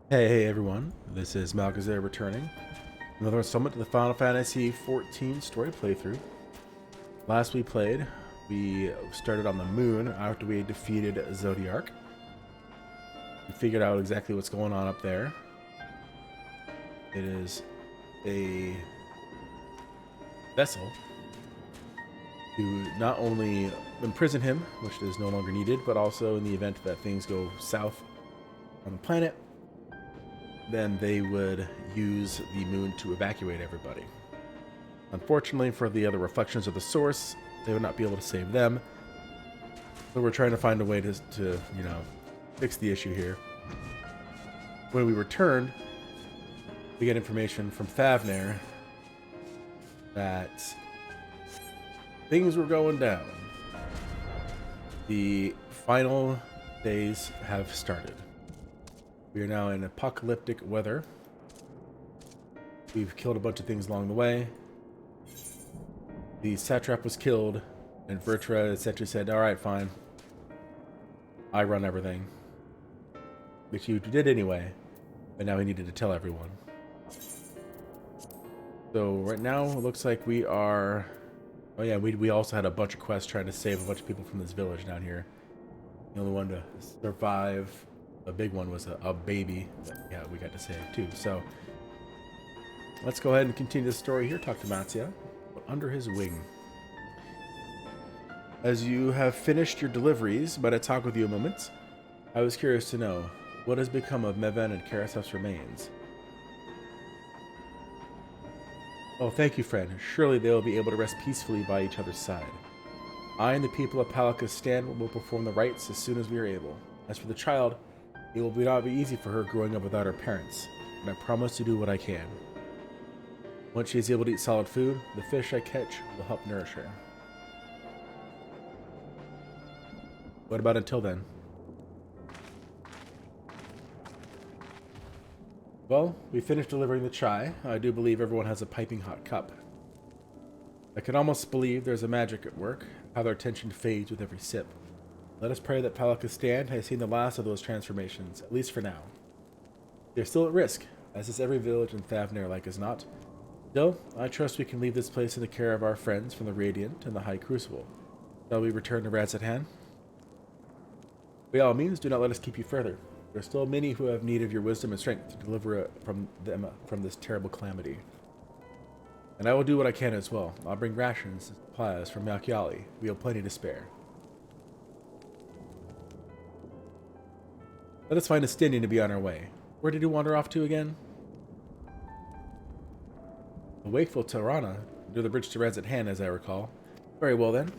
Hey everyone, this is Malkazar returning. Another installment to the Final Fantasy XIV story playthrough. Last we started on the moon after we defeated Zodiark. We figured out exactly what's going on up there. It is a vessel to not only imprison him, which is no longer needed, but also in the event that things go south on the planet, then they would use the moon to evacuate everybody. Unfortunately, for the other reflections of the source, they would not be able to save them. So we're trying to find a way to fix the issue here. When we returned, we get information from Thavner that things were going down. The final days have started. We are now in apocalyptic weather. We've killed a bunch of things along the way. The satrap was killed, and Vertra essentially said, "Alright, fine. I run everything." Which you did anyway, but now he needed to tell everyone. So right now, it looks like we are... Oh yeah, we also had a bunch of quests trying to save a bunch of people from this village down here. The only one to survive, a big one, was a baby that, yeah, we got to save too. So let's go ahead and continue the story here. Talk to Matsuya. Under his wing. As you have finished your deliveries, but I talk with you a moment, I was curious to know what has become of Meven and Karasev's remains. Oh, thank you, friend. Surely they will be able to rest peacefully by each other's side. I and the people of Parental will perform the rites as soon as we are able. As for the child, it will not be easy for her growing up without her parents, and I promise to do what I can. Once she is able to eat solid food, the fish I catch will help nourish her. What about until then? Well, we finished delivering the chai. I do believe everyone has a piping hot cup. I can almost believe there's a magic at work, how their attention fades with every sip. Let us pray that Palakistan has seen the last of those transformations, at least for now. They're still at risk, as is every village in Thavner like as not. Still, I trust we can leave this place in the care of our friends from the Radiant and the High Crucible. Shall we return to Razathan? By all means, do not let us keep you further. There are still many who have need of your wisdom and strength to deliver from this terrible calamity. And I will do what I can as well. I'll bring rations and supplies from Malkyali. We have plenty to spare. Let us find a Stynian to be on our way. Where did you wander off to again? The wakeful Tirana, near the bridge to Razathan, as I recall. Very well then.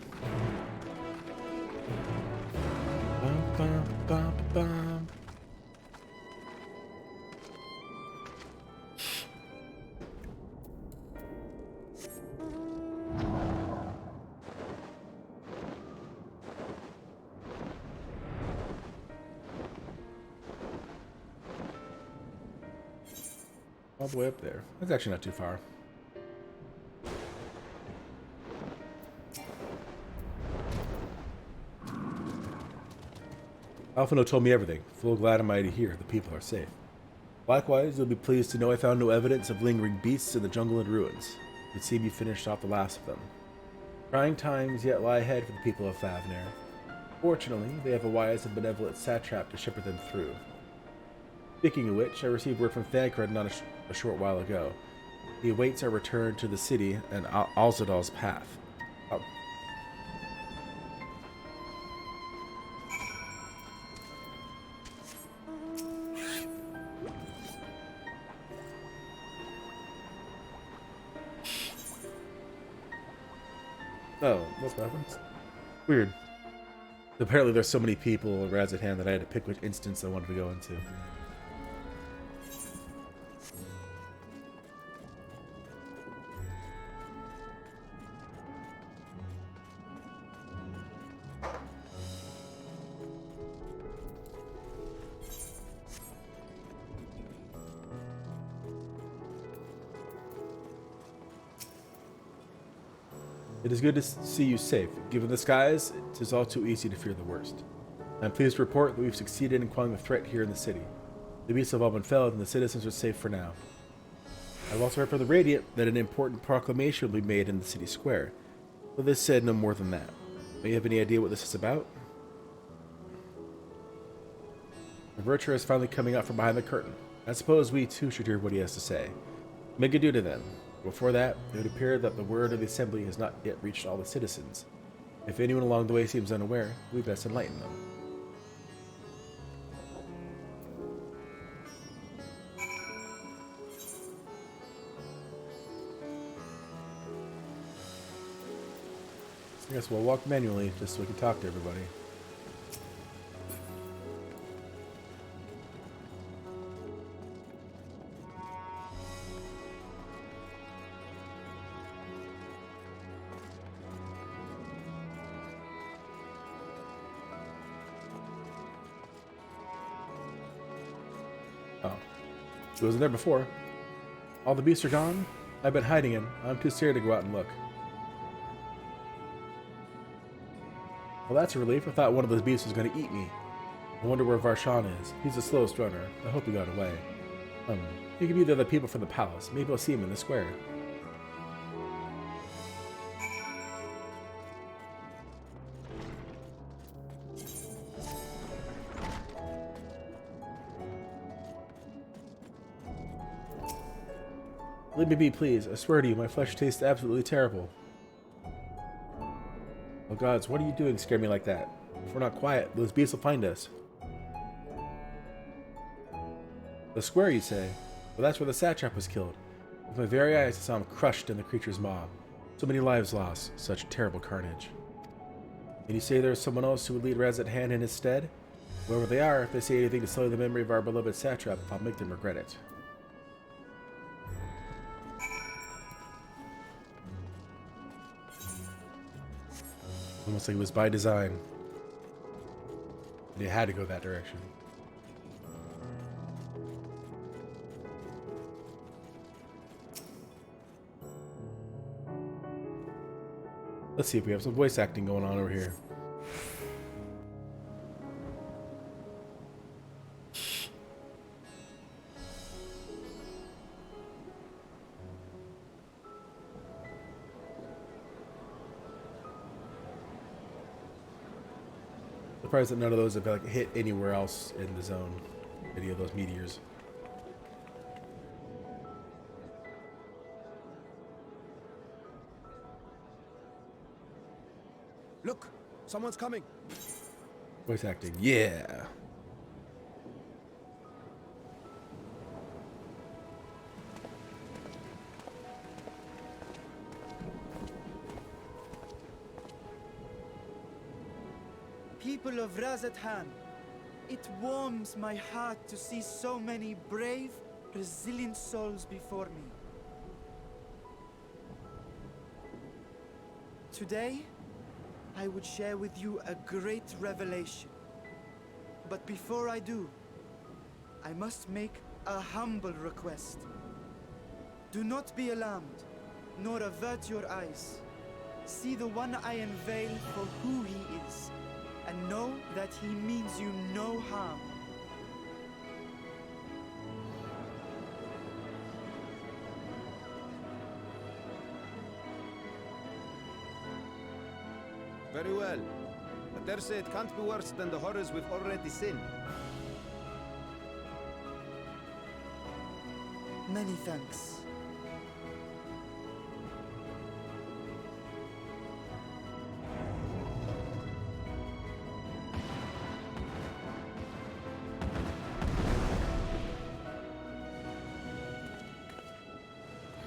Bum, bum, bum, bum. All the way up there. That's actually not too far. Alphino told me everything. Full glad am I to hear the people are safe. Likewise, you'll be pleased to know I found no evidence of lingering beasts in the jungle and ruins. It seemed you finished off the last of them. Trying times yet lie ahead for the people of Thavner. Fortunately, they have a wise and benevolent satrap to shepherd them through. Speaking of which, I received word from Thancred not a short while ago. He awaits our return to the city and Alzadal's path. Oh. Oh, no problem. Weird. Apparently there's so many people in Razathan that I had to pick which instance I wanted to go into. It is good to see you safe. Given the skies, it is all too easy to fear the worst. I'm pleased to report that we've succeeded in quelling the threat here in the city. The beasts have all been felled, and the citizens are safe for now. I've also heard from the Radiant that an important proclamation will be made in the city square, but this said no more than that. Do you have any idea what this is about? The Virtuer is finally coming out from behind the curtain. I suppose we too should hear what he has to say. Make a duty then. Before that, it would appear that the word of the assembly has not yet reached all the citizens. If anyone along the way seems unaware, we best enlighten them. I guess we'll walk manually just so we can talk to everybody. Oh. He wasn't there before. All the beasts are gone? I've been hiding in. I'm too scared to go out and look. Well, that's a relief. I thought one of those beasts was going to eat me. I wonder where Varshan is. He's the slowest runner. I hope he got away. He could be the other people from the palace. Maybe I'll see him in the square. Leave me be, please. I swear to you, my flesh tastes absolutely terrible. Oh gods, what are you doing to scare me like that? If we're not quiet, those beasts will find us. The square, you say? Well, that's where the satrap was killed. With my very eyes, I saw him crushed in the creature's maw. So many lives lost, such terrible carnage. And you say there's someone else who would lead Razat hand in his stead? Whoever they are, if they say anything to sully the memory of our beloved satrap, I'll make them regret it. Almost like it was by design. They had to go that direction. Let's see if we have some voice acting going on over here. Surprised that none of those have like hit anywhere else in the zone. Any of those meteors. Look, someone's coming. Voice acting, yeah. People of Razathan, it warms my heart to see so many brave, resilient souls before me. Today, I would share with you a great revelation. But before I do, I must make a humble request. Do not be alarmed, nor avert your eyes. See the one I unveil for who he is, and know that he means you no harm. Very well. I dare say it can't be worse than the horrors we've already seen. Many thanks.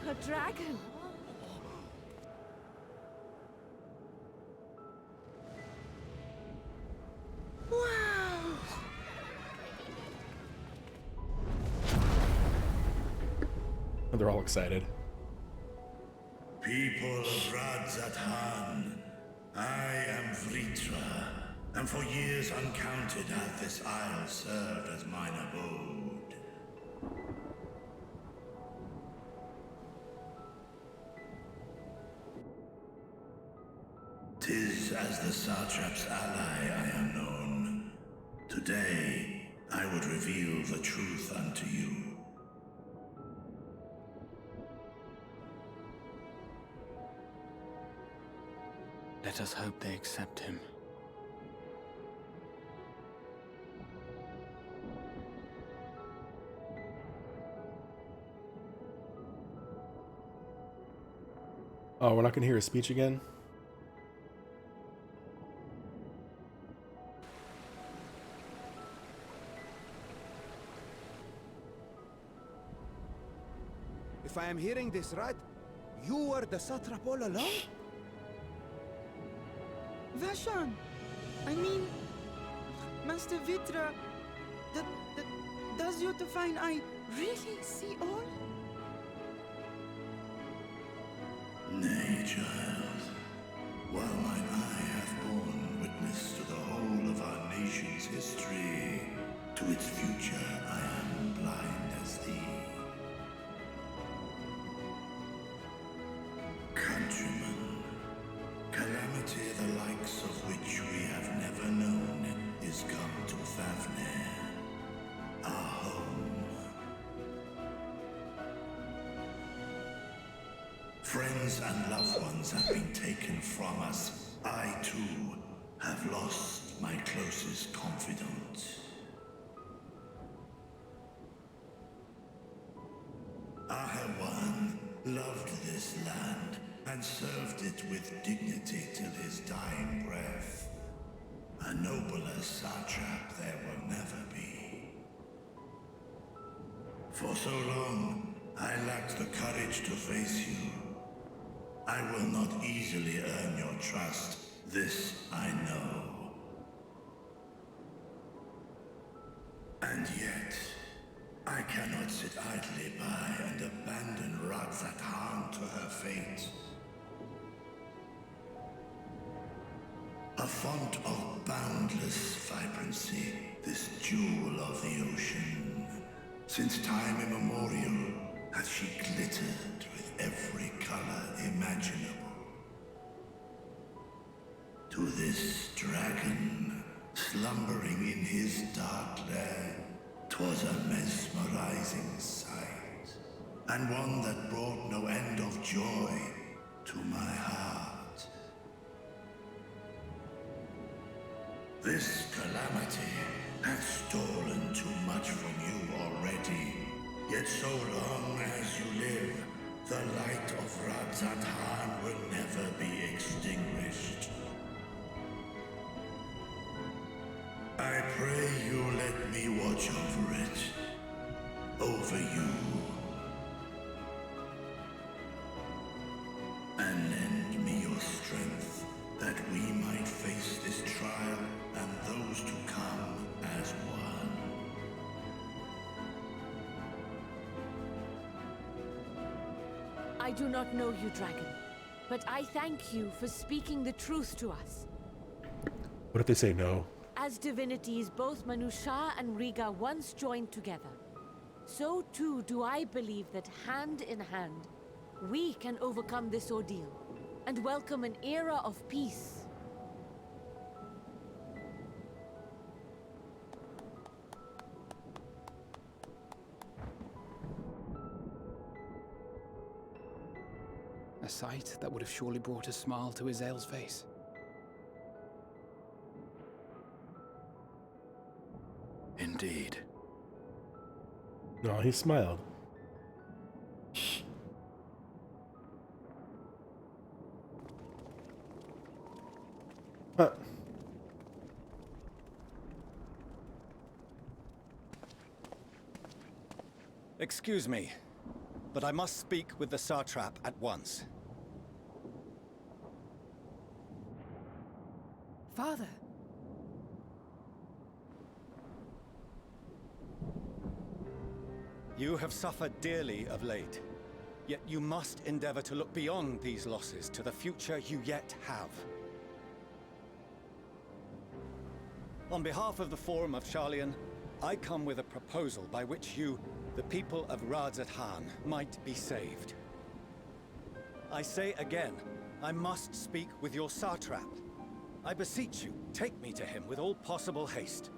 A dragon! Wow! They're all excited. People of Razathan, I am Vritra, and for years uncounted hath this isle served as mine abode. Tis as the satrap's ally I am known. Today, I would reveal the truth done to you. Let us hope they accept him. Oh, we're not going to hear his speech again? If I am hearing this right, you were the satrap all along? Vashan! I mean, Master Vitra, does your divine eye really see all? Nay, child. While mine eye hath borne witness to the whole of our nation's history, to its future I am blind as thee. Countrymen, calamity the likes of which we have never known is come to Fafnir, our home. Friends and loved ones have been taken from us. I, too, have lost my closest confidant. Ahawan loved this land and served it with dignity till his dying breath. A nobler satrap there will never be. For so long, I lacked the courage to face you. I will not easily earn your trust, this I know. And yet, I cannot sit idly by and abandon Radzat-Han to her fate. A font of boundless vibrancy, this jewel of the ocean. Since time immemorial, hath she glittered with every color imaginable. To this dragon, slumbering in his dark lair, 'twas a mesmerizing sight, and one that brought no end of joy to my heart. This calamity hath stolen too much from you already. Yet so long as you live, the light of Radzat-Han will never be extinguished. I pray you let me watch over it. Over you. And lend me your strength, that we might face this trial and those to come as one. I do not know you, dragon, but I thank you for speaking the truth to us. What if they say no? As divinities, both Manusha and Riga once joined together. So too do I believe that hand in hand, we can overcome this ordeal and welcome an era of peace. A sight that would have surely brought a smile to Azael's face. Indeed. No, he smiled. Huh. Excuse me, but I must speak with the satrap at once. Father, You have suffered dearly of late, yet you must endeavor to look beyond these losses to the future you yet have. On behalf of the Forum of Sharlayan, I come with a proposal by which you, the people of Radzat-Han, might be saved. I say again, I must speak with your satrap. I beseech you, take me to him with all possible haste.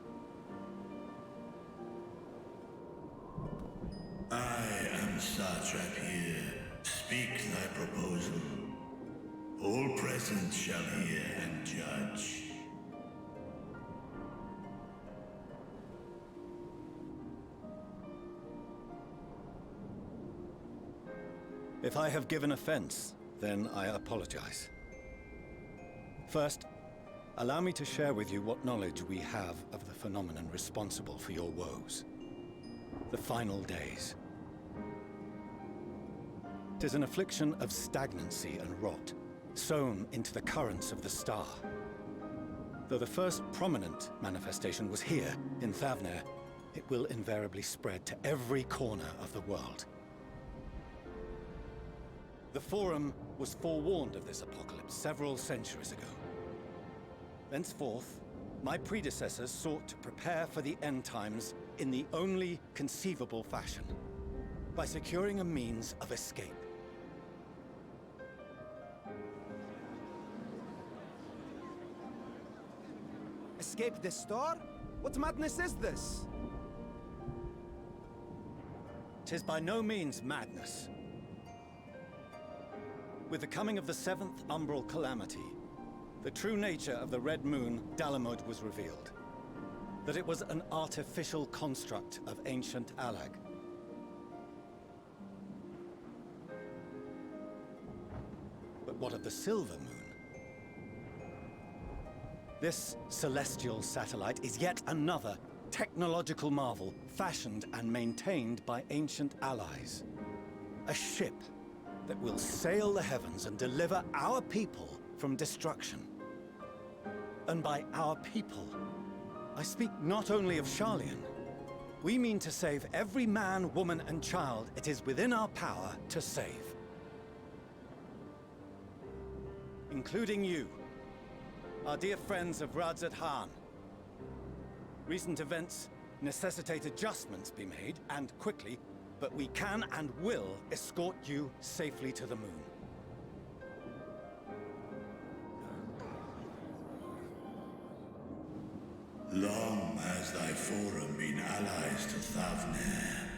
Dragon Satrap here, speak thy proposal. All present shall hear and judge. If I have given offense, then I apologize. First, allow me to share with you what knowledge we have of the phenomenon responsible for your woes. The final days. 'Tis an affliction of stagnancy and rot, sown into the currents of the star. Though the first prominent manifestation was here, in Thavner, it will invariably spread to every corner of the world. The Forum was forewarned of this apocalypse several centuries ago. Thenceforth, my predecessors sought to prepare for the end times in the only conceivable fashion, by securing a means of escape. Escape the star? What madness is this? 'Tis by no means madness. With the coming of the 7th umbral calamity, the true nature of the Red Moon, Dalamod, was revealed. That it was an artificial construct of ancient Alag. But what of the Silver Moon? This celestial satellite is yet another technological marvel fashioned and maintained by ancient allies. A ship that will sail the heavens and deliver our people from destruction. And by our people, I speak not only of Sharlayan. We mean to save every man, woman, and child it is within our power to save. Including you, our dear friends of Radzat Han. Recent events necessitate adjustments be made, and quickly, but we can and will escort you safely to the moon. Long has thy forum been allies to Thavner.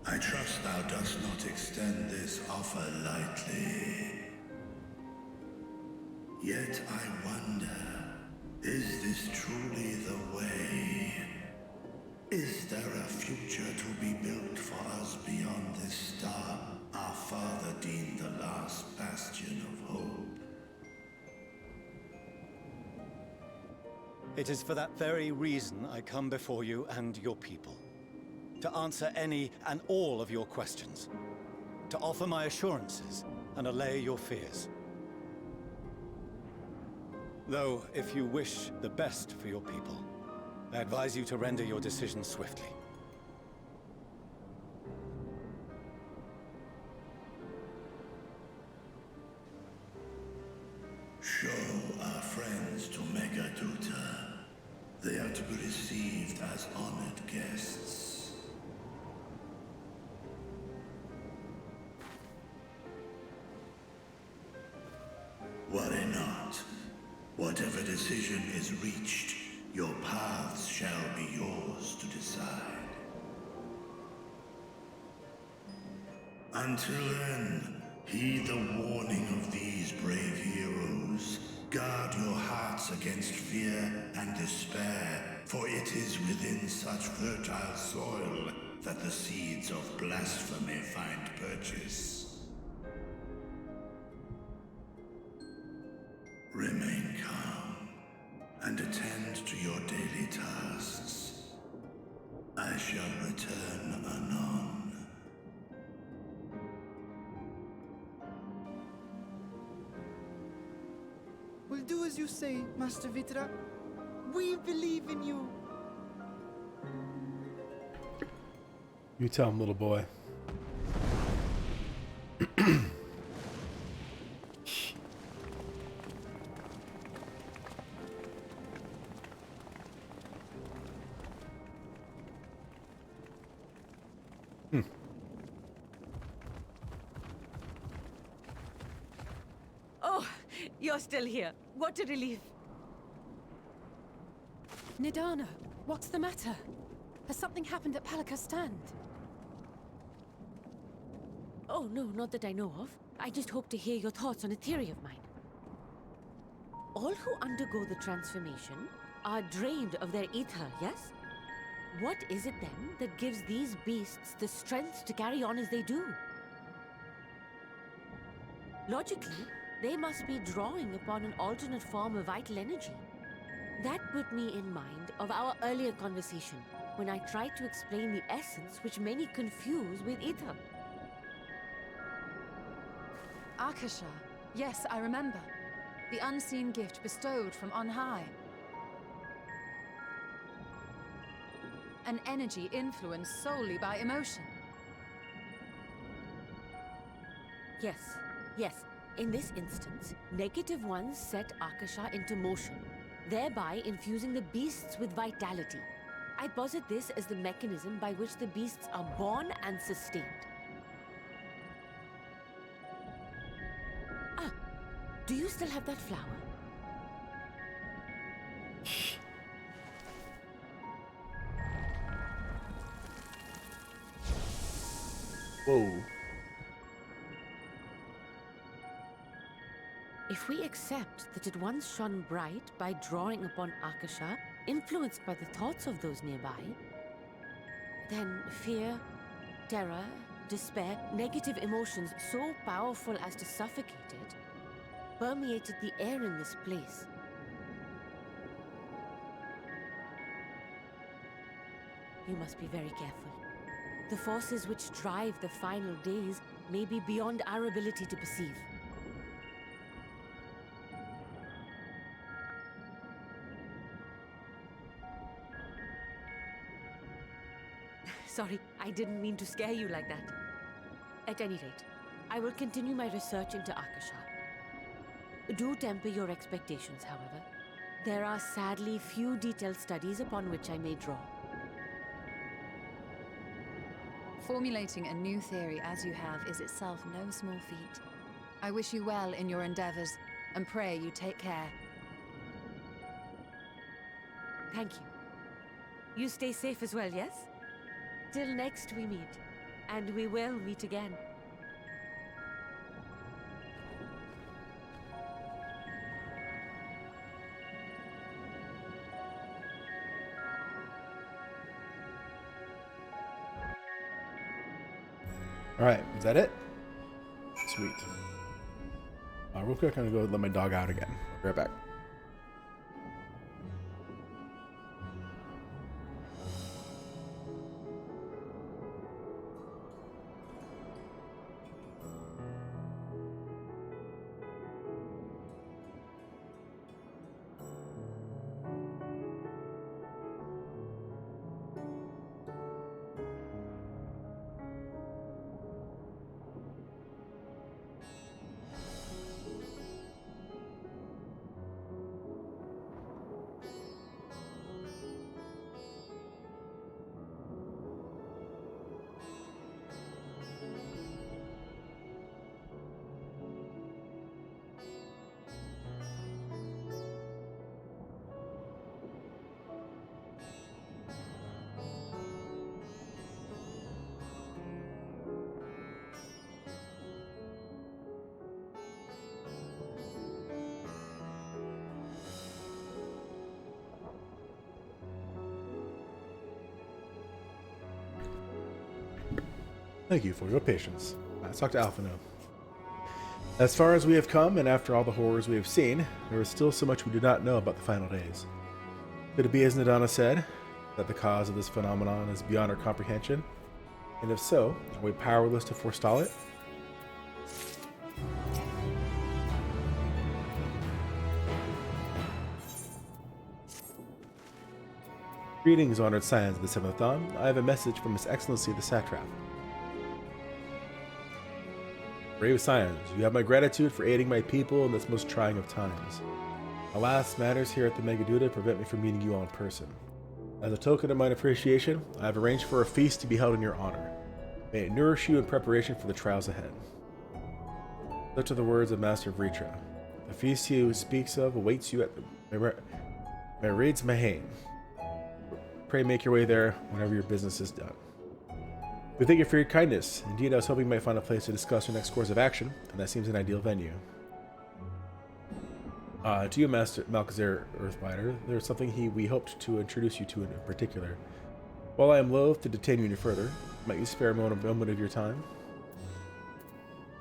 I trust thou dost not extend this offer lightly. Yet I wonder, is this truly the way? Is there a future to be built for us beyond this star, our father deemed the last bastion of hope? It is for that very reason I come before you and your people. To answer any and all of your questions. To offer my assurances and allay your fears. Though, if you wish the best for your people, I advise you to render your decision swiftly. Show our friends to Megaduta. They are to be received as honored guests. Worry not. Whatever decision is reached, your paths shall be yours to decide. Until then, heed the warning of these brave heroes. Guard your hearts against fear and despair, for it is within such fertile soil that the seeds of blasphemy find purchase. Remain calm and attend to your daily tasks. I shall return anon. We'll do as you say, Master Vitra. We believe in you. You tell him, little boy. Oh, you're still here. What a relief. Nidana, what's the matter? Has something happened at Palaka's stand? Oh, no, not that I know of. I just hope to hear your thoughts on a theory of mine. All who undergo the transformation are drained of their ether, yes? What is it then that gives these beasts the strength to carry on as they do? Logically, they must be drawing upon an alternate form of vital energy. That put me in mind of our earlier conversation, when I tried to explain the essence which many confuse with ether. Akasha. Yes, I remember. The unseen gift bestowed from on high. An energy influenced solely by emotion. Yes, yes. In this instance, negative ones set Akasha into motion, thereby infusing the beasts with vitality. I posit this as the mechanism by which the beasts are born and sustained. Ah, do you still have that flower? Whoa. If we accept that it once shone bright by drawing upon Akasha, influenced by the thoughts of those nearby, then fear, terror, despair, negative emotions so powerful as to suffocate it, permeated the air in this place. You must be very careful. The forces which drive the final days may be beyond our ability to perceive. Sorry, I didn't mean to scare you like that. At any rate, I will continue my research into Akasha. Do temper your expectations, however. There are sadly few detailed studies upon which I may draw. Formulating a new theory as you have is itself no small feat. I wish you well in your endeavors, and pray you take care. Thank you. You stay safe as well, yes? Till next we meet, and we will meet again. Alright, is that it? Sweet. Real quick, I'm gonna go let my dog out again. I'll be right back. Thank you for your patience. Let's talk to Alpha now. As far as we have come, and after all the horrors we have seen, there is still so much we do not know about the final days. Could it be, as Nadana said, that the cause of this phenomenon is beyond our comprehension? And if so, are we powerless to forestall it? Greetings, honored scions of the Seventh Dawn. I have a message from His Excellency the Satrap. Brave scions, you have my gratitude for aiding my people in this most trying of times. Alas, matters here at the Megaduda prevent me from meeting you all in person. As a token of my appreciation, I have arranged for a feast to be held in your honor. May it nourish you in preparation for the trials ahead. Such are the words of Master Vritra. The feast he speaks of awaits you at the Merid's Mahane. Pray make your way there whenever your business is done. We thank you for your kindness. Indeed, I was hoping you might find a place to discuss your next course of action, and that seems an ideal venue. To you, Master Malkazir Earthbiter, there's something we hoped to introduce you to in particular. While I am loath to detain you any further, might you spare a moment of your time?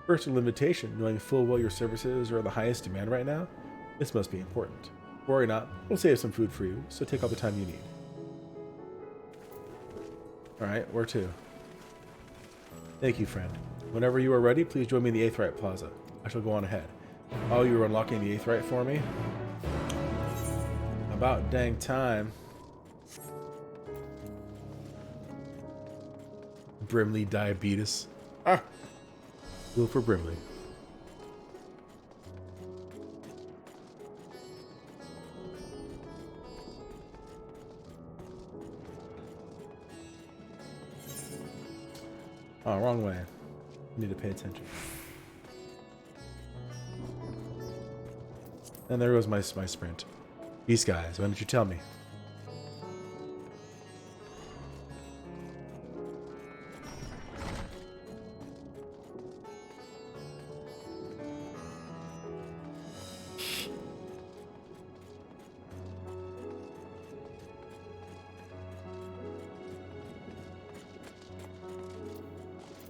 First, an invitation, knowing full well your services are in the highest demand right now. This must be important. Worry not, we'll save some food for you, so take all the time you need. Alright, where to? Thank you, friend. Whenever you are ready, please join me in the Aetheryte Plaza. I shall go on ahead. Oh, you were unlocking the Aetheryte for me? About dang time. Brimley diabetes. Ah! Go for Brimley. Oh, wrong way. Need to pay attention. And there goes my sprint. These guys, why didn't you tell me?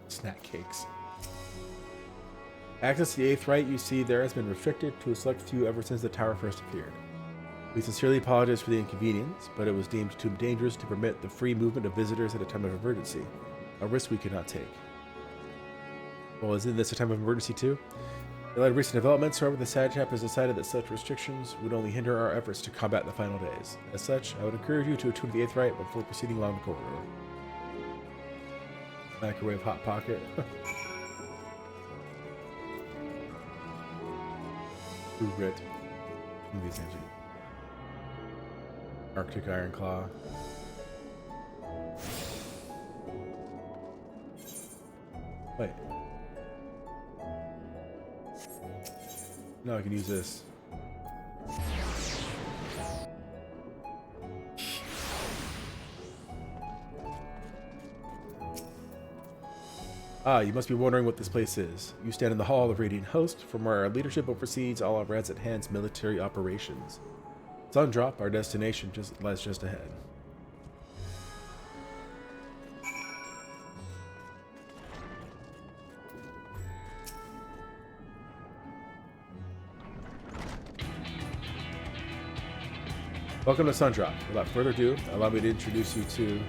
Snack cakes. Access to the Aetheryte you see there has been restricted to a select few ever since the tower first appeared. We sincerely apologize for the inconvenience, but it was deemed too dangerous to permit the free movement of visitors at a time of emergency, a risk we could not take. Well, isn't this a time of emergency too? In light of recent developments, however, the Satrap has decided that such restrictions would only hinder our efforts to combat the final days. As such, I would encourage you to attune to the Aetheryte before proceeding along the corridor. Microwave Hot Pocket. Blue Grit. These things are Arctic Iron Claw. Wait. No, I can use this. Ah, you must be wondering what this place is. You stand in the Hall of Radiant Host, from where our leadership oversees all of Rats at Hand's military operations. Sundrop, our destination, lies just ahead. Welcome to Sundrop. Without further ado, allow me to introduce you to...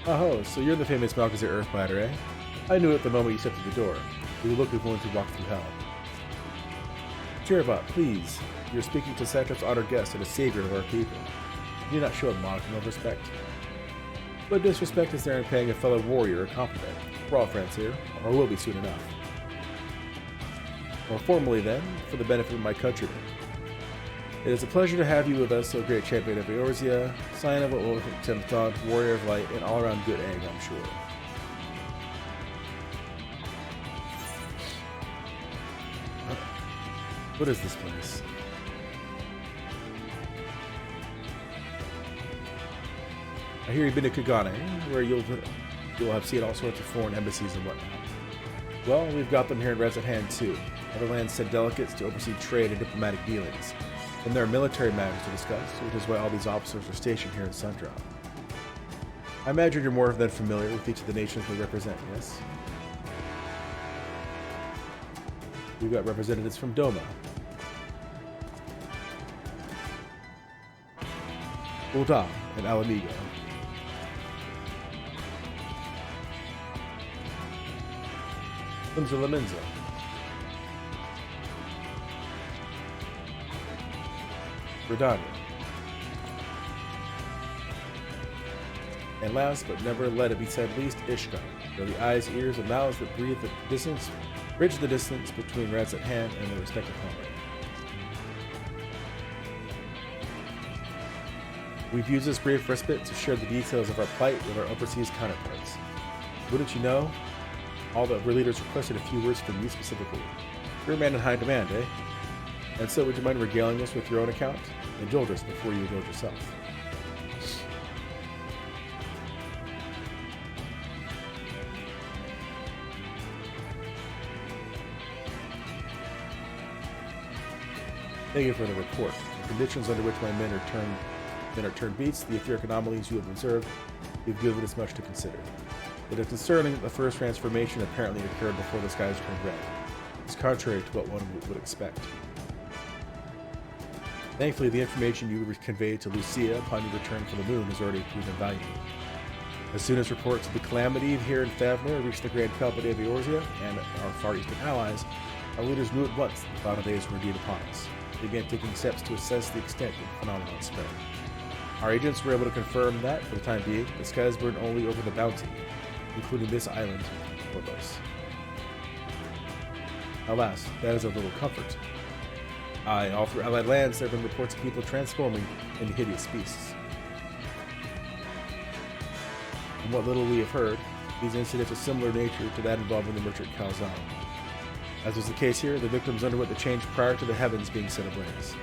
Oh, so you're the famous Malkazir Earthbiter, eh? I knew it the moment you stepped through the door. You look like one to walk through hell. Cheer up, please. You're speaking to Satrap's honored guest and a savior of our people. You do not show a modicum of respect. But disrespect is there in paying a fellow warrior a compliment. We're all friends here, or will be soon enough. More formally then, for the benefit of my countrymen. It is a pleasure to have you with us, O great champion of Eorzea, sign of what will Tempton, warrior of light, and all-around good egg, I'm sure. What is this place? I hear you've been to Kagane, where you'll have seen all sorts of foreign embassies and whatnot. Well, we've got them here in Rats at Hand too. Other lands send delegates to oversee trade and diplomatic dealings. And there are military matters to discuss, which is why all these officers are stationed here in Sundrop. I imagine you're more than familiar with each of the nations we represent, yes? We've got representatives from Doma, Ul'dah, and Alamigo. Limsa Laminza. Verdania. And last but never let it be said least, Ishtar. They're the eyes, ears, and mouths that breathe the distance, bridge the distance between Rats at Hand and their respective homeland. We've used this brief respite to share the details of our plight with our overseas counterparts. Wouldn't you know? All the leaders requested a few words from you specifically. You're a man in high demand, eh? And so would you mind regaling us with your own account? indulge us before you indulge yourself. Thank you for the report. The conditions under which my men are turned beasts, the etheric anomalies you have observed, you've given us much to consider. It is concerning that the first transformation apparently occurred before the skies turned red. It's contrary to what one would expect. Thankfully, the information you conveyed to Lucia upon your return from the moon has already proven valuable. As soon as reports of the calamity here in Favner reached the Grand Company of Eorzea and our Far Eastern allies, our leaders knew at once that the final days were indeed upon us. They began taking steps to assess the extent of the phenomenon spread. Our agents were able to confirm that, for the time being, the skies burn only over the Bounty, including this island, Phobos. Alas, that is of little comfort. All through allied lands there have been reports of people transforming into hideous beasts. From what little we have heard, these incidents are similar in nature to that involving the merchant Calzone. As was the case here, the victims underwent the change prior to the heavens being set ablaze.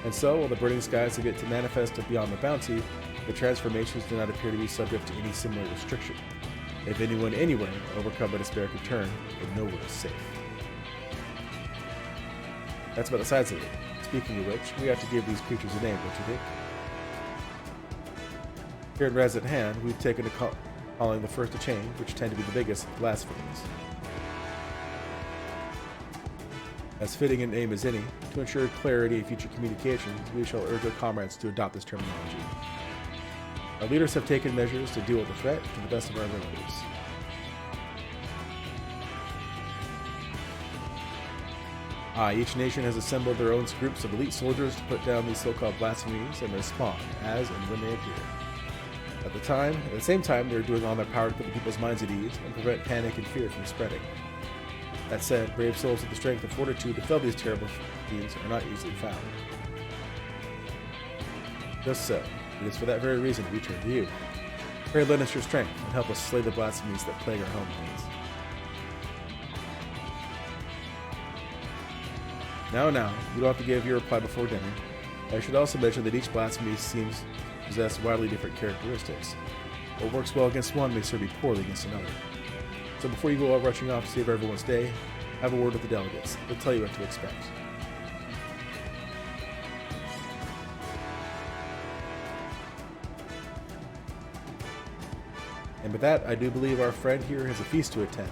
And so, while the burning skies have yet to manifest beyond the Bounty, the transformations do not appear to be subject to any similar restriction. If anyone anywhere overcome by despair could turn, then nowhere is safe. That's about the size of it. Speaking of which, we have to give these creatures a name, don't you think? Here at Raz at Hand, we've taken to calling the first to change, which tend to be the biggest, blasphemies. As fitting a name as any, to ensure clarity in future communications, we shall urge our comrades to adopt this terminology. Our leaders have taken measures to deal with the threat to the best of our abilities. Each nation has assembled their own groups of elite soldiers to put down these so-called blasphemies and respond as and when they appear. At the same time, they're doing all their power to put the people's minds at ease and prevent panic and fear from spreading. That said, brave souls with the strength and fortitude to fell these terrible fiends are not easily found. Just so, it is for that very reason we turn to you. Pray lend us your strength and help us slay the blasphemies that plague our homelands. Now, you don't have to give your reply before dinner. I should also mention that each blasphemy seems to possess widely different characteristics. What works well against one may serve you poorly against another. So before you go all rushing off to save everyone's day, have a word with the delegates. They'll tell you what to expect. And with that, I do believe our friend here has a feast to attend.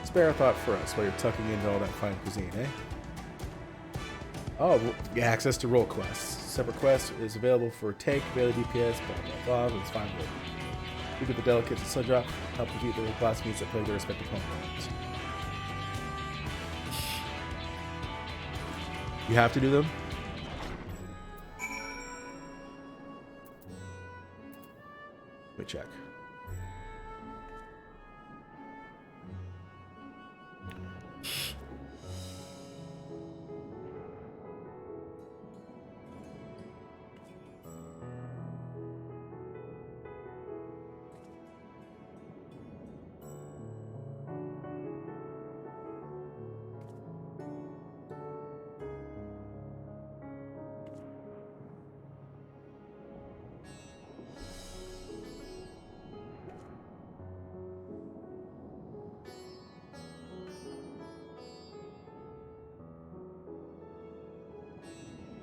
Spare a thought for us while you're tucking into all that fine cuisine, eh? Oh, access to role quests. Separate quest is available for tank, melee DPS, blah, and it's fine with it. You get the delegates at Sundrop, help defeat the blasphemies that plague their respective homelands. You have to do them? Let me check.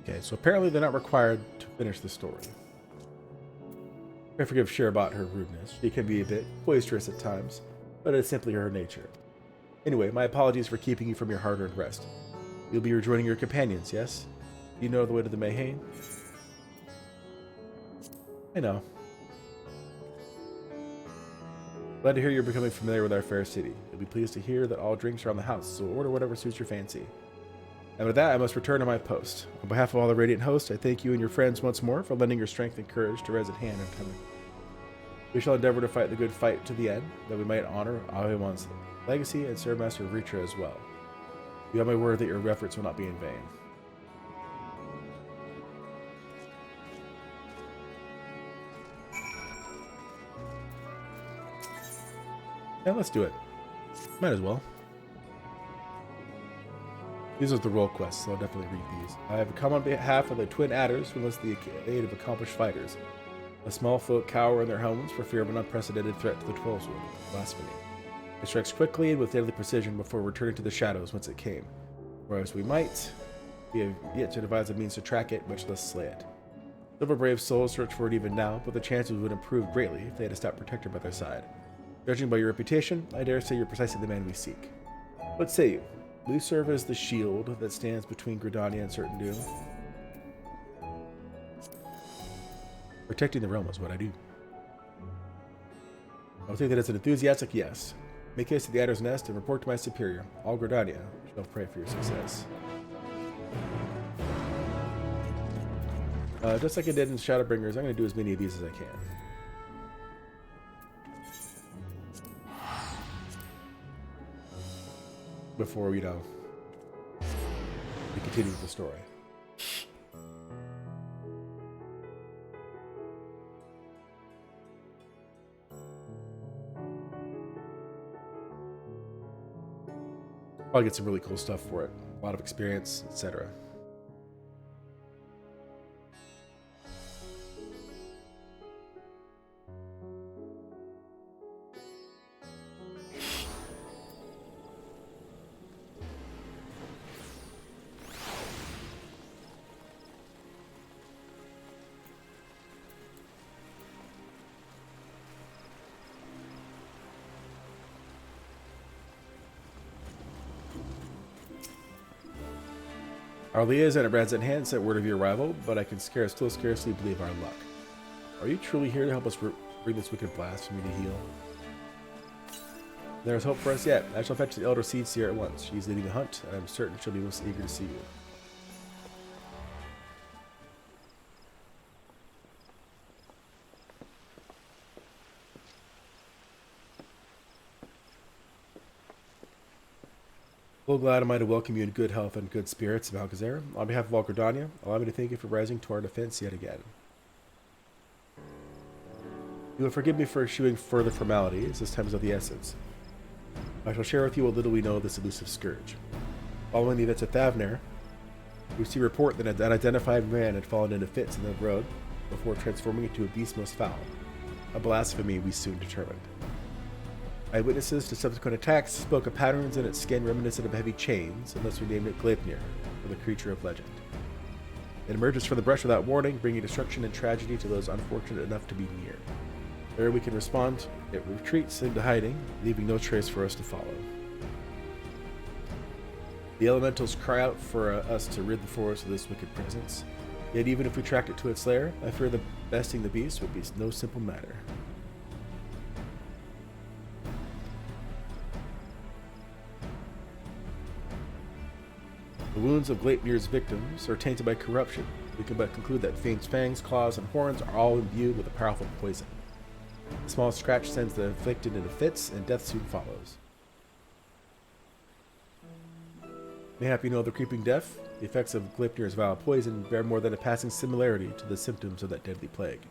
Okay, so apparently they're not required to finish the story. I forgive Sherbot her rudeness. She can be a bit boisterous at times, but it's simply her nature. Anyway, my apologies for keeping you from your hard-earned rest. You'll be rejoining your companions, yes? You know the way to the Mayhain? I know. Glad to hear you're becoming familiar with our fair city. You'll be pleased to hear that all drinks are on the house, so order whatever suits your fancy. And with that, I must return to my post. On behalf of all the Radiant hosts, I thank you and your friends once more for lending your strength and courage to Raz at Hand and coming. We shall endeavor to fight the good fight to the end, that we might honor Ahiwan's legacy and serve Master Vritra as well. You have my word that your efforts will not be in vain. Yeah, let's do it. Might as well. These are the role quests, so I'll definitely read these. I have come on behalf of the twin adders who enlist the aid of accomplished fighters. A small folk cower in their homes for fear of an unprecedented threat to the 12's wood, blasphemy. It strikes quickly and with deadly precision before returning to the shadows whence it came. Whereas we might, we have yet to devise a means to track it, much less slay it. Several brave souls search for it even now, but the chances would improve greatly if they had a stout protector by their side. Judging by your reputation, I dare say you're precisely the man we seek. What say you? Will you serve as the shield that stands between Gridania and certain doom? Protecting the realm is what I do. I'll take that as an enthusiastic yes. Make haste to the Adder's Nest and report to my superior. All Gridania shall pray for your success. Just like I did in Shadowbringers, I'm going to do as many of these as I can. Before, we continue with the story. Probably get some really cool stuff for it. A lot of experience, etc. Our liaison at Brad's at hand sent word of your arrival, but I can still scarcely believe our luck. Are you truly here to help us bring this wicked blasphemy to heal? There is hope for us yet. I shall fetch the Elder Seedseer at once. She is leading the hunt, and I am certain she'll be most eager to see you. Well, glad am I to welcome you in good health and good spirits, Malgazer. On behalf of all Gridania, allow me to thank you for rising to our defense yet again. You will forgive me for eschewing further formalities, this time is of the essence. I shall share with you what little we know of this elusive scourge. Following the events at Thavner, we received a report that an unidentified man had fallen into fits in the road before transforming into a beast most foul. A blasphemy we soon determined. Eyewitnesses to subsequent attacks spoke of patterns in its skin reminiscent of heavy chains, unless we named it Gleipnir, or the creature of legend. It emerges from the brush without warning, bringing destruction and tragedy to those unfortunate enough to be near. Ere we can respond, it retreats into hiding, leaving no trace for us to follow. The elementals cry out for us to rid the forest of this wicked presence. Yet even if we tracked it to its lair, I fear that besting the beast would be no simple matter. The wounds of Gleipnir's victims are tainted by corruption. We can but conclude that Fiend's fangs, claws, and horns are all imbued with a powerful poison. A small scratch sends the afflicted into fits, and death soon follows. Mayhap you know the creeping death? The effects of Gleipnir's vile poison bear more than a passing similarity to the symptoms of that deadly plague.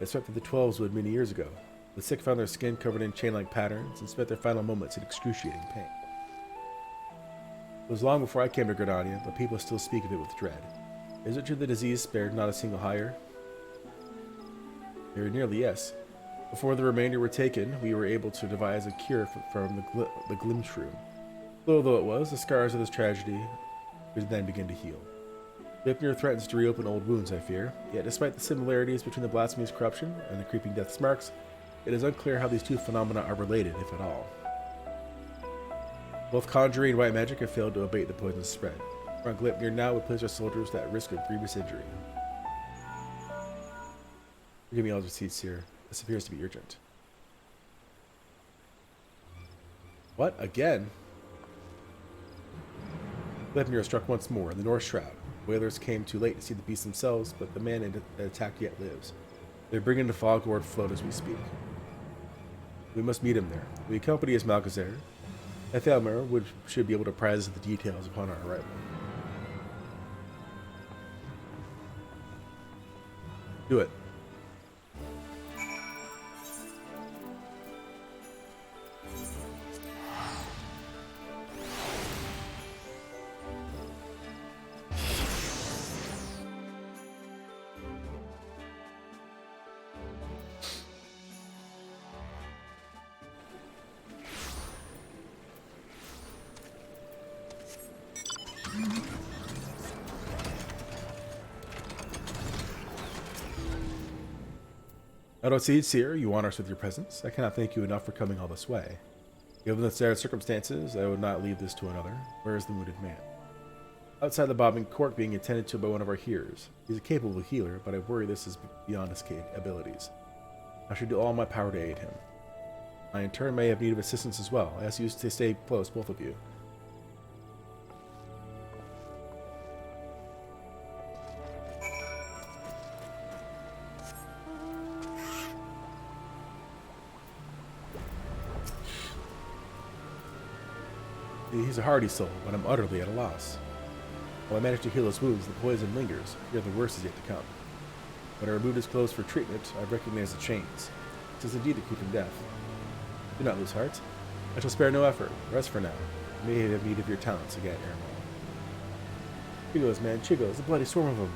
It struck the 12's wood many years ago. The sick found their skin covered in chain-like patterns and spent their final moments in excruciating pain. It was long before I came to Gridania, but people still speak of it with dread. Is it true the disease spared not a single hire? Very nearly, yes. Before the remainder were taken, we were able to devise a cure from the Glimshroom. Slow though it was, the scars of this tragedy would then begin to heal. Gleipnir threatens to reopen old wounds, I fear, yet despite the similarities between the blasphemy's corruption and the creeping death's marks, it is unclear how these two phenomena are related, if at all. Both conjuring and white magic have failed to abate the poison's spread. Around Gleipnir now would place our soldiers at risk of grievous injury. Forgive me, Elder Seedseer. This appears to be urgent. What? Again? Gleipnir struck once more in the North Shroud. Whalers came too late to see the beasts themselves, but the man that attacked yet lives. They're bringing the Foggord float as we speak. We must meet him there. We accompany his Malgazer. Ethelmer should be able to apprise us of the details upon our arrival. Do it. I don't see it, Seer. You honor us with your presence. I cannot thank you enough for coming all this way. Given the sad circumstances, I would not leave this to another. Where is the wounded man? Outside the bobbing cork being attended to by one of our healers. He's a capable healer, but I worry this is beyond his abilities. I should do all in my power to aid him. I in turn may have need of assistance as well. I ask you to stay close, both of you. He's a hardy soul, but I'm utterly at a loss. While I manage to heal his wounds, the poison lingers. Fear the worst is yet to come. When I removed his clothes for treatment, I recognized the chains. It is indeed the creeping death. Do not lose heart. I shall spare no effort. Rest for now. I may have need of your talents again, Ermal. Chigos, man, Chigos, a bloody swarm of them.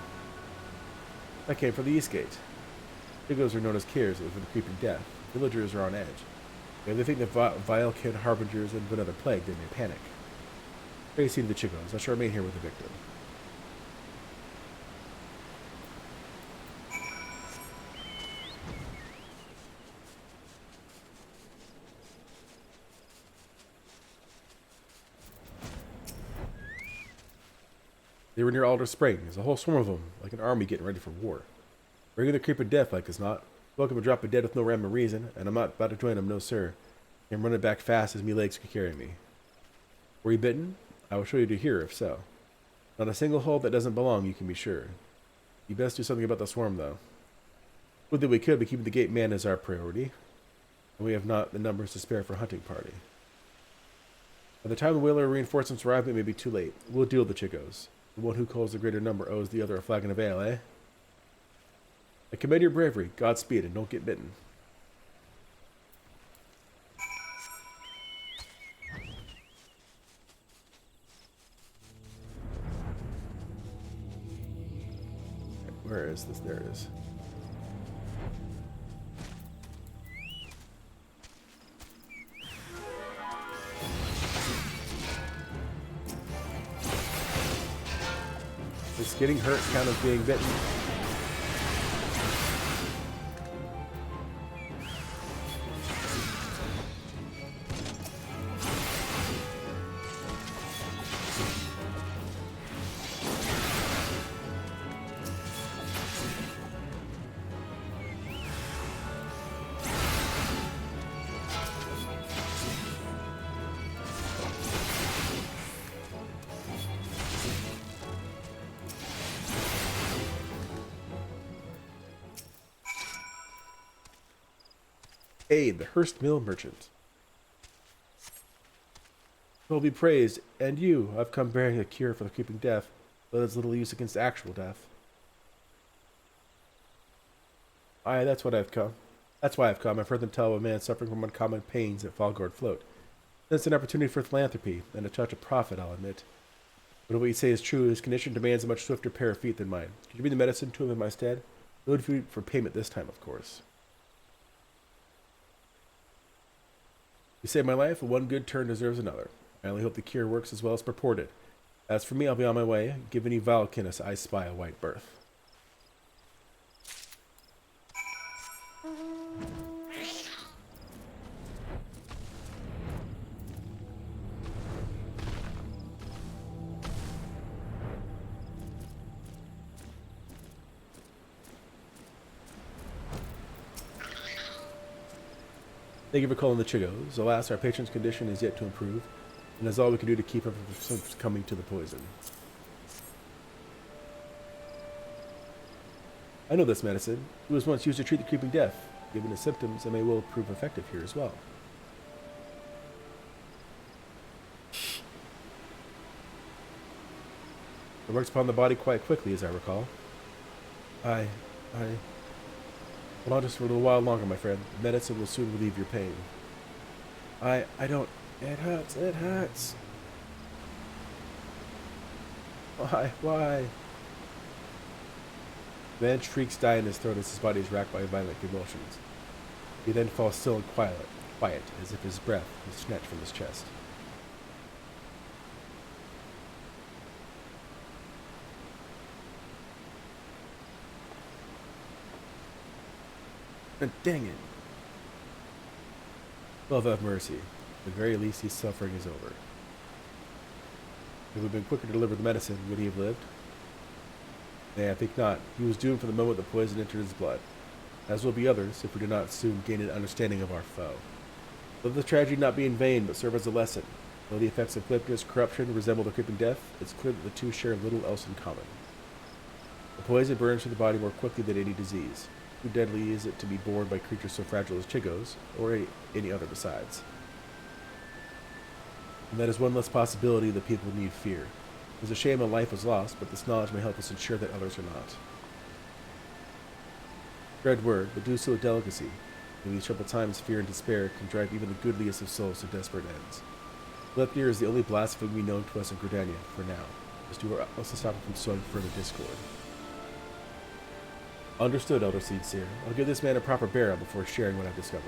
I came from the East Gate. Chigos are known as Kirs for the creeping death. Villagers are on edge. If they think the vile kin harbingers of another plague, they may panic. Pray see to the Chigos. I shall remain here with the victim. They were near Alder Springs, a whole swarm of them, like an army getting ready for war. Bringing the creep of death like as not. Welcome to drop a dead with no rhyme or reason, and I'm not about to join them, no sir. I'm running back fast as me legs can carry me. Were you bitten? I will show you to here, if so. Not a single hole that doesn't belong, you can be sure. You best do something about the swarm, though. Would that we could, but keeping the gate man is our priority, and we have not the numbers to spare for a hunting party. By the time the whaler reinforcements arrive, it may be too late. We'll deal with the Chigos. The one who calls the greater number owes the other a flagon of ale, eh? I commend your bravery. Godspeed, and don't get bitten. Where is this? There it is. Is getting hurt count as being bitten? Aid, the Hearst Mill merchant. Will be praised, and you, I've come bearing a cure for the creeping death, but it's little use against actual death. Aye, that's what I've come. That's why I've come. I've heard them tell of a man suffering from uncommon pains at Falgord Float. It's an opportunity for philanthropy, and a touch of profit, I'll admit. But what you say is true, his condition demands a much swifter pair of feet than mine. Could you bring the medicine to him in my stead? No food for payment this time, of course. You saved my life, and one good turn deserves another. I only hope the cure works as well as purported. As for me, I'll be on my way. Give any Valkinus I spy a white berth. Thank you for calling the Chigos. Alas, our patron's condition is yet to improve, and that's all we can do to keep him from succumbing to the poison. I know this medicine. It was once used to treat the creeping death. Given the symptoms, it may well prove effective here as well. It works upon the body quite quickly, as I recall. Hold on just for a little while longer, my friend. The medicine will soon relieve your pain. I don't... It hurts, it hurts. Why? The man shrieks die in his throat as his body is racked by violent convulsions. He then falls still and quiet, as if his breath is snatched from his chest. Dang it. Love have mercy. At the very least, his suffering is over. If we'd been quicker to deliver the medicine, would he have lived? Nay, I think not. He was doomed from the moment the poison entered his blood, as will be others if we do not soon gain an understanding of our foe. Let the tragedy not be in vain, but serve as a lesson. Though the effects of Glypnir's corruption resemble the creeping death, it's clear that the two share little else in common. The poison burns through the body more quickly than any disease. Too deadly is it to be borne by creatures so fragile as Chigos, or any other besides. And that is one less possibility that people need fear. It is a shame a life was lost, but this knowledge may help us ensure that others are not. Dread word, but do so with delicacy. In these troubled times, fear and despair can drive even the goodliest of souls to desperate ends. Glypnir is the only blasphemy known to us in Gridania, for now. Just do our utmost to stop him from sowing further discord. Understood, Elder Seedseer. I'll give this man a proper burial before sharing what I've discovered.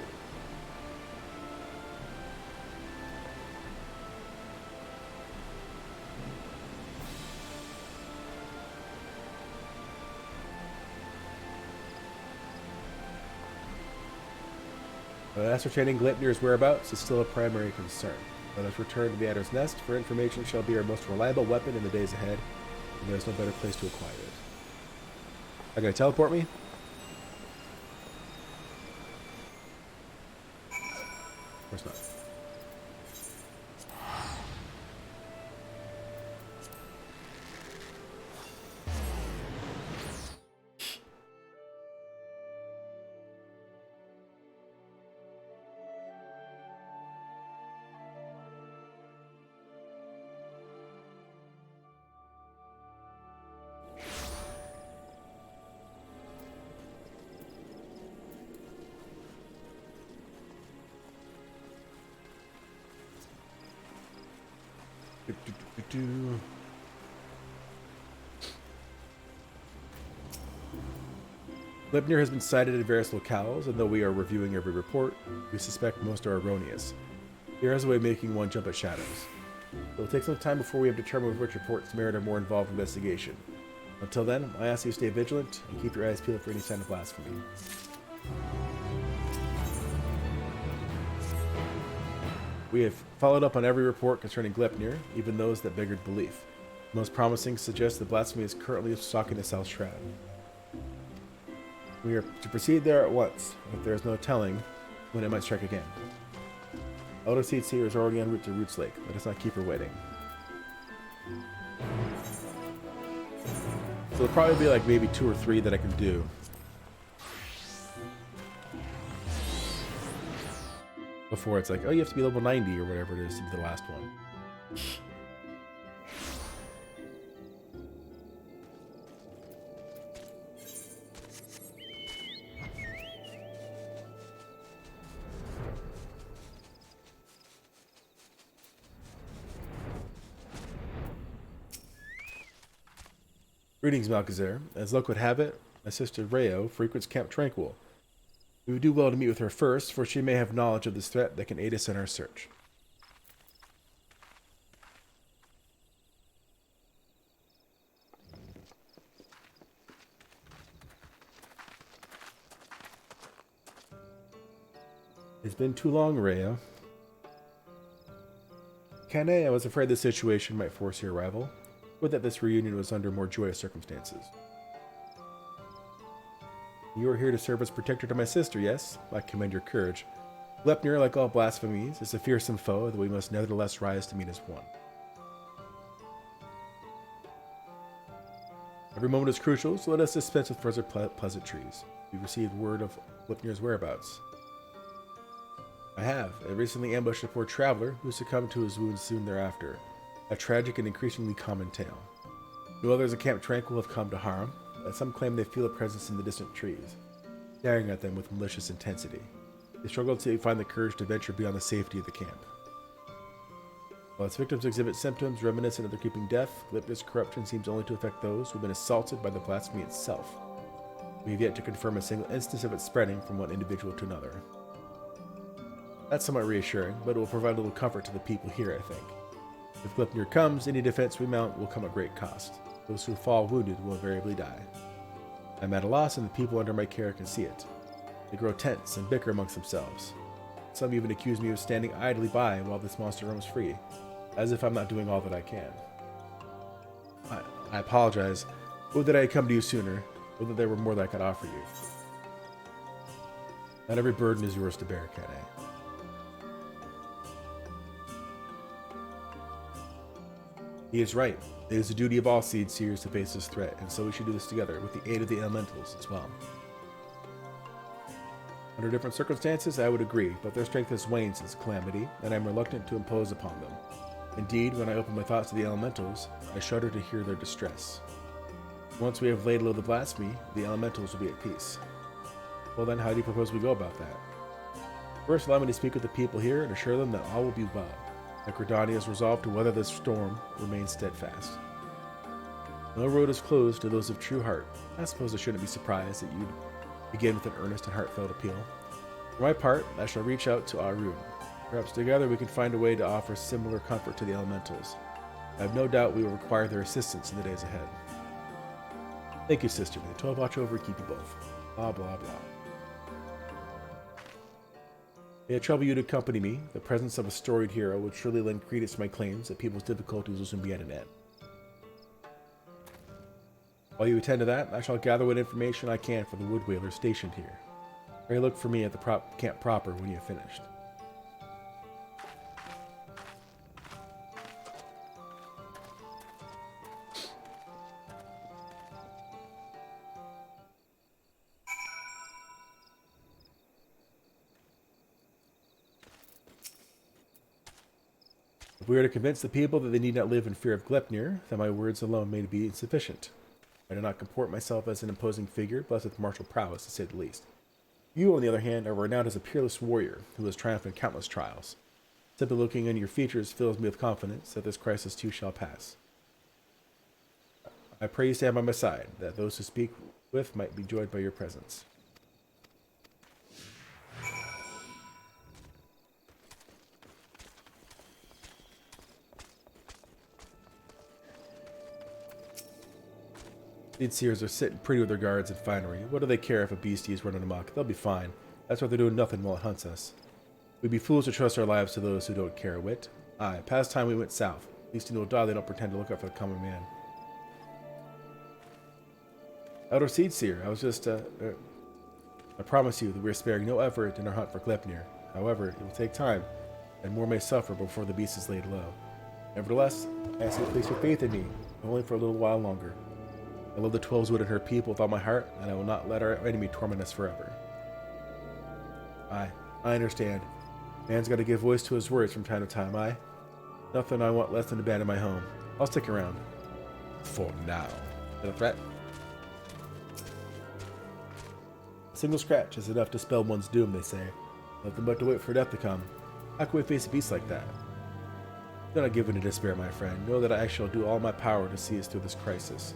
Ascertaining Glypnir's whereabouts is still a primary concern. Let us return to the Adder's Nest, for information shall be our most reliable weapon in the days ahead, and there is no better place to acquire it. Are you going to teleport me? Of course not. Glypnir has been cited in various locales, and though we are reviewing every report, we suspect most are erroneous. Here is a way of making one jump at shadows. It will take some time before we have determined which reports merit a more involved investigation. Until then, I ask you to stay vigilant and keep your eyes peeled for any sign of blasphemy. We have followed up on every report concerning Glypnir, even those that beggared belief. The most promising suggests that blasphemy is currently stalking the South Shroud. We are to proceed there at once, if there is no telling when it might strike again. Elder Seedseer is already en route to Roots Lake. Let us not keep her waiting. So there'll probably be like maybe 2 or 3 that I can do. Before it's like, oh, you have to be level 90 or whatever it is to be the last one. Greetings, Malkazar. As luck would have it, my sister Rayo frequents Camp Tranquil. We would do well to meet with her first, for she may have knowledge of this threat that can aid us in our search. It's been too long, Rayo. Kane, I was afraid the situation might force your arrival. Would that this reunion was under more joyous circumstances. You are here to serve as protector to my sister, yes? I commend your courage. Glypnir, like all blasphemies, is a fearsome foe that we must nevertheless rise to meet as one. Every moment is crucial, so let us dispense with further pleasantries. We received word of Glypnir's whereabouts. I have. I recently ambushed a poor traveler who succumbed to his wounds soon thereafter. A tragic and increasingly common tale. No others at Camp Tranquil have come to harm, but some claim they feel a presence in the distant trees, staring at them with malicious intensity. They struggle to find the courage to venture beyond the safety of the camp. While its victims exhibit symptoms reminiscent of their creeping death, Glypnir's corruption seems only to affect those who have been assaulted by the blasphemy itself. We have yet to confirm a single instance of it spreading from one individual to another. That's somewhat reassuring, but it will provide a little comfort to the people here, I think. If Glypnir comes, any defense we mount will come at great cost. Those who fall wounded will invariably die. I'm at a loss, and the people under my care can see it. They grow tense and bicker amongst themselves. Some even accuse me of standing idly by while this monster roams free, as if I'm not doing all that I can. I apologize. Would that I had come to you sooner, would that there were more that I could offer you. Not every burden is yours to bear, Kane. He is right. It is the duty of all seed seers to face this threat, and so we should do this together, with the aid of the elementals as well. Under different circumstances, I would agree, but their strength has waned since Calamity, and I am reluctant to impose upon them. Indeed, when I open my thoughts to the elementals, I shudder to hear their distress. Once we have laid low the blasphemy, the elementals will be at peace. Well then, how do you propose we go about that? First, allow me to speak with the people here and assure them that all will be well. That Gridania is resolved to weather this storm, remain steadfast. No road is closed to those of true heart. I suppose I shouldn't be surprised that you'd begin with an earnest and heartfelt appeal. For my part, I shall reach out to Arun. Perhaps together we can find a way to offer similar comfort to the elementals. I have no doubt we will require their assistance in the days ahead. Thank you, sister. May the 12 watch over and keep you both. Blah, blah, blah. May it trouble you to accompany me. The presence of a storied hero would surely lend credence to my claims that people's difficulties will soon be at an end. While you attend to that, I shall gather what information I can for the wood whalers stationed here. Pray look for me at the camp proper when you have finished. If we are to convince the people that they need not live in fear of Glepnir, then my words alone may be insufficient. I do not comport myself as an imposing figure, blessed with martial prowess, to say the least. You, on the other hand, are renowned as a peerless warrior who has triumphed in countless trials. Simply looking on your features fills me with confidence that this crisis too shall pass. I pray you stand by my side, that those who speak with might be joyed by your presence. These seers are sitting pretty with their guards and finery. What do they care if a beastie is running amok? They'll be fine. That's why they're doing nothing while it hunts us. We'd be fools to trust our lives to those who don't care a whit. Aye, past time we went south. At least in Oda they don't pretend to look out for the common man. Elder Seed Seer, I was just, I promise you that we are sparing no effort in our hunt for Glepnir. However, it will take time, and more may suffer before the beast is laid low. Nevertheless, I ask you to place your faith in me, only for a little while longer. I love the 12's wood and her people with all my heart, and I will not let our enemy torment us forever. I understand. Man's got to give voice to his words from time to time, Nothing I want less than to abandon my home. I'll stick around. For now. Is that a threat? A single scratch is enough to spell one's doom, they say. Nothing but to wait for death to come. How can we face a beast like that? Do not give in to despair, my friend. Know that I shall do all my power to see us through this crisis.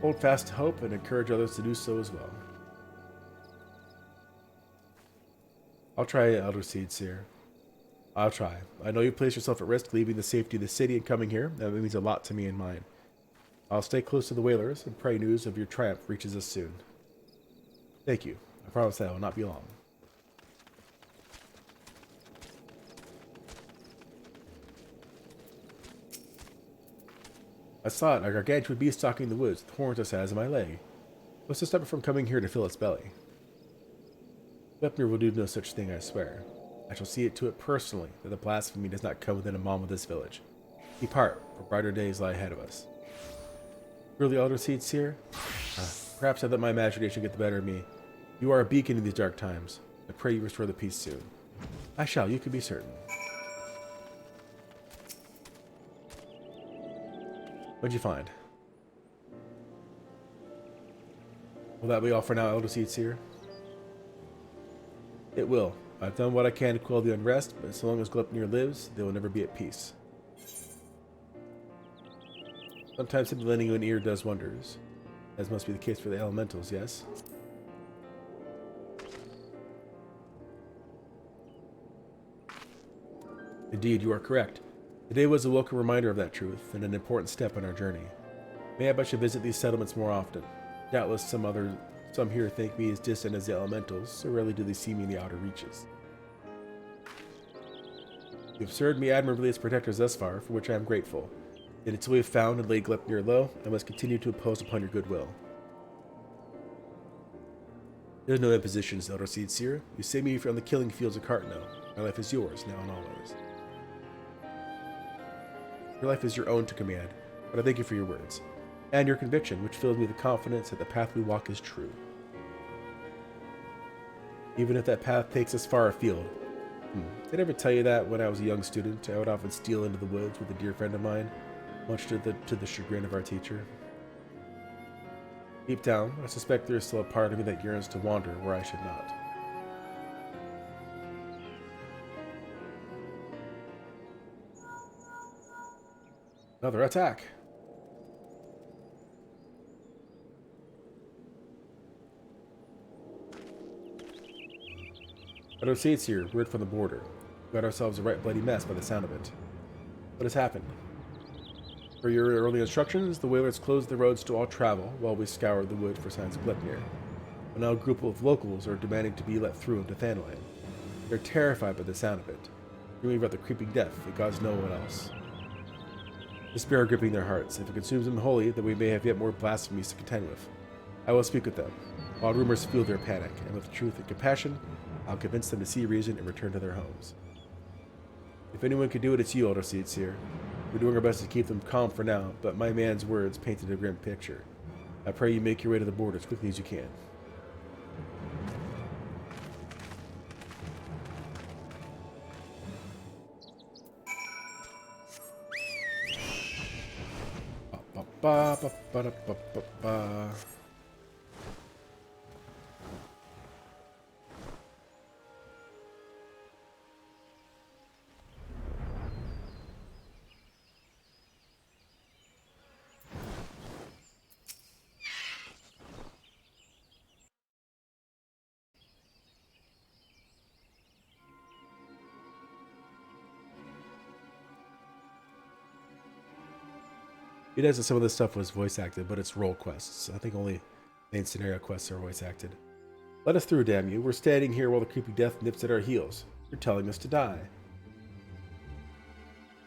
Hold fast to hope and encourage others to do so as well. I'll try, Elder Seed Seer. I'll try. I know you placed yourself at risk leaving the safety of the city and coming here. That means a lot to me and mine. I'll stay close to the whalers and pray news of your triumph reaches us soon. Thank you. I promise that I will not be long. I saw it, a gargantuan beast stalking the woods, with horns the size of my leg. What's to stop it from coming here to fill its belly? Glepnir will do no such thing, I swear. I shall see it to it personally that the blasphemy does not come within a mile of this village. Keep heart, for brighter days lie ahead of us. Really, Elder Seed Seer? Perhaps I let my imagination get the better of me. You are a beacon in these dark times. I pray you restore the peace soon. I shall, you can be certain. What'd you find? Will that be all for now, Elder Seed Seer? It will. I've done what I can to quell the unrest, but so long as Glepnir lives, they will never be at peace. Sometimes simply lending you an ear does wonders. As must be the case for the elementals, yes? Indeed, you are correct. Today was a welcome reminder of that truth, and an important step on our journey. Maybe I should visit these settlements more often. Doubtless some other Some here think me as distant as the elementals, so rarely do they see me in the outer reaches. You have served me admirably as protectors thus far, for which I am grateful. Yet until we have found and laid Glepnir low, I must continue to impose upon your goodwill. There is no impositions, Elder Seedseer. You saved me from the killing fields of Cartno. My life is yours, now and always. Your life is your own to command, but I thank you for your words, and your conviction, which fills me with confidence that the path we walk is true. Even if that path takes us far afield. Did I ever tell you that when I was a young student, I would often steal into the woods with a dear friend of mine, much to the chagrin of our teacher? Deep down, I suspect there is still a part of me that yearns to wander where I should not. Another attack! Elder Seedseer, word from the border. We got ourselves a right bloody mess by the sound of it. What has happened? Per your early instructions, the Whalers closed the roads to all travel while we scoured the wood for signs of Glepnir. But now a group of locals are demanding to be let through into Thanline. They're terrified by the sound of it, dreaming about the creeping death that gods know what else. Despair gripping their hearts. If it consumes them wholly, then we may have yet more blasphemies to contend with. I will speak with them. While rumors fuel their panic, and with truth and compassion, I'll convince them to see reason and return to their homes. If anyone can do it, it's you, Elder Seedseer. We're doing our best to keep them calm for now, but my man's words painted a grim picture. I pray you make your way to the border as quickly as you can. Ba, ba, ba, ba, ba, ba, ba. He does that some of this stuff was voice acted, but it's role quests. I think only main scenario quests are voice acted. Let us through, damn you. We're standing here while the creepy death nips at our heels. You're telling us to die.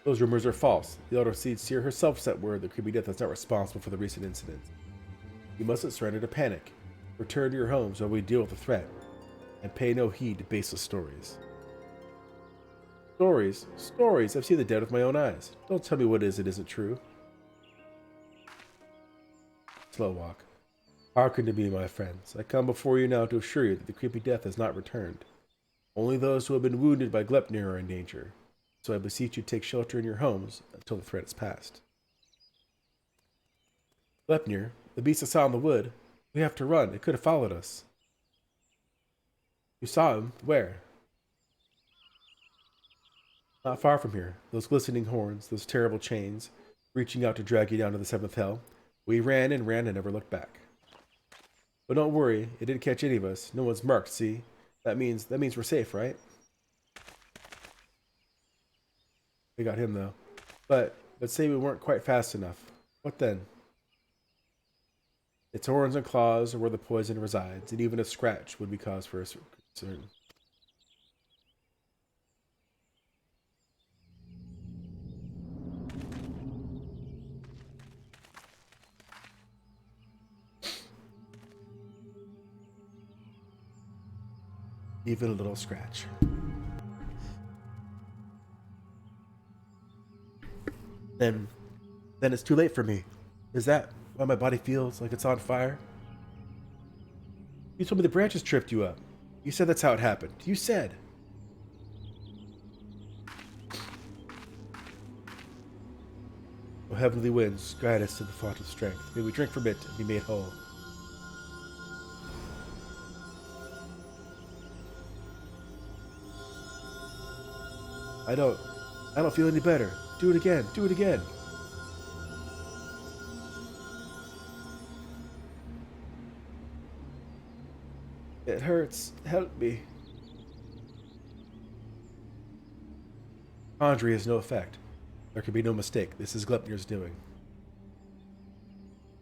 Those rumors are false. The Elder Seedseer herself sent word that creepy death is not responsible for the recent incident. You mustn't surrender to panic. Return to your homes while we deal with the threat, and pay no heed to baseless stories. Stories? Stories? I've seen the dead with my own eyes. Don't tell me what is and isn't true. Slow walk. Hearken to me, my friends. I come before you now to assure you that the creepy death has not returned. Only those who have been wounded by Glepnir are in danger. So I beseech you take shelter in your homes until the threat is past. Glepnir, the beast I saw in the wood. We have to run. It could have followed us. You saw him? Where? Not far from here. Those glistening horns, those terrible chains, reaching out to drag you down to the seventh hell. We ran and never looked back. But don't worry, it didn't catch any of us. No one's marked, see? That means we're safe, right? We got him though. But let's say we weren't quite fast enough. What then? Its horns and claws are where the poison resides, and even a scratch would be cause for concern. Even a little scratch. Then it's too late for me. Is that why my body feels like it's on fire? You told me the branches tripped you up. You said that's how it happened. You said. O heavenly winds, guide us to the font of strength. May we drink from it and be made whole. I don't feel any better. Do it again. Do it again. It hurts. Help me. Conjuring has no effect. There can be no mistake. This is Glepnir's doing.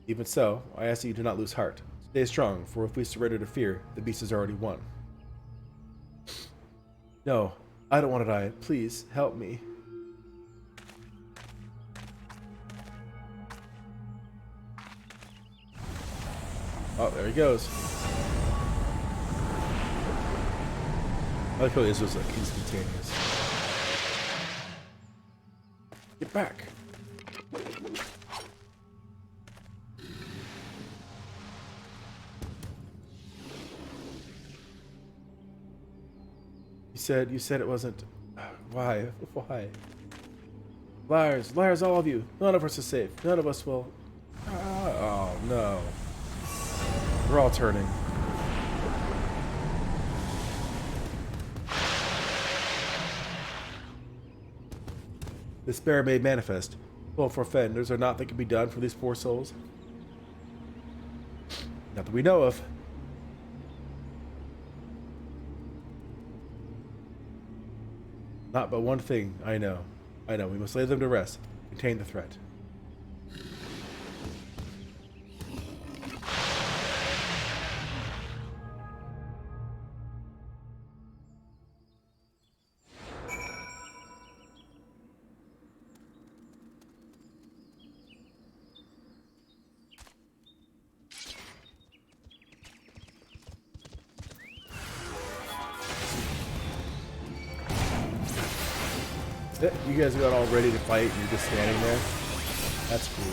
Even so, I ask that you do not lose heart. Stay strong, for if we surrender to fear, the beast has already won. No, I don't want to die. Please, help me. Oh, there he goes. I like how this was like instantaneous. Get back. You said it wasn't. Why? Why? Liars, liars, all of you. None of us is safe. None of us will. Oh no. We're all turning. Despair made manifest. Well, for Fen, is there not that can be done for these poor souls? Not that we know of. Not but one thing, I know. We must lay them to rest. Contain the threat. You guys got all ready to fight and you're just standing there? That's cool.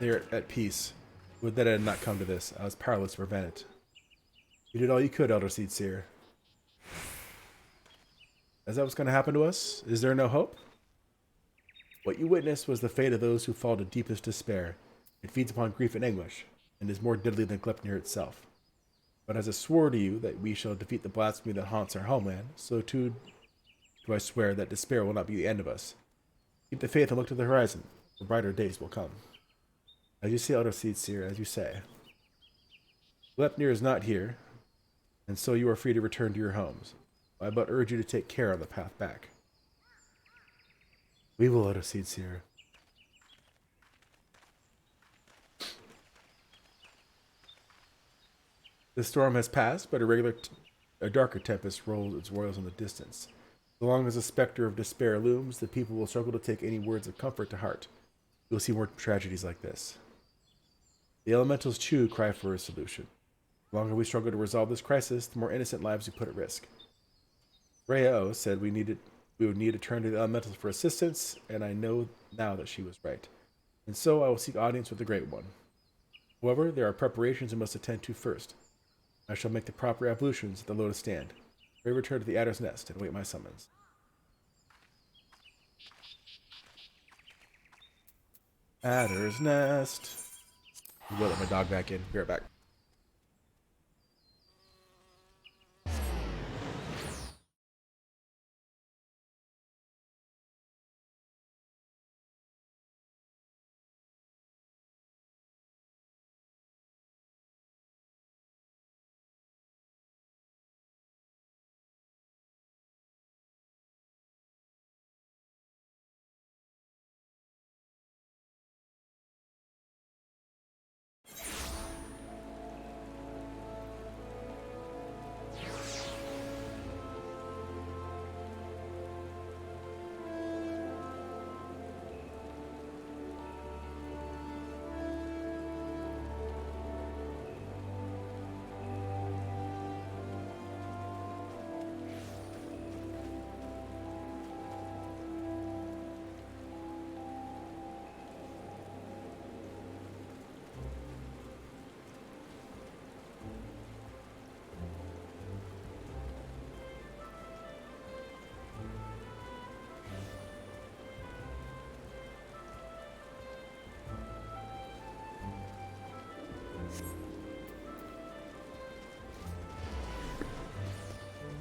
They're at peace. Would that I had not come to this. I was powerless to prevent it. You did all you could, Elder Seedseer. Is that what's going to happen to us? Is there no hope? What you witnessed was the fate of those who fall to deepest despair. It feeds upon grief and anguish, and is more deadly than Gleipnir itself. But as I swore to you that we shall defeat the blasphemy that haunts our homeland, so too do I swear that despair will not be the end of us. Keep the faith and look to the horizon, for brighter days will come. As you say, Elder Seedseer, as you say. Gleipnir is not here, and so you are free to return to your homes. I but urge you to take care on the path back. We will, Elder Seedseer. The storm has passed, but a darker tempest rolls its roils in the distance. So long as the specter of despair looms, the people will struggle to take any words of comfort to heart. You will see more tragedies like this. The elementals too cry for a solution. The longer we struggle to resolve this crisis, the more innocent lives we put at risk. Rhea said we would need to turn to the elementals for assistance, and I know now that she was right. And so I will seek audience with the Great One. However, there are preparations we must attend to first. I shall make the proper ablutions at the Lotus Stand. Pray return to the Adder's Nest and await my summons. Adder's Nest. I'm gonna let my dog back in. Be right back.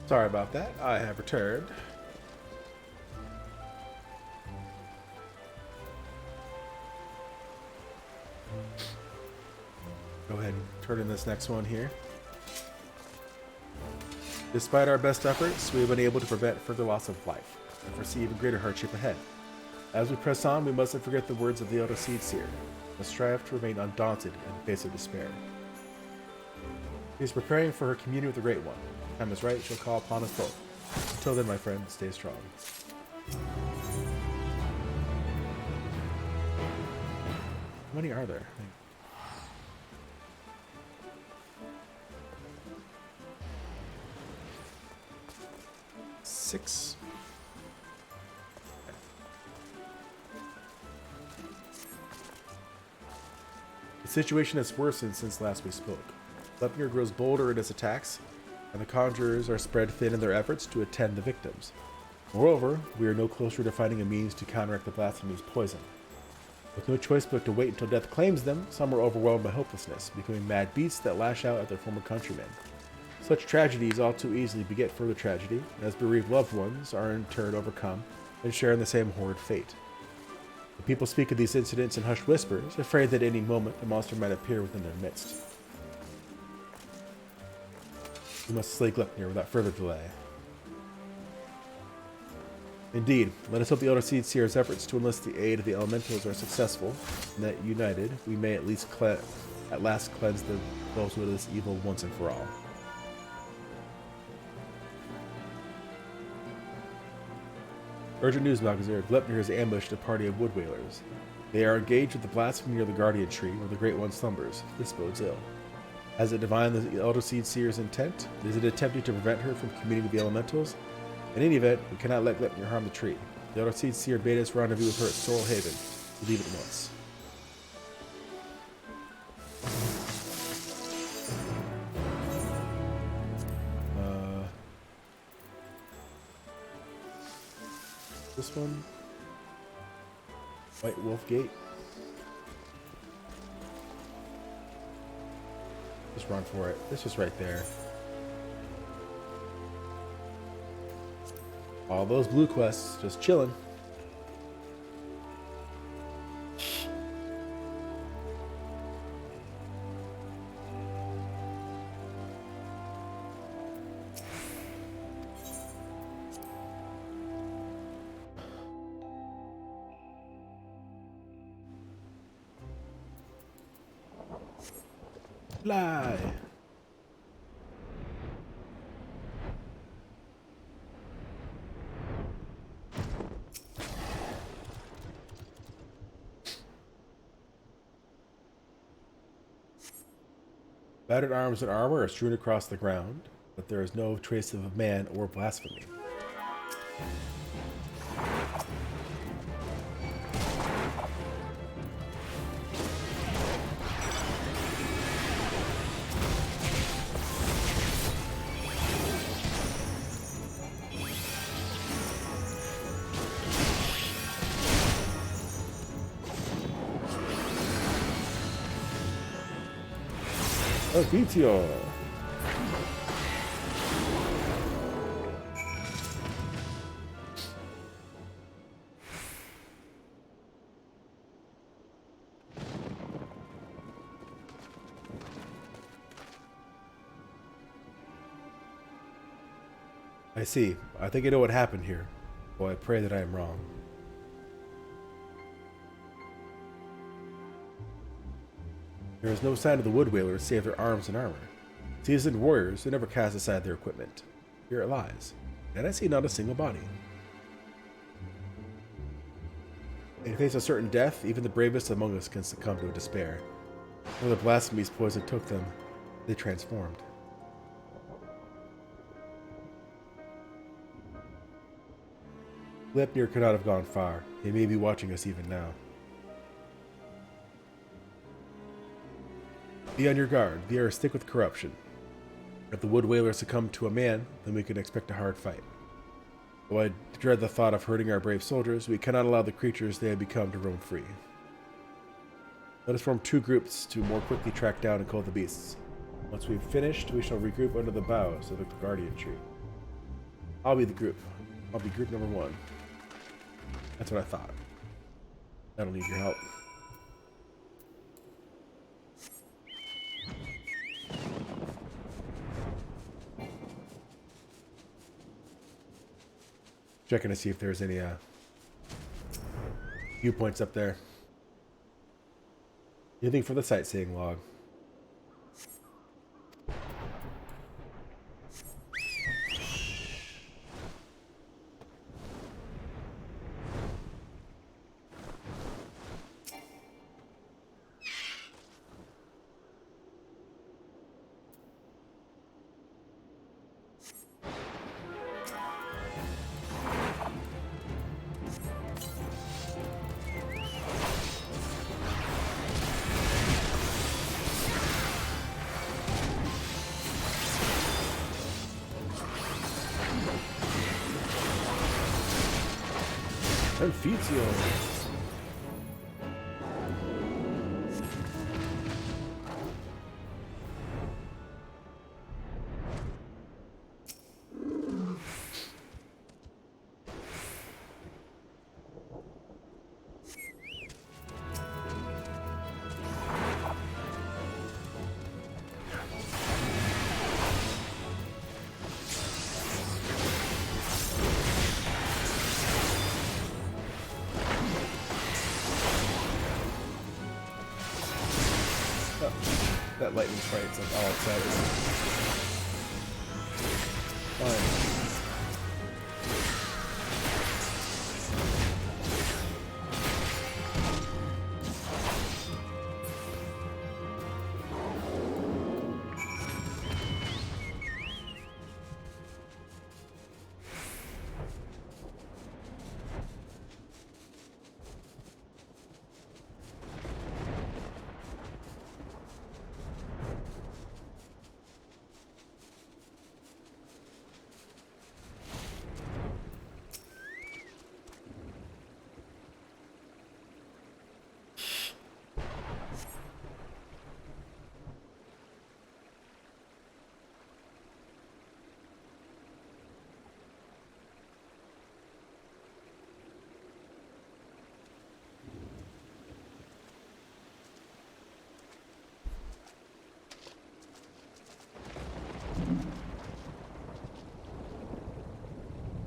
Sorry about that. I have returned. Go ahead and turn in this next one here. Despite our best efforts, we have been able to prevent further loss of life and foresee even greater hardship ahead. As we press on, we mustn't forget the words of the Elder Seed Seer. We must strive to remain undaunted in the face of despair. She is preparing for her communion with the Great One. When the time is right, she'll call upon us both. Until then, my friend, stay strong. How many are there? 6. The situation has worsened since last we spoke. Lepnir grows bolder in his attacks, and the conjurers are spread thin in their efforts to attend the victims. Moreover, we are no closer to finding a means to counteract the blasphemy's poison. With no choice but to wait until death claims them, some are overwhelmed by hopelessness, becoming mad beasts that lash out at their former countrymen. Such tragedies all too easily beget further tragedy, as bereaved loved ones are in turn overcome and share in the same horrid fate. The people speak of these incidents in hushed whispers, afraid that at any moment the monster might appear within their midst. We must slay Glepnir without further delay. Indeed, let us hope the Elder Seed Seer's efforts to enlist the aid of the elementals are successful, and that united, we may at last cleanse the those of this evil once and for all. Urgent news, Malgazir. Glepnir has ambushed a party of wood whalers. They are engaged with the blasphemy near the Guardian Tree, where the Great One slumbers. This bodes ill. Has it divined the Elder Seed Seer's intent? Is it attempting to prevent her from communing with the elementals? In any event, we cannot let Glepnir harm the tree. The Elder Seed Seer bade us rendezvous with her at Sorrel Haven. We leave at once. This one? White Wolf Gate? Just run for it. This was right there. All those blue quests, just chilling. Fly. Battered arms and armor are strewn across the ground, but there is no trace of a man or blasphemy. A Meteor! I see. I think I know what happened here. Well, I pray that I am wrong. There is no sign of the wood whalers save their arms and armor. Seasoned warriors who never cast aside their equipment. Here it lies, and I see not a single body. In face of certain death, even the bravest among us can succumb to despair. When the blasphemy's poison took them, they transformed. Glepnir could not have gone far. He may be watching us even now. Be on your guard. The air is thick with corruption. If the wood whalers succumb to a man, then we can expect a hard fight. Though I dread the thought of hurting our brave soldiers, we cannot allow the creatures they have become to roam free. Let us form 2 groups to more quickly track down and cull the beasts. Once we've finished, we shall regroup under the boughs of the Guardian Tree. I'll be the group. I'll be group number 1. That's what I thought. I don't need your help. Checking to see if there's any viewpoints up there. Anything for the sightseeing log? Confusio. That lightning sprite's like all excited. Fine.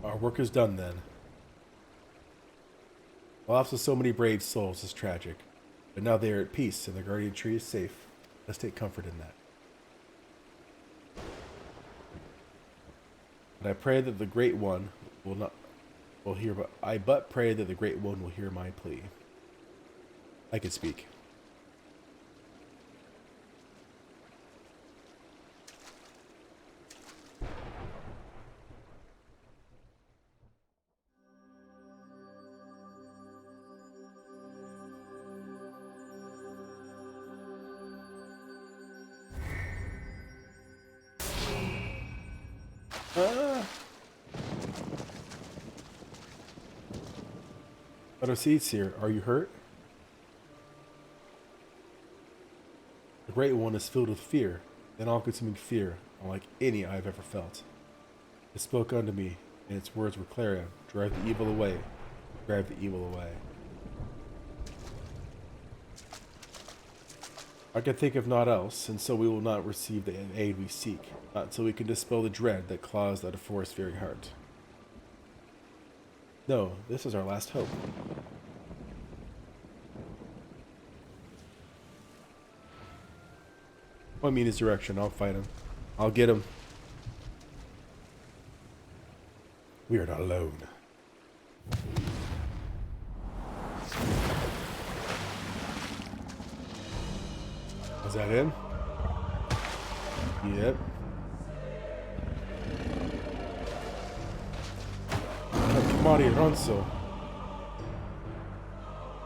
Our work is done then. The loss of so many brave souls is tragic, but now they are at peace and the guardian tree is safe. Let's take comfort in that. But I pray that the Great One will hear. I but pray that the Great One will hear my plea. I can speak. Seeds here. Are you hurt? The Great One is filled with fear, an all-consuming fear, unlike any I have ever felt. It spoke unto me, and its words were clarion: drive the evil away, drive the evil away. I can think of naught else, and so we will not receive the aid we seek, not until we can dispel the dread that claws at a forest's very heart. No, this is our last hope. Point me in his direction. I'll fight him. I'll get him. We are not alone. Is that him? Yep. Kamari Ronso.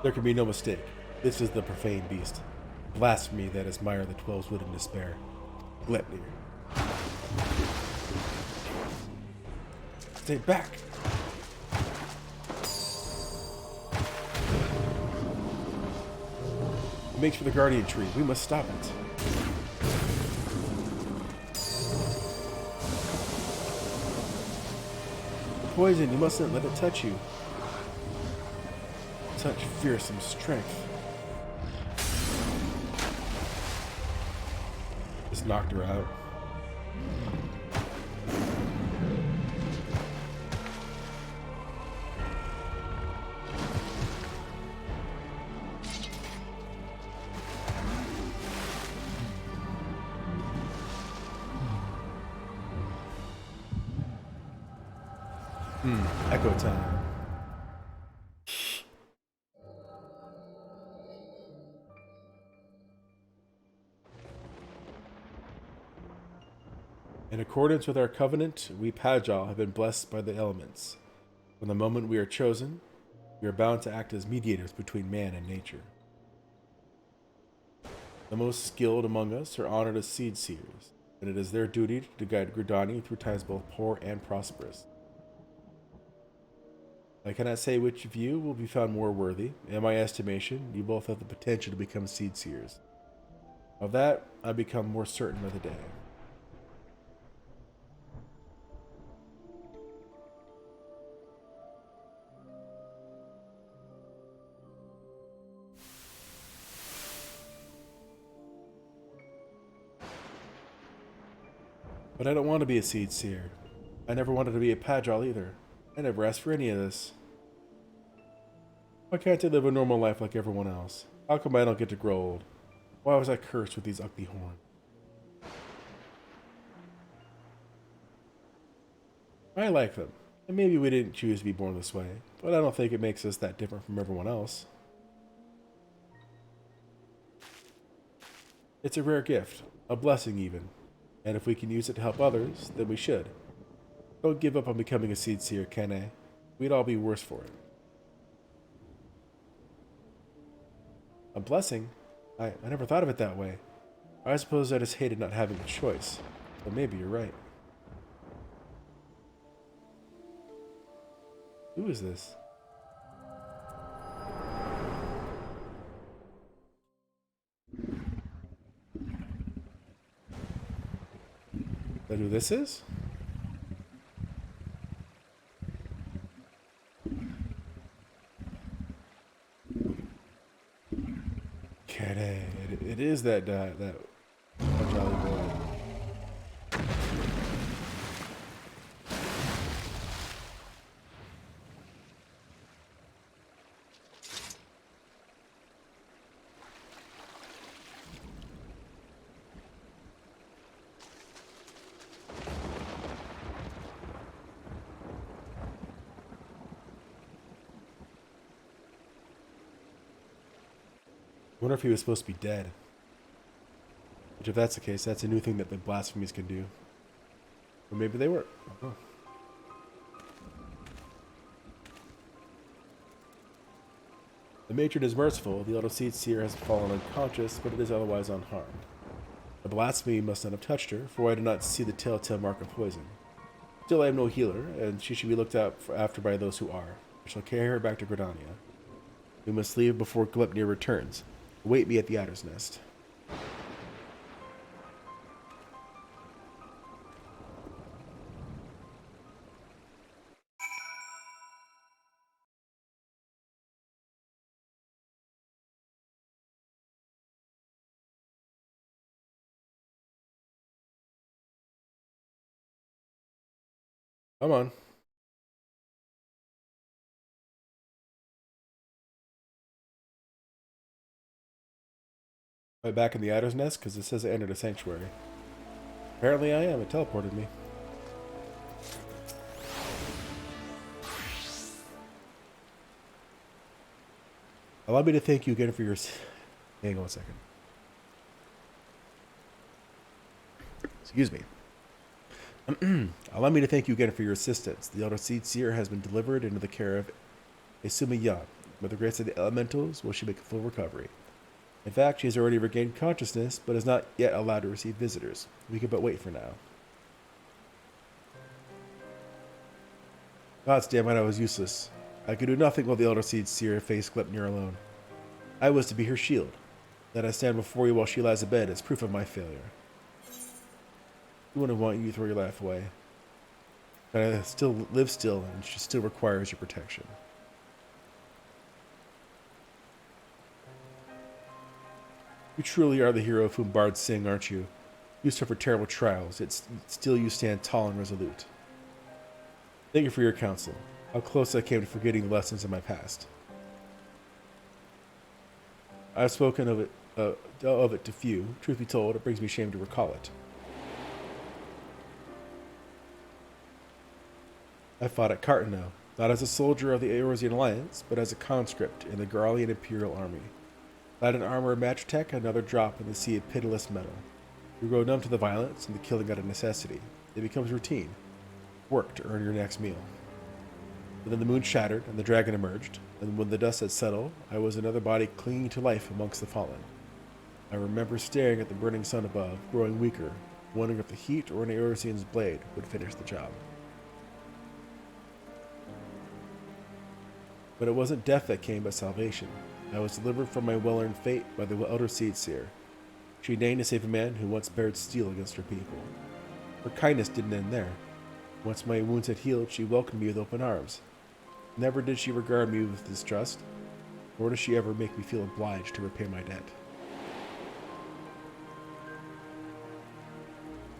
There can be no mistake. This is the profane beast. Blasphemy that is mire the 12's wit in despair. Gluttony. Stay back! It makes for the guardian tree. We must stop it. The poison, you mustn't let it touch you. Such fearsome strength. Just knocked her out. Echo time. In accordance with our covenant, we Pajal have been blessed by the elements. From the moment we are chosen, we are bound to act as mediators between man and nature. The most skilled among us are honored as seed seers, and it is their duty to guide Gridani through times both poor and prosperous. I cannot say which of you will be found more worthy. In my estimation, you both have the potential to become seed seers. Of that, I become more certain by the day. But I don't want to be a seed seer. I never wanted to be a Pajal either. I never asked for any of this. Why can't I live a normal life like everyone else? How come I don't get to grow old? Why was I cursed with these ugly horns? I like them, and maybe we didn't choose to be born this way, but I don't think it makes us that different from everyone else. It's a rare gift, a blessing even, and if we can use it to help others, then we should. Don't give up on becoming a seed seer, Kene. We'd all be worse for it. A blessing? I never thought of it that way. I suppose I just hated not having a choice, but maybe you're right. Who is this? Is that who this is? It is that jolly boy. I wonder if he was supposed to be dead. Which, if that's the case, that's a new thing that the blasphemies can do. Or maybe they were. I don't know. The matron is merciful. The elder seed seer has fallen unconscious, but it is otherwise unharmed. The blasphemy must not have touched her, for I do not see the telltale mark of poison. Still, I am no healer, and she should be looked after by those who are. I shall carry her back to Gridania. We must leave before Glepnir returns. Await me at the Adder's Nest. Come on. Am I back in the Adder's Nest? Because it says I entered a sanctuary. Apparently I am. It teleported me. Allow me to thank you again for your... Hang on a second. Excuse me. Allow me to thank you again for your assistance. The Elder Seed Seer has been delivered into the care of Isumiyan. With the grace of the elementals, will she make a full recovery. In fact, she has already regained consciousness, but is not yet allowed to receive visitors. We can but wait for now. Gods damn it, I was useless. I could do nothing while the Elder Seed Seer faced Glepnir alone. I was to be her shield. That I stand before you while she lies abed is proof of my failure. You wouldn't want you to throw your life away. But I still live still, and she still requires your protection. You truly are the hero of whom bards sing, aren't you? You suffered terrible trials, yet still you stand tall and resolute. Thank you for your counsel. How close I came to forgetting the lessons of my past. I have spoken of it to few. Truth be told, it brings me shame to recall it. I fought at Cartano, not as a soldier of the Eorzean Alliance, but as a conscript in the Garlian Imperial Army. Clad in armor of Magitech, another drop in the sea of pitiless metal. You grow numb to the violence and the killing out of necessity. It becomes routine. Work to earn your next meal. But then the moon shattered and the dragon emerged, and when the dust had settled, I was another body clinging to life amongst the fallen. I remember staring at the burning sun above, growing weaker, wondering if the heat or an Eorzean's blade would finish the job. But it wasn't death that came, but salvation. I was delivered from my well-earned fate by the Elder Seed Seer. She deigned to save a man who once bared steel against her people. Her kindness didn't end there. Once my wounds had healed, she welcomed me with open arms. Never did she regard me with distrust, nor did she ever make me feel obliged to repay my debt.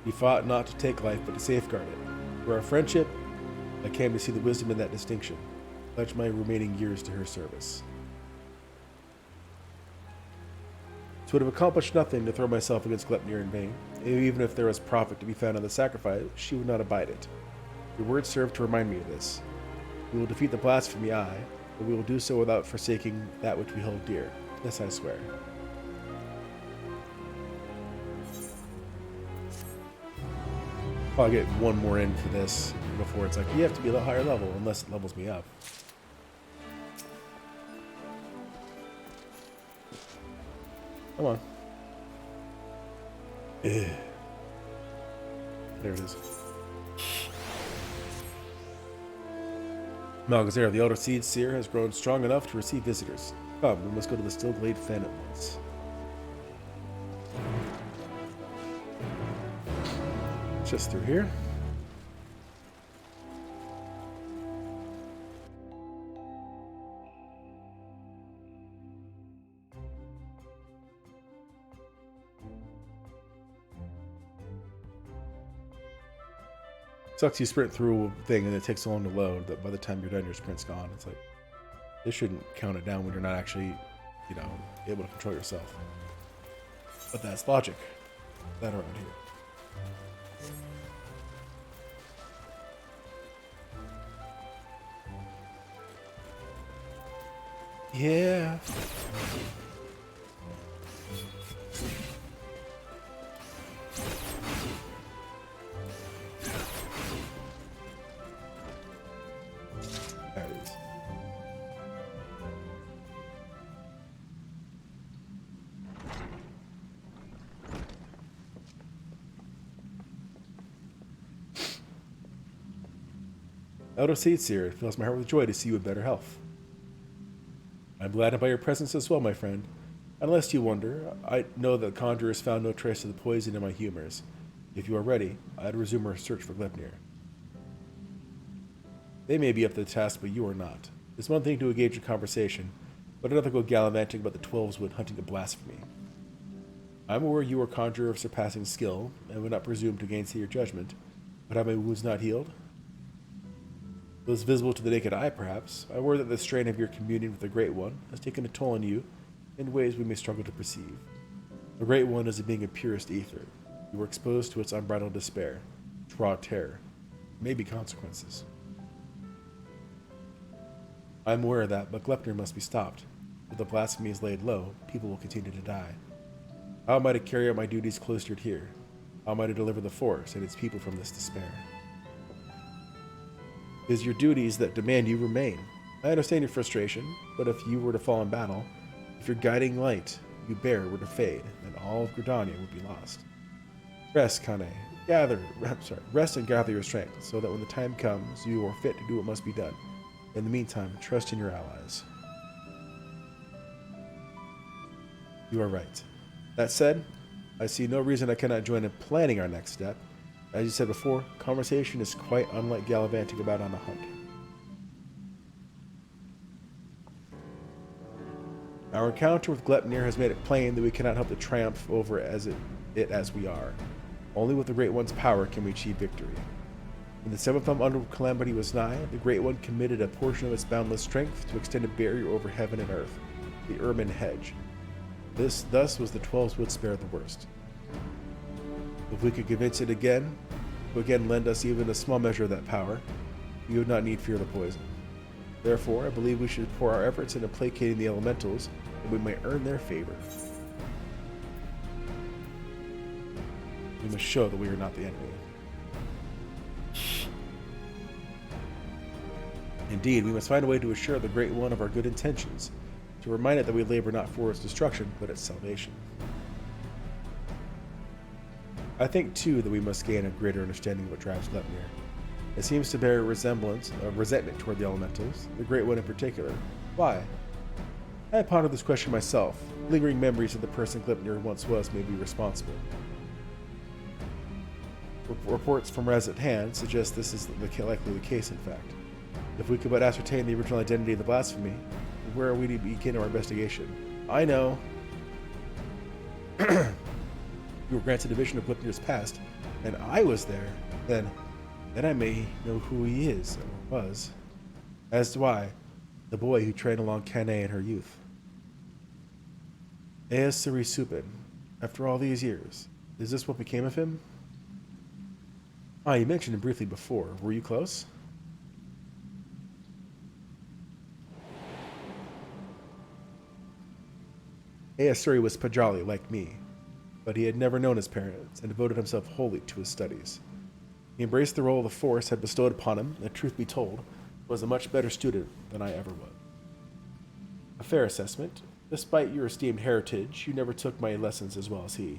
He fought not to take life, but to safeguard it. For our friendship, I came to see the wisdom in that distinction. Pledge my remaining years to her service. It would have accomplished nothing to throw myself against Gleipnir in vain. Even if there was profit to be found in the sacrifice, she would not abide it. Your words serve to remind me of this. We will defeat the blasphemy, aye, but we will do so without forsaking that which we hold dear. This I swear. I'll get one more in for this before it's like, you have to be a higher level, unless it levels me up. Come on. Ugh. There it is. Malgazera, the Elder Seed Seer, has grown strong enough to receive visitors. Come, we must go to the Stillglade Fen at once. Just through here. Sucks you sprint through a thing and it takes so long to load that by the time you're done, your sprint's gone. It's like, this shouldn't count it down when you're not actually, able to control yourself. But that's logic. That around here. Yeah. There it is. Elder Seed Seer, it fills my heart with joy to see you in better health. I'm gladdened by your presence as well, my friend. Unless you wonder, I know that the conjurers found no trace of the poison in my humors. If you are ready, I'd resume our search for Gleipnir. They may be up to the task, but you are not. It's one thing to engage in conversation, but another go gallivanting about the 12's hunting a blasphemy. I'm aware you are a conjurer of surpassing skill, and would not presume to gainsay your judgment, but have my wounds not healed? Those visible to the naked eye, perhaps. I worry that the strain of your communion with the Great One has taken a toll on you in ways we may struggle to perceive. The Great One is a being of purest ether. You were exposed to its unbridled despair, to raw terror, maybe consequences. I'm aware of that, but Gleipnir must be stopped. If the blasphemy is laid low, people will continue to die. How am I to carry out my duties cloistered here? How am I to deliver the Force and its people from this despair? It is your duties that demand you remain. I understand your frustration, but if you were to fall in battle, if your guiding light you bear were to fade, then all of Gridania would be lost. Rest, Kane. Rest and gather your strength, so that when the time comes, you are fit to do what must be done. In the meantime, trust in your allies. You are right. That said, I see no reason I cannot join in planning our next step. As you said before, conversation is quite unlike gallivanting about on a hunt. Our encounter with Gleipnir has made it plain that we cannot help to triumph over it as we are. Only with the Great One's power can we achieve victory. When the seventh underworld calamity was nigh, the Great One committed a portion of its boundless strength to extend a barrier over heaven and earth, the Ermin Hedge. Thus was the 12's wood spared the worst. If we could convince it again, to again lend us even a small measure of that power, we would not need fear the poison. Therefore, I believe we should pour our efforts into placating the elementals, and we might earn their favor. We must show that we are not the enemy. Indeed, we must find a way to assure the Great One of our good intentions, to remind it that we labor not for its destruction, but its salvation. I think, too, that we must gain a greater understanding of what drives Gleipnir. It seems to bear a resentment toward the elementals, the Great One in particular. Why? I have pondered this question myself. Lingering memories of the person Gleipnir once was may be responsible. Reports from Raz at hand suggest this is likely the case, in fact. If we could but ascertain the original identity of the blasphemy, where are we to begin our investigation? I know. You were granted a vision of Gleipnir's past, and I was there, then I may know who he is, or was. As do I, the boy who trained along Cannae in her youth. Eas Suri Supin, after all these years, is this what became of him? Ah, you mentioned him briefly before. Were you close? Eas Suri was Pajali, like me, but he had never known his parents and devoted himself wholly to his studies. He embraced the role the Force had bestowed upon him, and, truth be told, was a much better student than I ever was. A fair assessment. Despite your esteemed heritage, you never took my lessons as well as he,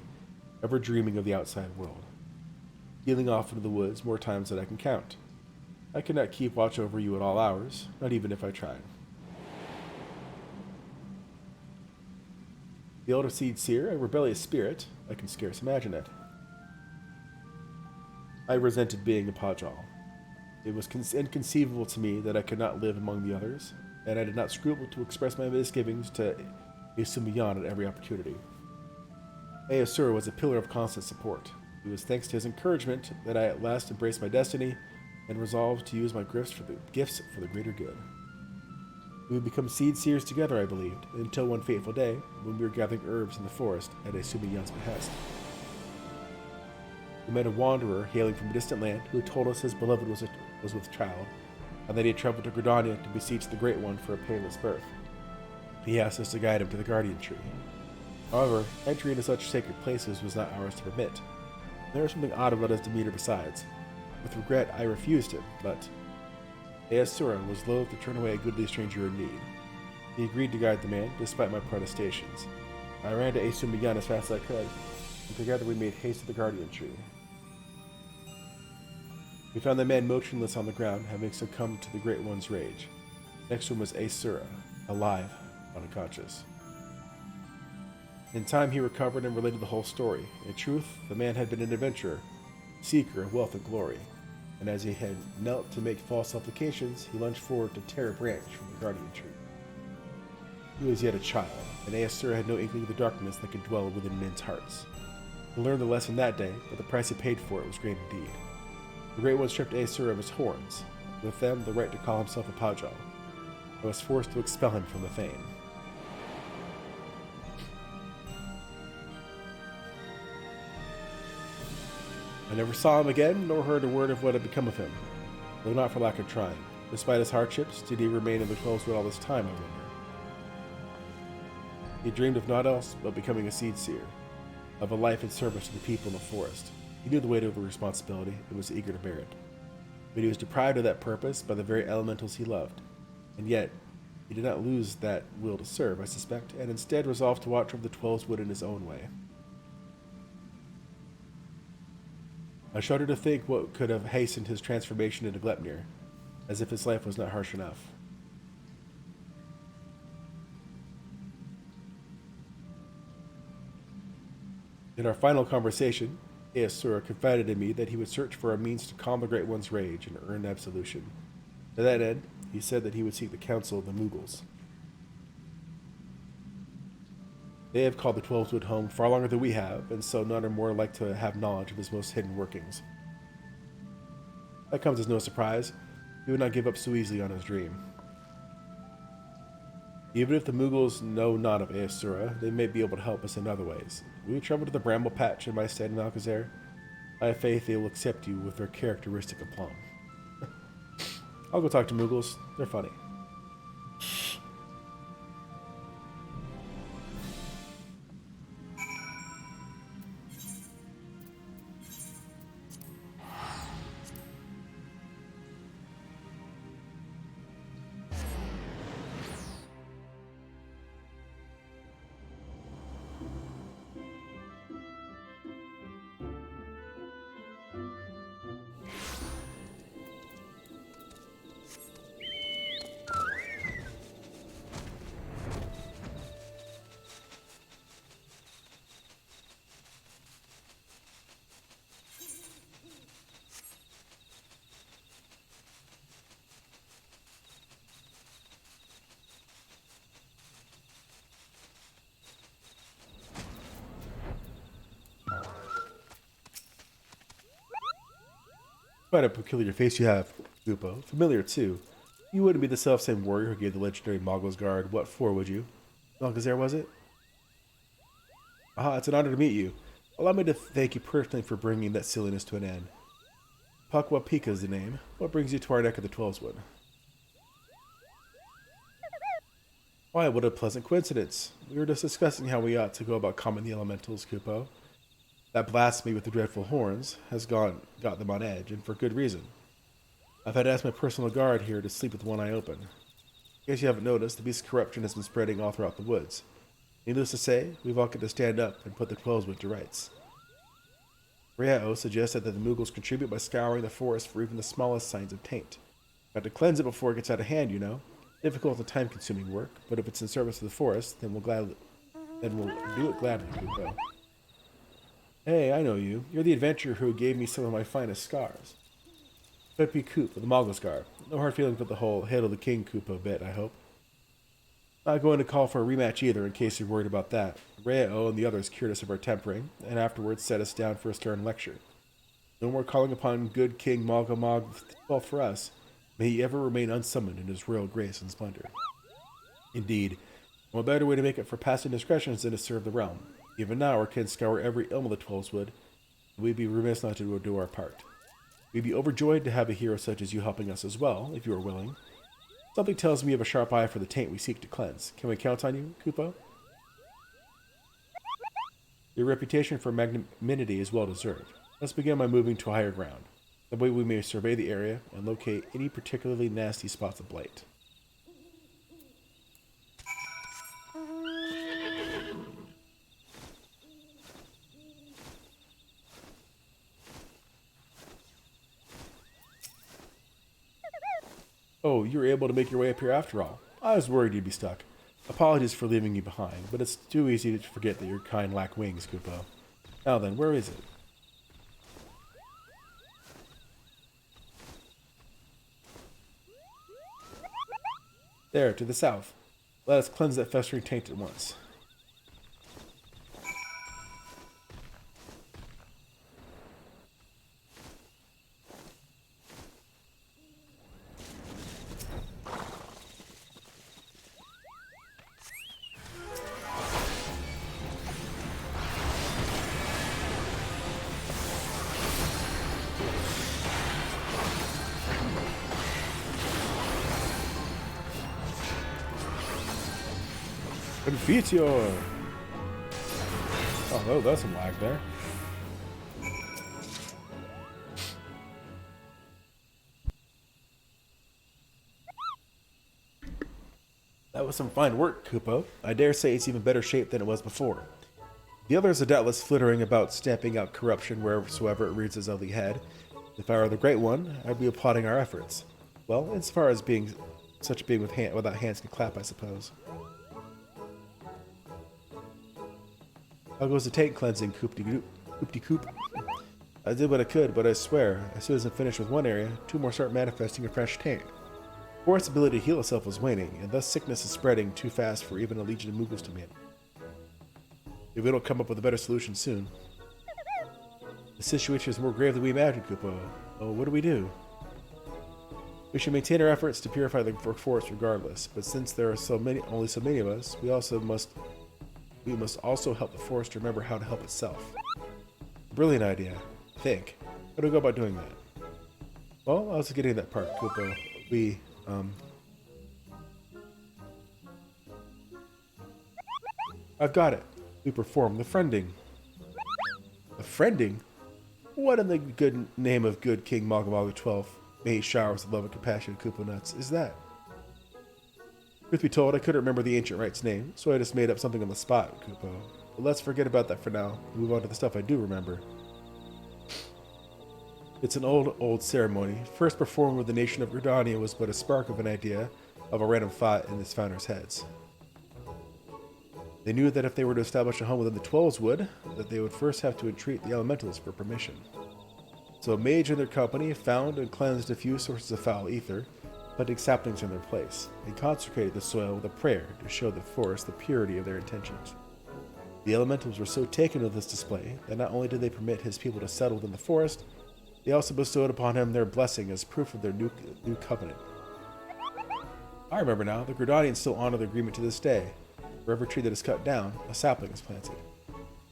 ever dreaming of the outside world. Dealing off into the woods more times than I can count. I could not keep watch over you at all hours, not even if I tried. The elder seed seer, a rebellious spirit, I can scarce imagine it. I resented being a Pajal. It was inconceivable to me that I could not live among the others, and I did not scruple to express my misgivings to Isumiyan at every opportunity. Easur was a pillar of constant support. It was thanks to his encouragement that I at last embraced my destiny and resolved to use my gifts for the greater good. We would become seed seers together, I believed, until one fateful day when we were gathering herbs in the forest at Isumiyan's behest. We met a wanderer hailing from a distant land who had told us his beloved was with child, and that he had traveled to Gridania to beseech the Great One for a painless birth. He asked us to guide him to the guardian tree. However, entry into such sacred places was not ours to permit. There was something odd about his demeanor besides. With regret, I refused him, but Easura was loath to turn away a goodly stranger in need. He agreed to guide the man, despite my protestations. I ran to Isumiyan as fast as I could, and together we made haste to the guardian tree. We found the man motionless on the ground, having succumbed to the Great One's rage. Next to him was Asura, alive, unconscious. In time he recovered and related the whole story. In truth, the man had been an adventurer, seeker of wealth and glory, and as he had knelt to make false supplications, he lunged forward to tear a branch from the guardian tree. He was yet a child, and Asura had no inkling of the darkness that could dwell within men's hearts. He learned the lesson that day, but the price he paid for it was great indeed. The Great One stripped Asura of his horns, with them the right to call himself a Pajal, and was forced to expel him from the fane. I never saw him again, nor heard a word of what had become of him, though not for lack of trying. Despite his hardships, did he remain in the Closwood all this time, I wonder? He dreamed of naught else but becoming a seed seer, of a life in service to the people in the forest. He knew the weight of the responsibility and was eager to bear it. But he was deprived of that purpose by the very elementals he loved. And yet, he did not lose that will to serve, I suspect, and instead resolved to watch over the Twelveswood in his own way. I shudder to think what could have hastened his transformation into Gleipnir, as if his life was not harsh enough. In our final conversation, Easura confided in me that he would search for a means to calm the Great One's rage and earn absolution. To that end, he said that he would seek the counsel of the Mughals. They have called the Twelveswood home far longer than we have, and so none are more like to have knowledge of his most hidden workings. That comes as no surprise. He would not give up so easily on his dream. Even if the Mughals know not of Easura, they may be able to help us in other ways. Will you travel to the Bramble Patch in my stead in Alcazar? I have faith they will accept you with their characteristic aplomb. I'll go talk to Moogles. They're funny. Quite a peculiar face you have, Goopo. Familiar, too. You wouldn't be the self-same warrior who gave the legendary Mogul's Guard what for, would you? Alcazar, was it? Aha, it's an honor to meet you. Allow me to thank you personally for bringing that silliness to an end. Pakwa Pika is the name. What brings you to our neck of the Twelveswood? Why, what a pleasant coincidence. We were just discussing how we ought to go about calming the elementals, Kupo. That blasphemy with the dreadful horns has got them on edge, and for good reason. I've had to ask my personal guard here to sleep with one eye open. In case you haven't noticed, the beast's corruption has been spreading all throughout the woods. Needless to say, we've all got to stand up and put the Twelveswood to rights. Riao suggested that the Moogles contribute by scouring the forest for even the smallest signs of taint. Got to cleanse it before it gets out of hand, you know. Difficult and time-consuming work, but if it's in service of the forest, then we'll do it gladly, Kupo. Hey, I know you. You're the adventurer who gave me some of my finest scars. Pepe Coop with the Mogul's Guard. No hard feelings with the whole Hail to the King Koopa bit, I hope. Not going to call for a rematch either, in case you're worried about that. Reo and the others cured us of our tempering, and afterwards set us down for a stern lecture. No more calling upon good King Mogumog XII for us. May he ever remain unsummoned in his royal grace and splendor. Indeed, what better way to make it for past indiscretions than to serve the realm? Even now, our kin scour every elm of the Twelveswood, and we'd be remiss not to do our part. We'd be overjoyed to have a hero such as you helping us as well, if you are willing. Something tells me you have a sharp eye for the taint we seek to cleanse. Can we count on you, Kupo? Your reputation for magnanimity is well deserved. Let's begin by moving to higher ground. That way we may survey the area and locate any particularly nasty spots of blight. Oh, you were able to make your way up here after all. I was worried you'd be stuck. Apologies for leaving you behind, but it's too easy to forget that your kind lack wings, Kupo. Now then, where is it? There, to the south. Let us cleanse that festering taint at once. Confiteor! Oh, that's some lag there. That was some fine work, Kupo. I dare say it's even better shape than it was before. The others are doubtless flittering about, stamping out corruption wheresoever it rears its ugly head. If I were the Great One, I'd be applauding our efforts. Well, as far as being such a being without hands can clap, I suppose. How goes the taint cleansing, Coop-de-Coop? I did what I could, but I swear, as soon as I'm finished with one area, two more start manifesting a fresh taint. The forest's ability to heal itself was waning, and thus sickness is spreading too fast for even a legion of Moogles to meet. If we don't come up with a better solution soon. The situation is more grave than we imagined, Kupo. Oh, what do we do? We should maintain our efforts to purify the forest regardless, but since there are only so many of us, we must also help the forest to remember how to help itself. Brilliant idea. Think. How do we go about doing that? Well, I was getting to that part, Kupo. we, I've got it. We perform the friending. The friending? What in the good name of good King Magamaga 12 may he showers of love and compassion and Koopa nuts is that? Truth be told, I couldn't remember the ancient rite's name, so I just made up something on the spot, Koopo. But let's forget about that for now and move on to the stuff I do remember. It's an old ceremony. First performed with the nation of Gridania was but a spark of an idea of a random thought in its founders' heads. They knew that if they were to establish a home within the Twelves wood, that they would first have to entreat the elementals for permission. So a mage and their company found and cleansed a few sources of foul ether, planting saplings in their place, and consecrated the soil with a prayer to show the forest the purity of their intentions. The elementals were so taken with this display that not only did they permit his people to settle within the forest, they also bestowed upon him their blessing as proof of their new covenant. I remember now, the Gridanians still honor the agreement to this day. For every tree that is cut down, a sapling is planted.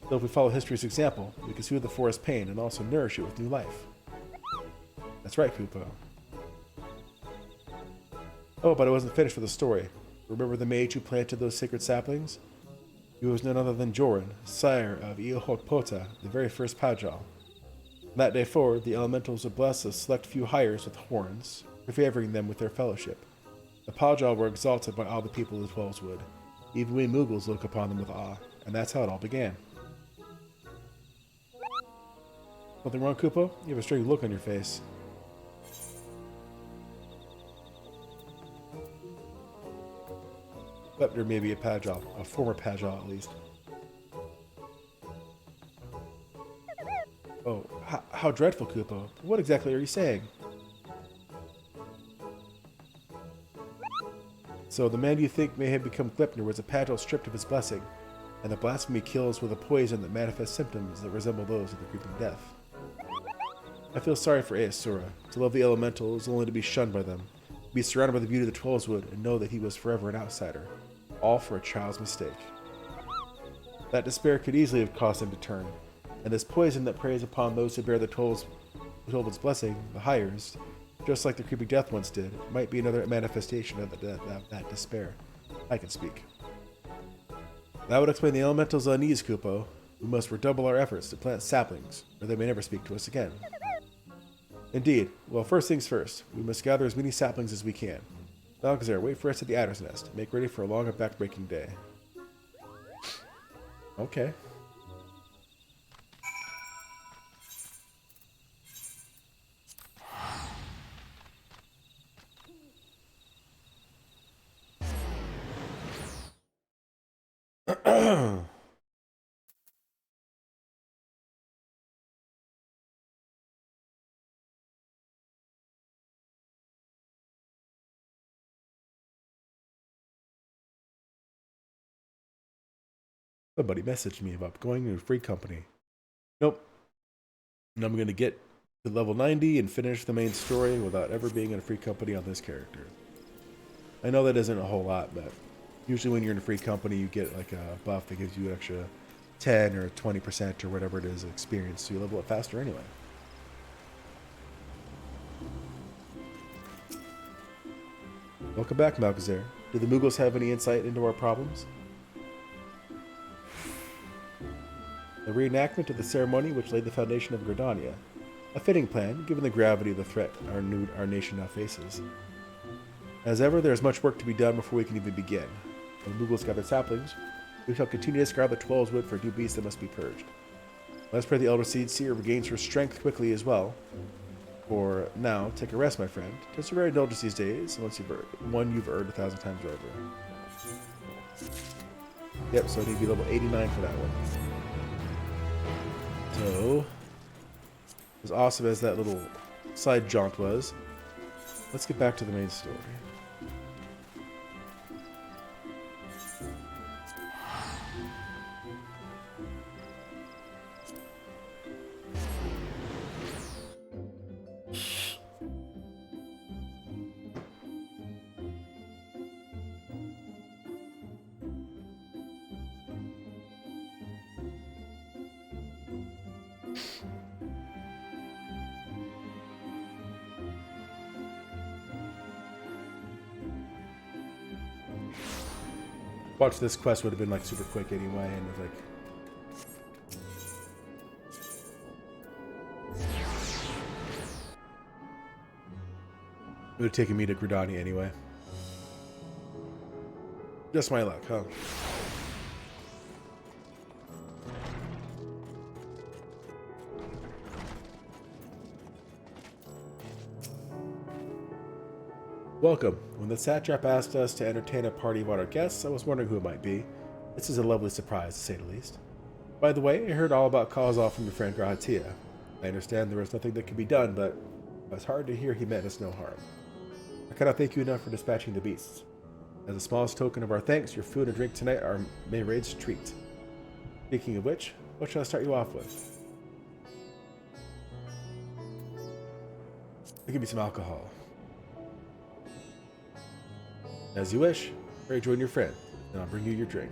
So if we follow history's example, we can soothe the forest's pain and also nourish it with new life. That's right, Koopo. Oh, but I wasn't finished with the story. Remember the mage who planted those sacred saplings? He was none other than Joran, sire of Iahokpota, the very first Pajal. From that day forward, the elementals would bless a select few hires with horns, favoring them with their fellowship. The Pajal were exalted by all the people of the Twelves wood. Even we Moogles look upon them with awe, and that's how it all began. Something wrong, Koopo? You have a strange look on your face. But there may be a Pajal, a former Pajal at least. Oh, how dreadful, Koopo. What exactly are you saying? So the man you think may have become Glipnir was a Pajal stripped of his blessing, and the blasphemy kills with a poison that manifests symptoms that resemble those of the creeping death. I feel sorry for Aesura. To love the elemental is only to be shunned by them, to be surrounded by the beauty of the Twelves wood, and know that he was forever an outsider, all for a child's mistake. That despair could easily have caused him to turn, and this poison that preys upon those who bear the Twelves wood's blessing, the hires, just like the creeping death once did, might be another manifestation of that despair. I can speak. That would explain the elemental's unease, Koopo. We must redouble our efforts to plant saplings, or they may never speak to us again. Indeed. Well, first things first. We must gather as many saplings as we can. Balgazar, wait for us at the Adder's Nest. Make ready for a long and back-breaking day. Okay. Somebody messaged me about going to a free company. Nope. And I'm going to get to level 90 and finish the main story without ever being in a free company on this character. I know that isn't a whole lot, but usually when you're in a free company, you get like a buff that gives you an extra 10 or 20% or whatever it is of experience, so you level up faster anyway. Welcome back, Malkazar. Do the Moogles have any insight into our problems? The reenactment of the ceremony which laid the foundation of Gridania. A fitting plan, given the gravity of the threat our nation now faces. As ever, there is much work to be done before we can even begin. When the Moogles gather saplings, we shall continue to scour the Twelves wood for new beasts that must be purged. Let's pray the Elder Seed Seer regains her strength quickly as well. For now, take a rest, my friend. Just a rare indulgence these days, one you've earned 1,000 times over. Yep, so I need to be level 89 for that one. So, as awesome as that little side jaunt was, let's get back to the main story. Watch this quest would have been like super quick anyway, and it's like. It would have taken me to Gridani anyway. Just my luck, huh? Welcome. When the satrap asked us to entertain a party of honored guests, I was wondering who it might be. This is a lovely surprise, to say the least. By the way, I heard all about Kazal from your friend Grahatia. I understand there was nothing that could be done, but it was hard to hear he meant us no harm. I cannot thank you enough for dispatching the beasts. As the smallest token of our thanks, your food and drink tonight are Mayraid's treat. Speaking of which, what shall I start you off with? I'll give you some alcohol. As you wish. Pray join your friend, and I'll bring you your drink.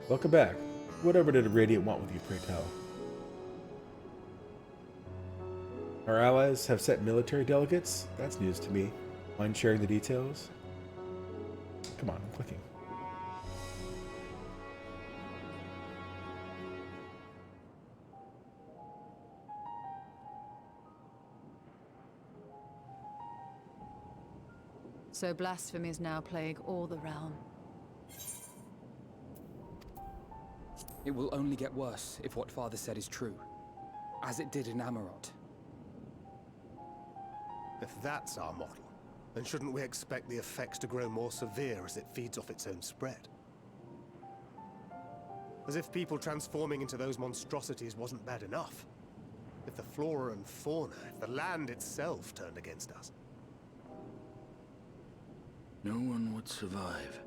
Welcome back. Whatever did Radiant want with you, pray tell? Our allies have sent military delegates? That's news to me. Mind sharing the details? Come on, I'm clicking. So blasphemies now plague all the realm. It will only get worse if what Father said is true, as it did in Amarot. If that's our model, then shouldn't we expect the effects to grow more severe as it feeds off its own spread? As if people transforming into those monstrosities wasn't bad enough. If the flora and fauna, if the land itself turned against us. No one would survive.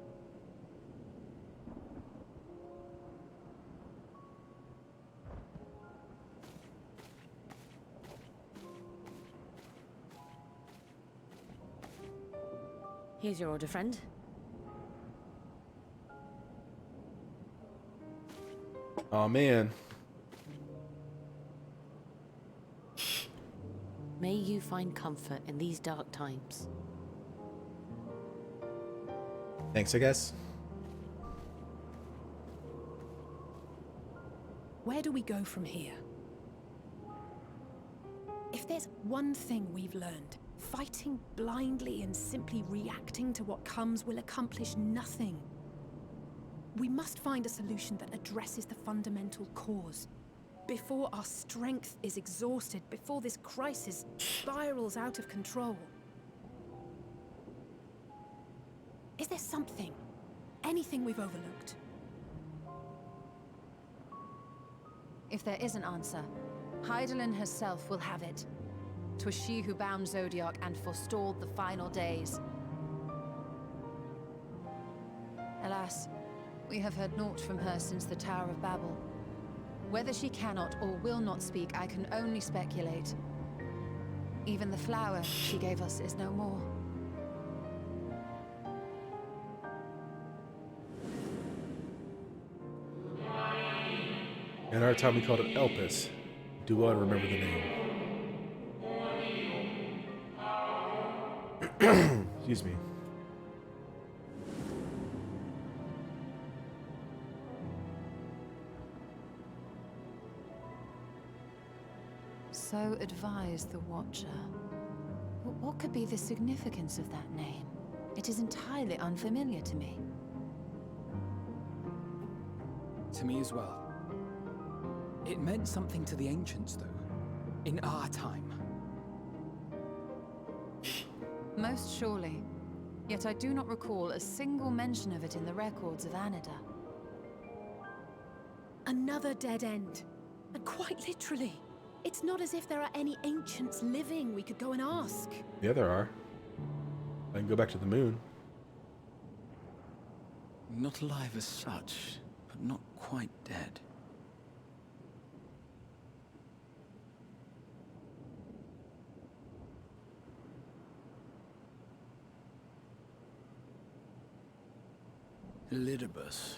Here's your order, friend. Oh man. May you find comfort in these dark times. Thanks, I guess. Where do we go from here? If there's one thing we've learned, fighting blindly and simply reacting to what comes will accomplish nothing. We must find a solution that addresses the fundamental cause. Before our strength is exhausted, before this crisis spirals out of control. Is there something, anything we've overlooked? If there is an answer, Hydaelyn herself will have it. 'Twas she who bound Zodiac and forestalled the final days. Alas, we have heard naught from her since the Tower of Babel. Whether she cannot or will not speak, I can only speculate. Even the flower she gave us is no more. In our time we called it Elpis. Do well to remember the name. Excuse me. So advised the Watcher. What could be the significance of that name? It is entirely unfamiliar to me. To me as well. It meant something to the ancients, though. In our time. Most surely. Yet I do not recall a single mention of it in the records of Anida. Another dead end. And quite literally. It's not as if there are any ancients living we could go and ask. Yeah, there are. I can go back to the moon. Not alive as such, but not quite dead. Elidibus.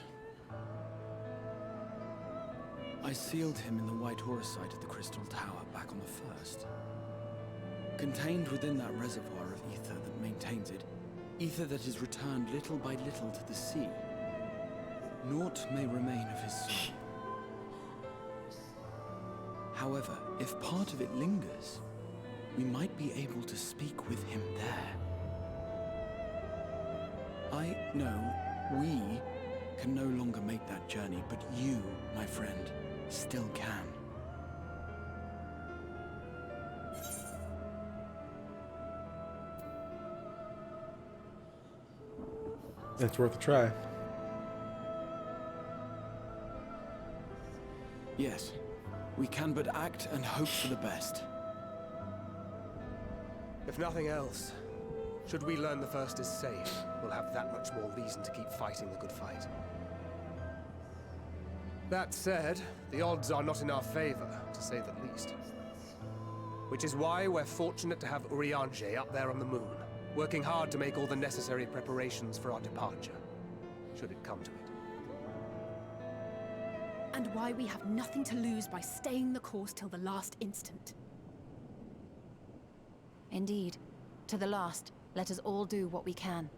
I sealed him in the White Horse site at the Crystal Tower back on the 1st. Contained within that reservoir of ether that maintains it, ether that is returned little by little to the sea, naught may remain of his soul. However, if part of it lingers, we might be able to speak with him there. I know we can no longer make that journey, but you, my friend, still can. It's worth a try. Yes, we can but act and hope for the best. If nothing else, should we learn the First is safe, we'll have that much more reason to keep fighting the good fight. That said, the odds are not in our favor, to say the least. Which is why we're fortunate to have Urianger up there on the moon, working hard to make all the necessary preparations for our departure, should it come to it. And why we have nothing to lose by staying the course till the last instant. Indeed. To the last, let us all do what we can.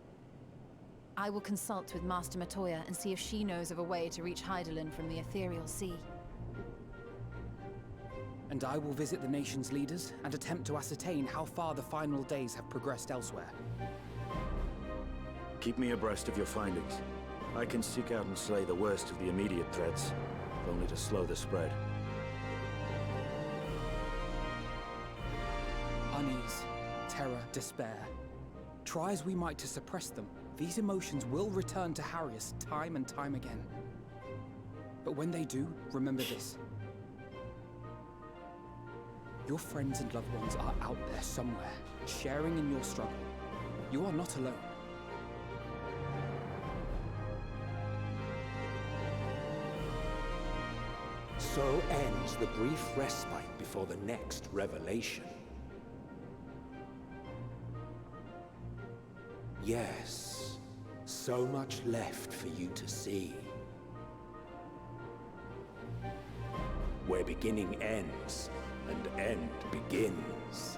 I will consult with Master Matoya and see if she knows of a way to reach Hydaelyn from the ethereal sea. And I will visit the nation's leaders and attempt to ascertain how far the final days have progressed elsewhere. Keep me abreast of your findings. I can seek out and slay the worst of the immediate threats, if only to slow the spread. Unease, terror, despair. Try as we might to suppress them, these emotions will return to harry us time and time again. But when they do, remember this. Your friends and loved ones are out there somewhere, sharing in your struggle. You are not alone. So ends the brief respite before the next revelation. Yes, so much left for you to see. Where beginning ends, and end begins.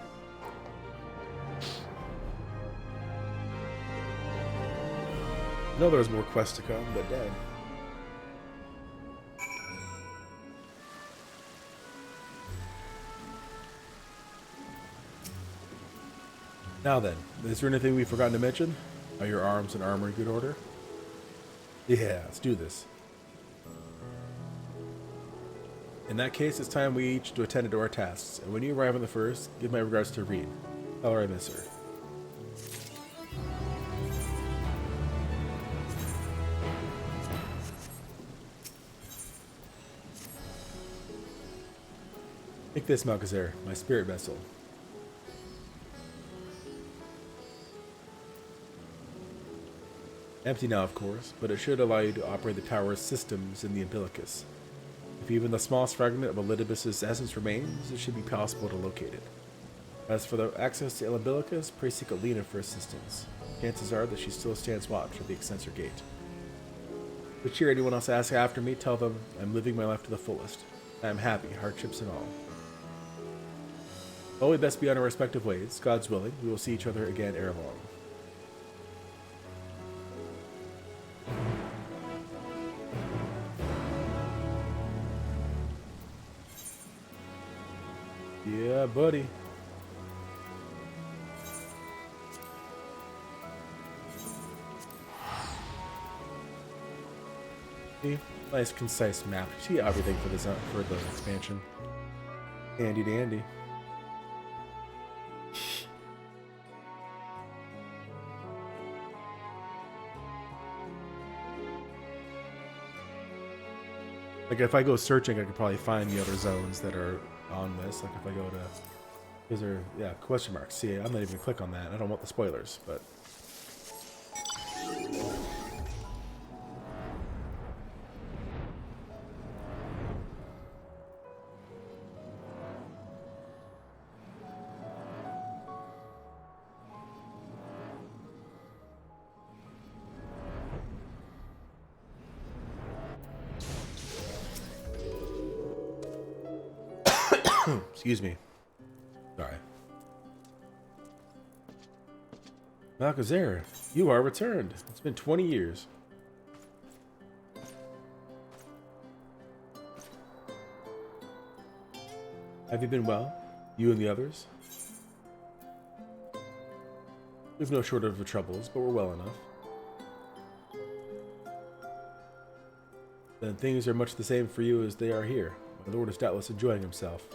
I know there's more quests to come, but dang. Now then, is there anything we've forgotten to mention? Are your arms and armor in good order? Yeah, let's do this. In that case, it's time we each to attend to our tasks, and when you arrive on the first, give my regards to Reed. Tell her I miss her. Take this, Malkazer, my spirit vessel. Empty now, of course, but it should allow you to operate the tower's systems in the umbilicus. If even the smallest fragment of Elidibus's essence remains, it should be possible to locate it. As for the access to umbilicus, pray seek Alina for assistance. Chances are that she still stands watch at the Extensor Gate. But cheer anyone else asks after me, tell them I'm living my life to the fullest. I am happy, hardships and all. Well, we best be on our respective ways. God's willing, we will see each other again ere long. Yeah, buddy. See? Nice, concise map. See everything for this for the expansion. Handy dandy. Like if I go searching, I could probably find the other zones that are on this. Like if I go to, is there, yeah, question marks. See, I'm not even gonna click on that. I don't want the spoilers, but. Excuse me. Sorry. Malchazera, you are returned. It's been 20 years. Have you been well? You and the others? We've no shortage of troubles, but we're well enough. Then things are much the same for you as they are here. My lord is doubtless enjoying himself.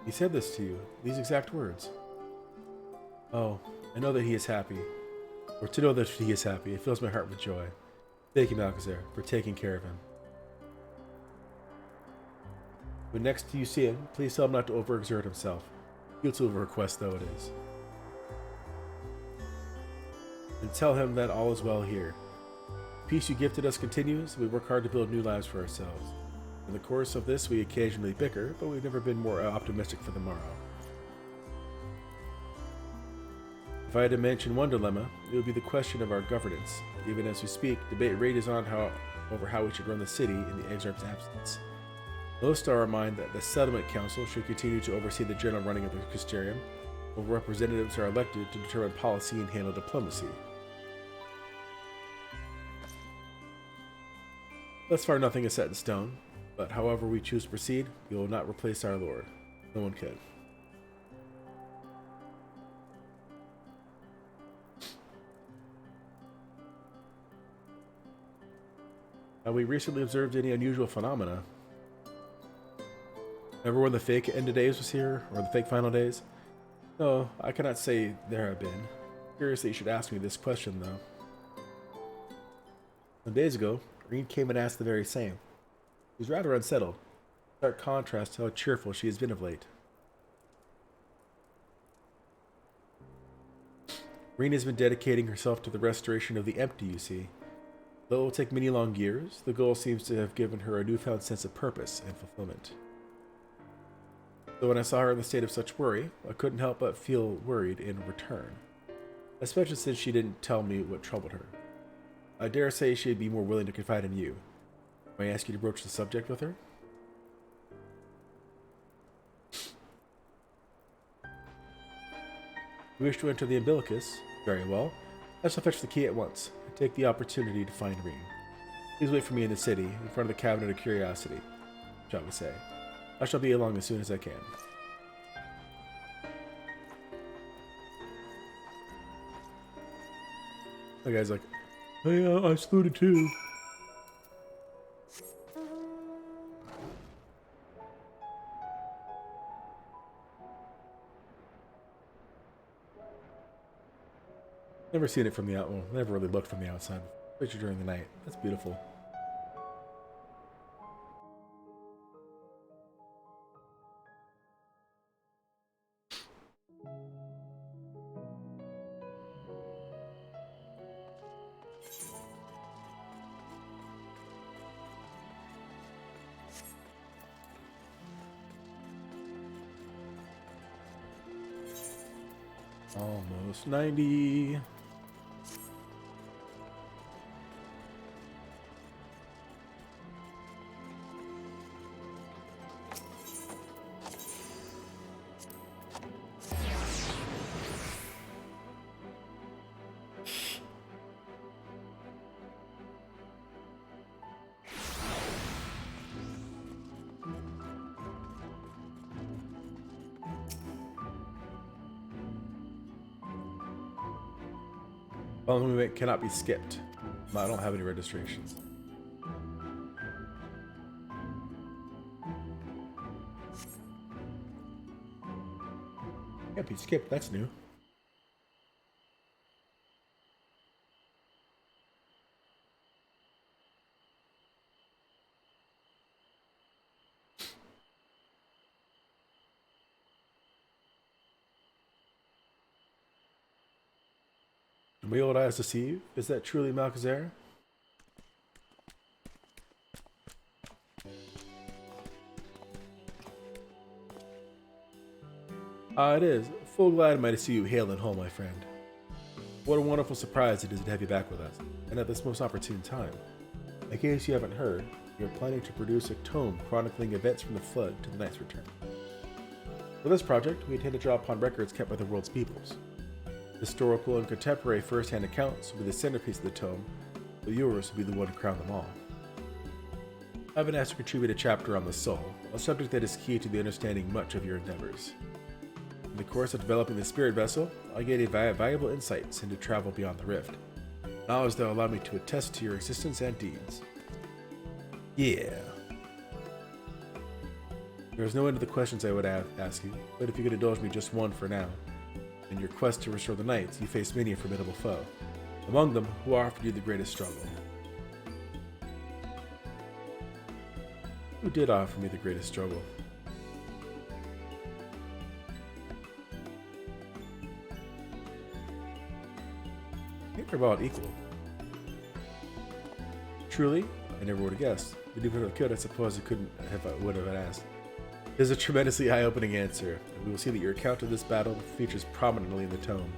He said this to you, these exact words. Oh, I know that he is happy. Or to know that he is happy, it fills my heart with joy. Thank you, Malchazera, for taking care of him. When next you see him, please tell him not to overexert himself. Futile of a request though it is. And tell him that all is well here. The peace you gifted us continues, and we work hard to build new lives for ourselves. In the course of this, we occasionally bicker, but we've never been more optimistic for the morrow. If I had to mention one dilemma, it would be the question of our governance. Even as we speak, debate rages on over how we should run the city in the Exarch's absence. Most are of mind that the Settlement Council should continue to oversee the general running of the Custarium, while representatives are elected to determine policy and handle diplomacy. Thus far, nothing is set in stone, but however we choose to proceed, we will not replace our Lord. No one can. Have we recently observed any unusual phenomena? Remember when the fake end of days was here, or the fake final days? No, I cannot say there have been. Curious that you should ask me this question, though. Some days ago, Green came and asked the very same. He was rather unsettled. Stark contrast to how cheerful she has been of late. Green has been dedicating herself to the restoration of the empty, you see. Though it will take many long years, the goal seems to have given her a newfound sense of purpose and fulfillment. So when I saw her in the state of such worry, I couldn't help but feel worried in return, especially since she didn't tell me what troubled her. I dare say she'd be more willing to confide in you. May I ask you to broach the subject with her? You wish to enter the umbilicus? Very well. I shall fetch the key at once, and take the opportunity to find Reen. Please wait for me in the city, in front of the Cabinet of Curiosity, shall we say. I shall be along as soon as I can. The guy's like, hey, I saluted too. Never seen it from the outside. Well, never really looked from the outside, especially during the night. That's beautiful. Almost 90. Following movement cannot be skipped. I don't have any registrations. Can't be skipped, that's new. My old eyes deceive? Is that truly Malchazera? It is. Full glad am I to see you hailing home, my friend. What a wonderful surprise it is to have you back with us, and at this most opportune time. In case you haven't heard, We are planning to produce a tome chronicling events from the Flood to the Knight's return. For this project, we intend to draw upon records kept by the world's peoples. Historical and contemporary first-hand accounts will be the centerpiece of the tome, but yours will be the one to crown them all. I've been asked to contribute a chapter on the soul, a subject that is key to the understanding much of your endeavors. In the course of developing the spirit vessel, I gained valuable insights into travel beyond the rift, knowledge that will allow me to attest to your existence and deeds. Yeah. There's no end to the questions I would ask you, but if you could indulge me just one for now. In your quest to restore the Knights, you face many a formidable foe. Among them, who offered you the greatest struggle? Who did offer me the greatest struggle? I think they're about equal. Truly, I never would have guessed. But even if I could, I suppose I would have asked. It is a tremendously eye-opening answer, and we will see that your account of this battle features prominently in the tome.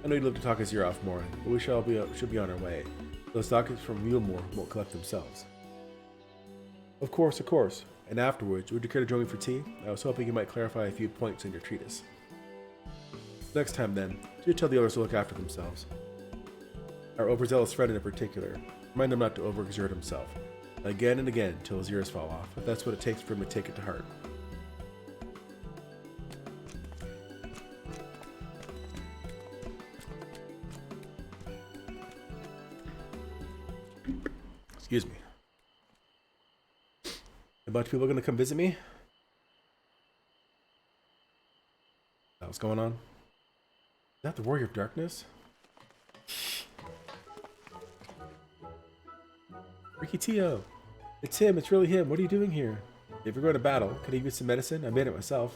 I know you'd love to talk his ear off more, but we should be on our way. Those documents from Mulemore won't collect themselves. Of course. And afterwards, would you care to join me for tea? I was hoping you might clarify a few points in your treatise. Next time then, do tell the others to look after themselves. Our overzealous friend in particular, remind him not to overexert himself. Again and again till his ears fall off, if that's what it takes for him to take it to heart. Excuse me. A bunch of people are going to come visit me? What's going on? Is that the Warrior of Darkness? Ricky Tio! It's him, it's really him. What are you doing here? If you're going to battle, could I give you some medicine? I made it myself.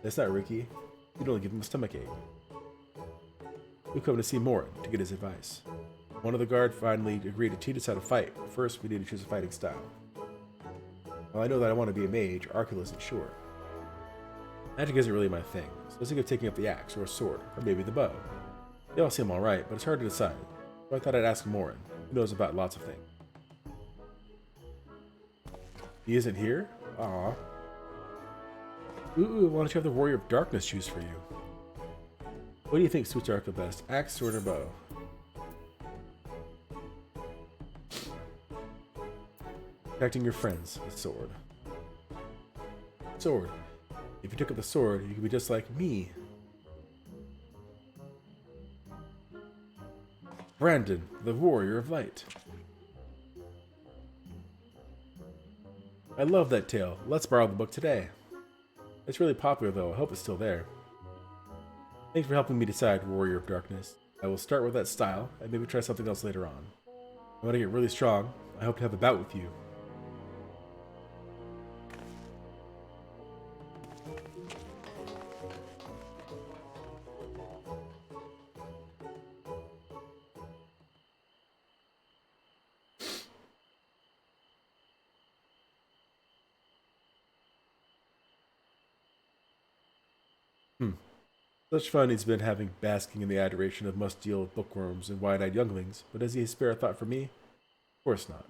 That's not Ricky. You'd only give him a stomachache. We've come to see Morin to get his advice. One of the guard finally agreed to teach us how to fight. First, we need to choose a fighting style. Well, I know that I want to be a mage, Arkle isn't sure. Magic isn't really my thing, so I was thinking of taking up the axe, or a sword, or maybe the bow. They all seem alright, but it's hard to decide. So I thought I'd ask Morin, who knows about lots of things. He isn't here? Aw. Ooh, why don't you have the Warrior of Darkness choose for you? What do you think suits Arkle best? Axe, sword, or bow? Protecting your friends, a sword. Sword. If you took up the sword, you could be just like me. Brandon, the Warrior of Light. I love that tale. Let's borrow the book today. It's really popular though. I hope it's still there. Thanks for helping me decide, Warrior of Darkness. I will start with that style and maybe try something else later on. When I get really strong, I hope to have a bout with you. Such fun he's been having basking in the adoration of must-deal bookworms and wide-eyed younglings, but does he spare a thought for me? Of course not.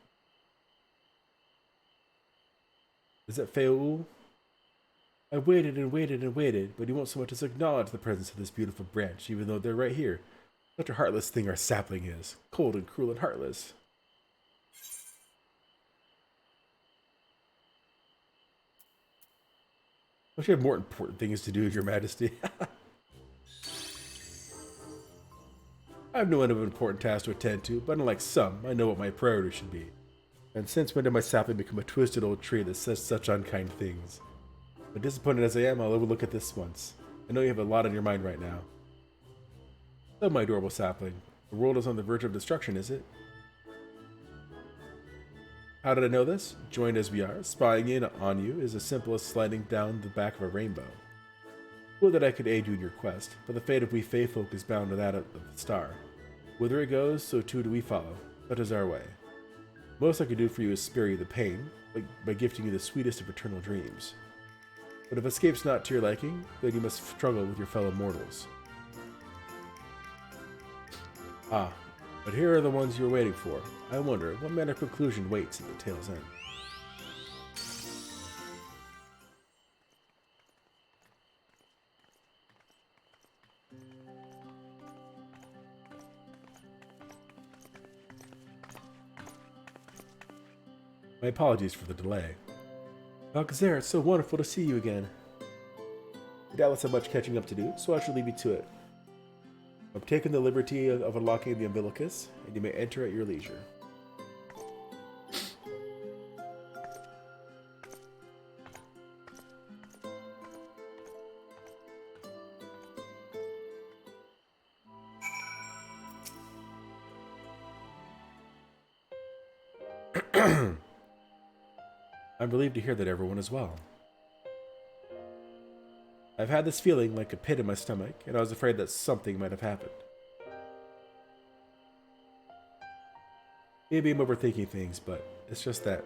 Is that Feoul? I waited and waited and waited, but he won't so much as acknowledge the presence of this beautiful branch, even though they're right here. Such a heartless thing our sapling is. Cold and cruel and heartless. Don't you have more important things to do, Your Majesty? I have no end of important tasks to attend to, but unlike some, I know what my priorities should be. And since when did my sapling become a twisted old tree that says such unkind things? But disappointed as I am, I'll overlook it this once. I know you have a lot on your mind right now. So, my adorable sapling, the world is on the verge of destruction, is it? How did I know this? Joined as we are, spying in on you is as simple as sliding down the back of a rainbow. Would that I could aid you in your quest, but the fate of we Fey folk is bound to that of the star. Whither it goes, so too do we follow. Such is our way. Most I could do for you is spare you the pain, by gifting you the sweetest of eternal dreams. But if escape's not to your liking, then you must struggle with your fellow mortals. Ah, But here are the ones you're waiting for. I wonder, what manner of conclusion waits at the tale's end? My apologies for the delay. Alcazar, it's so wonderful to see you again. You doubtless have much catching up to do, so I shall leave you to it. I've taken the liberty of unlocking the umbilicus, and you may enter at your leisure. I'm relieved to hear that everyone is well. I've had this feeling like a pit in my stomach, and I was afraid that something might have happened. Maybe I'm overthinking things, but it's just that.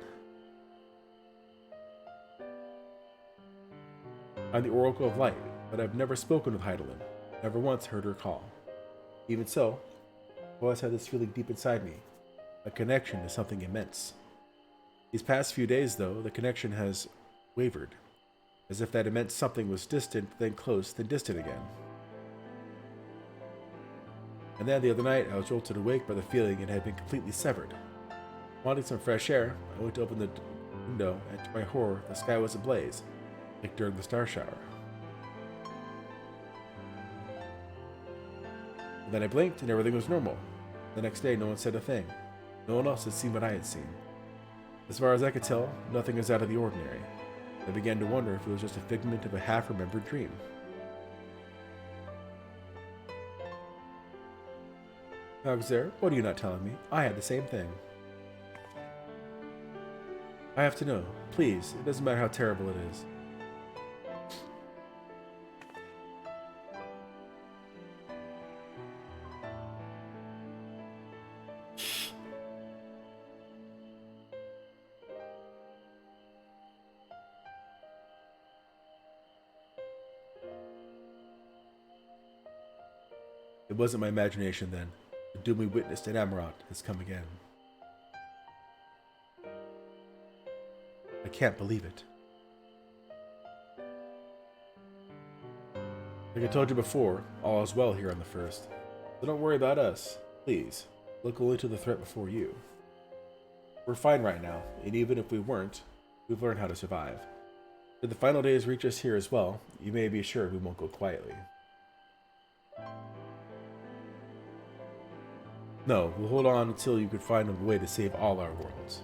I'm the Oracle of Light, but I've never spoken with Heidelin, never once heard her call. Even so, I've always had this feeling deep inside me, a connection to something immense. These past few days, though, the connection has wavered, as if that immense something was distant, then close, then distant again. And then the other night, I was jolted awake by the feeling it had been completely severed. Wanting some fresh air, I went to open the window, and to my horror, the sky was ablaze, like during the star shower. And then I blinked, and everything was normal. The next day, no one said a thing. No one else had seen what I had seen. As far as I could tell, nothing is out of the ordinary. I began to wonder if it was just a figment of a half-remembered dream. Alexander, what are you not telling me? I had the same thing. I have to know. Please, it doesn't matter how terrible it is. It wasn't my imagination then. The doom we witnessed at Amarat has come again. I can't believe it. Like I told you before, all is well here on the First. So don't worry about us. Please, look only to the threat before you. We're fine right now, and even if we weren't, we've learned how to survive. Should the final days reach us here as well, you may be assured we won't go quietly. No, we'll hold on until you can find a way to save all our worlds.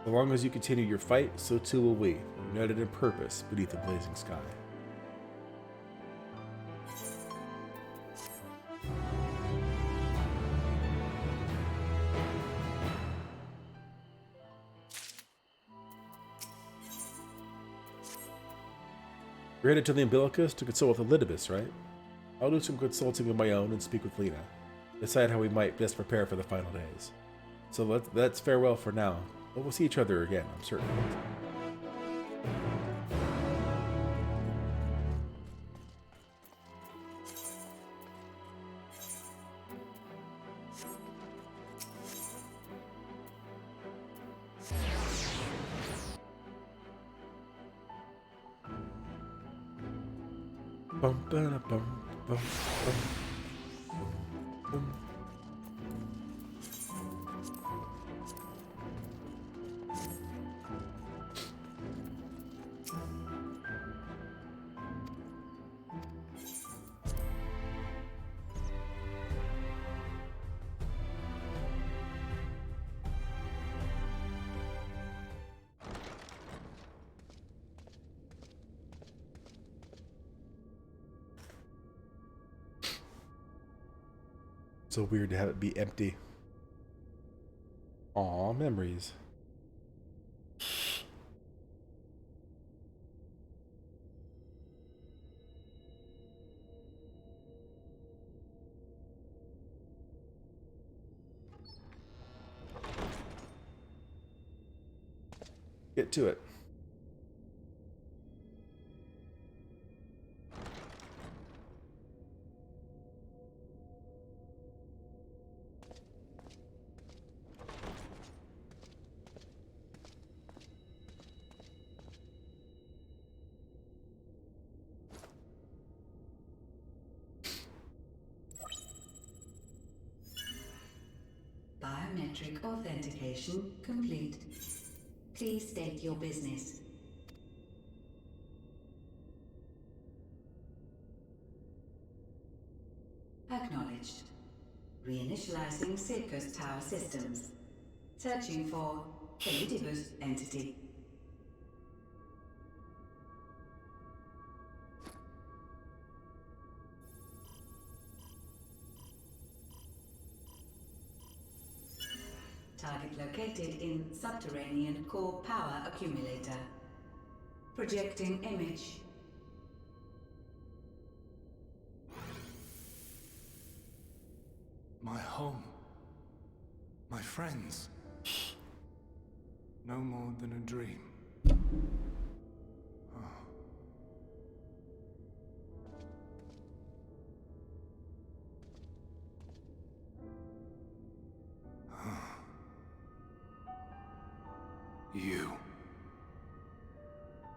As long as you continue your fight, so too will we, united in purpose beneath a blazing sky. You're headed to the Umbilicus to consult with Elidibus, right? I'll do some consulting of my own and speak with Lena. Decide how we might best prepare for the final days. So that's farewell for now, but we'll see each other again, I'm certain. Bum, ba, bum, bum, bum. So weird to have it be empty. Aw, memories. Get to it. biometric authentication complete. Please state your business. Acknowledged. Reinitializing Circus Tower systems. Searching for Elidibus entity. Target located in subterranean core power accumulator. Projecting image. My home. My friends. No more than a dream. You.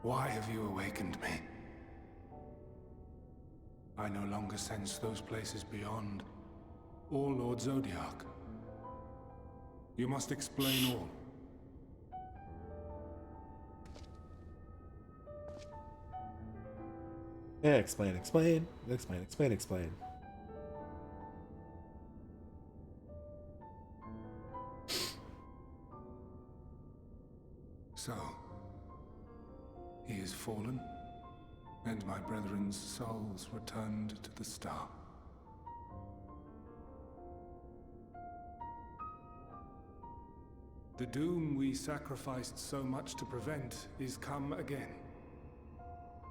Why have you awakened me? I no longer sense those places beyond, or Lord Zodiac. You must explain all. Yeah, explain. Explain. So, he is fallen, and my brethren's souls returned to the star. The doom we sacrificed so much to prevent is come again.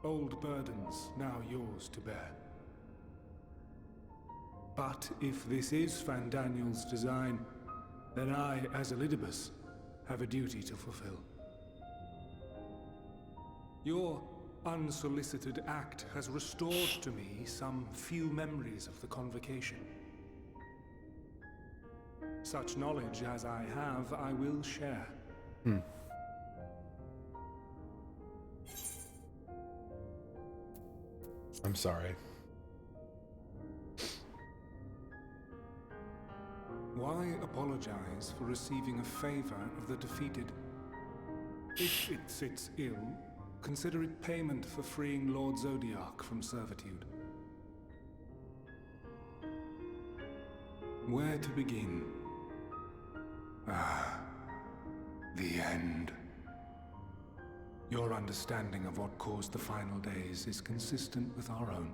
Old burdens now yours to bear. But if this is Fandaniel's design, then I, as Elidibus, have a duty to fulfill. Your unsolicited act has restored to me some few memories of the convocation. Such knowledge as I have, I will share. I'm sorry. Why apologize for receiving a favor of the defeated? If it sits ill, consider it payment for freeing Lord Zodiac from servitude. Where to begin? The end. Your understanding of what caused the final days is consistent with our own.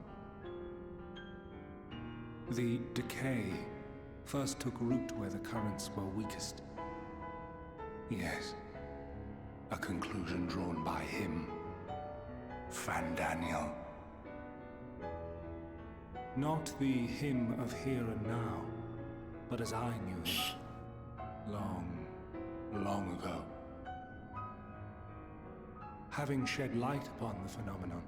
The decay first took root where the currents were weakest. Yes, a conclusion drawn by him, Fandaniel. Not the him of here and now, but as I knew him, long ago. Having shed light upon the phenomenon,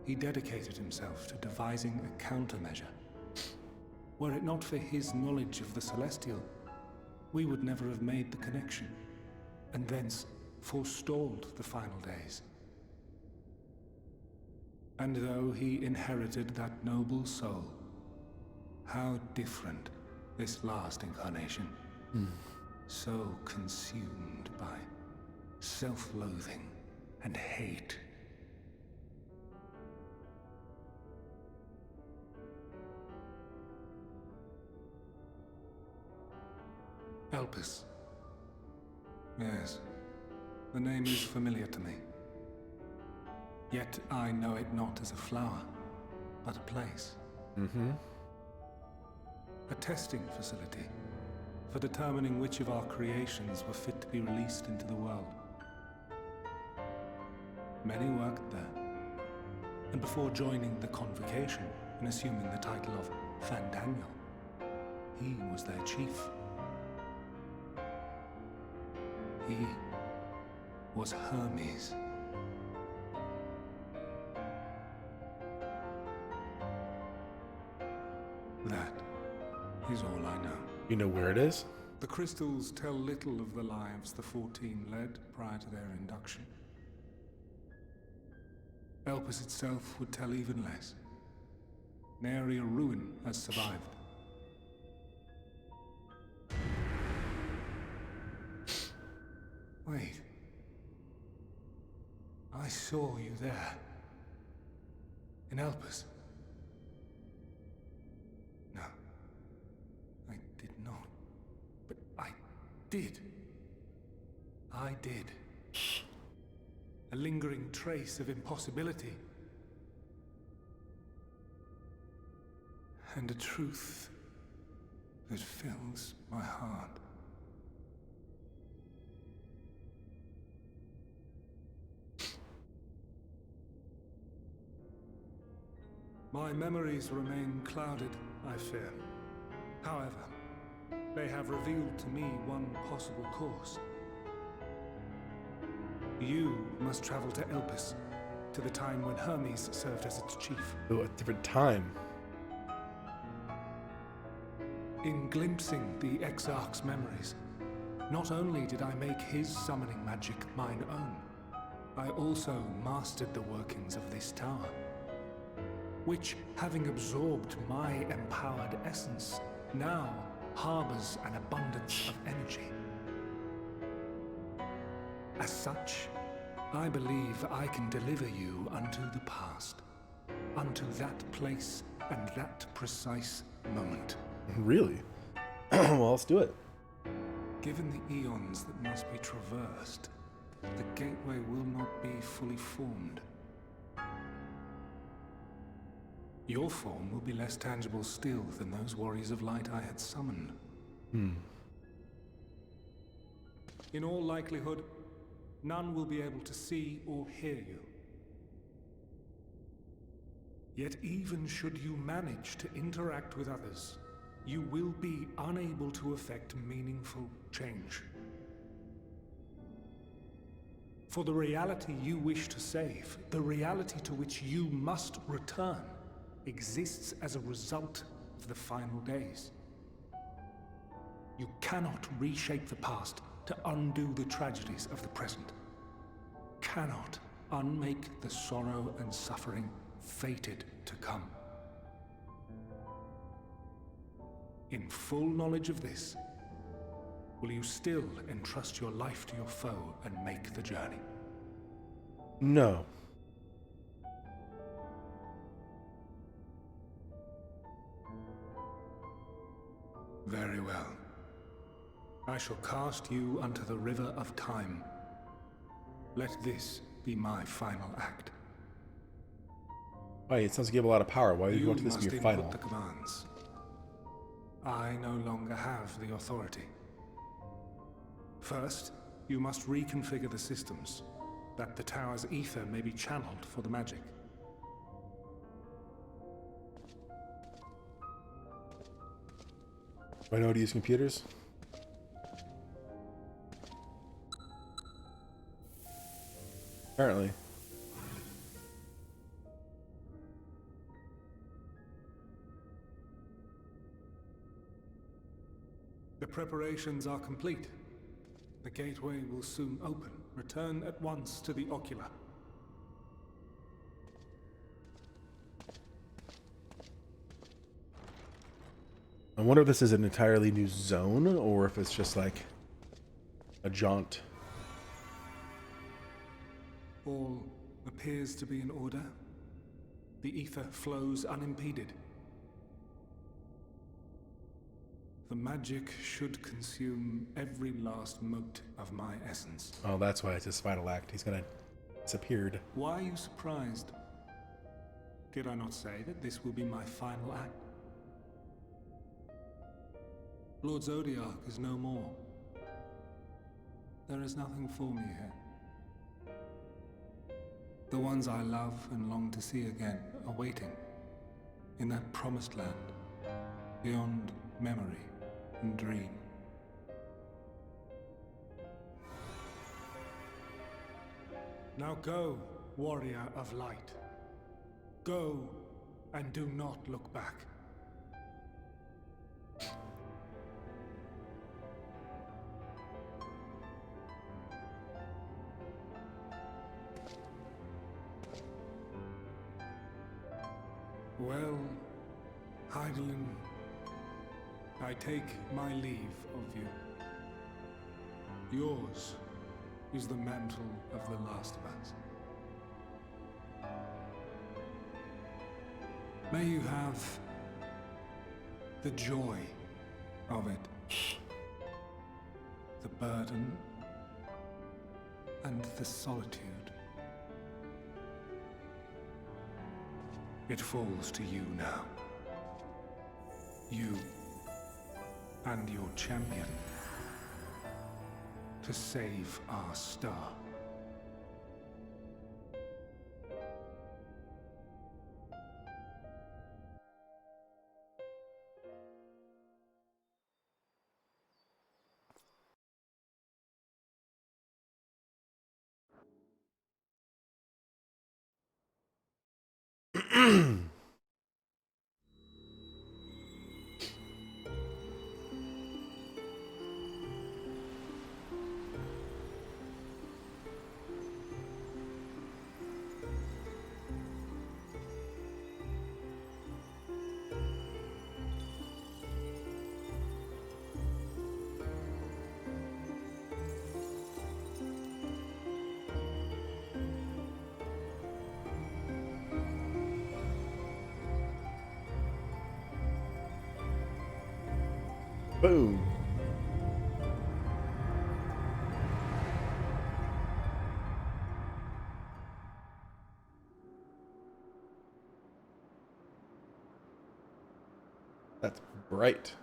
he dedicated himself to devising a countermeasure. Were it not for his knowledge of the Celestial, we would never have made the connection, and thence forestalled the final days. And though he inherited that noble soul, how different this last incarnation. So consumed by self-loathing and hate. Elpis. Yes, the name is familiar to me. Yet I know it not as a flower, but a place. A testing facility for determining which of our creations were fit to be released into the world. Many worked there, and before joining the convocation and assuming the title of Fandaniel, he was their chief. He was Hermes. That is all I know. You know where it is? The crystals tell little of the lives the 14 led prior to their induction. Elpis itself would tell even less. Nary a ruin has survived. saw you there. In Elpis. No. I did not. But I did. I did. A lingering trace of impossibility. And a truth that fills my heart. My memories remain clouded, I fear. However, they have revealed to me one possible course. You must travel to Elpis, to the time when Hermes served as its chief. Oh, a different time. In glimpsing the Exarch's memories, not only did I make his summoning magic mine own, I also mastered the workings of this tower, which, having absorbed my empowered essence, now harbors an abundance of energy. As such, I believe I can deliver you unto the past, unto that place and that precise moment. Really? Well, let's do it. Given the eons that must be traversed, the gateway will not be fully formed. Your form will be less tangible still than those warriors of light I had summoned. In all likelihood, none will be able to see or hear you. Yet even should you manage to interact with others, you will be unable to effect meaningful change. For the reality you wish to save, the reality to which you must return, exists as a result of the final days. You cannot reshape the past to undo the tragedies of the present. Cannot unmake the sorrow and suffering fated to come. In full knowledge of this, will you still entrust your life to your foe and make the journey? No. Very well. I shall cast you unto the river of time. Let this be my final act. Wait, it sounds like you have a lot of power. Why would you want this to be your final? You must input the commands. I no longer have the authority. First, you must reconfigure the systems, that the tower's ether may be channeled for the magic. Do I know how to use computers? Apparently. The preparations are complete. The gateway will soon open. Return at once to the Ocular. I wonder if this is an entirely new zone, or if it's just like a jaunt. All appears to be in order. The ether flows unimpeded. The magic should consume every last mote of my essence. Oh, that's why it's his final act. He's gonna disappeared. Why are you surprised? Did I not say that this will be my final act? Lord Zodiac is no more. There is nothing for me here. The ones I love and long to see again are waiting in that promised land, beyond memory and dream. Now go, warrior of light. Go and do not look back. Well, Heidelin, I take my leave of you. Yours is the mantle of the last of us. May you have the joy of it, the burden, and the solitude. It falls to you now. You and your champion to save our star. Boom. That's bright.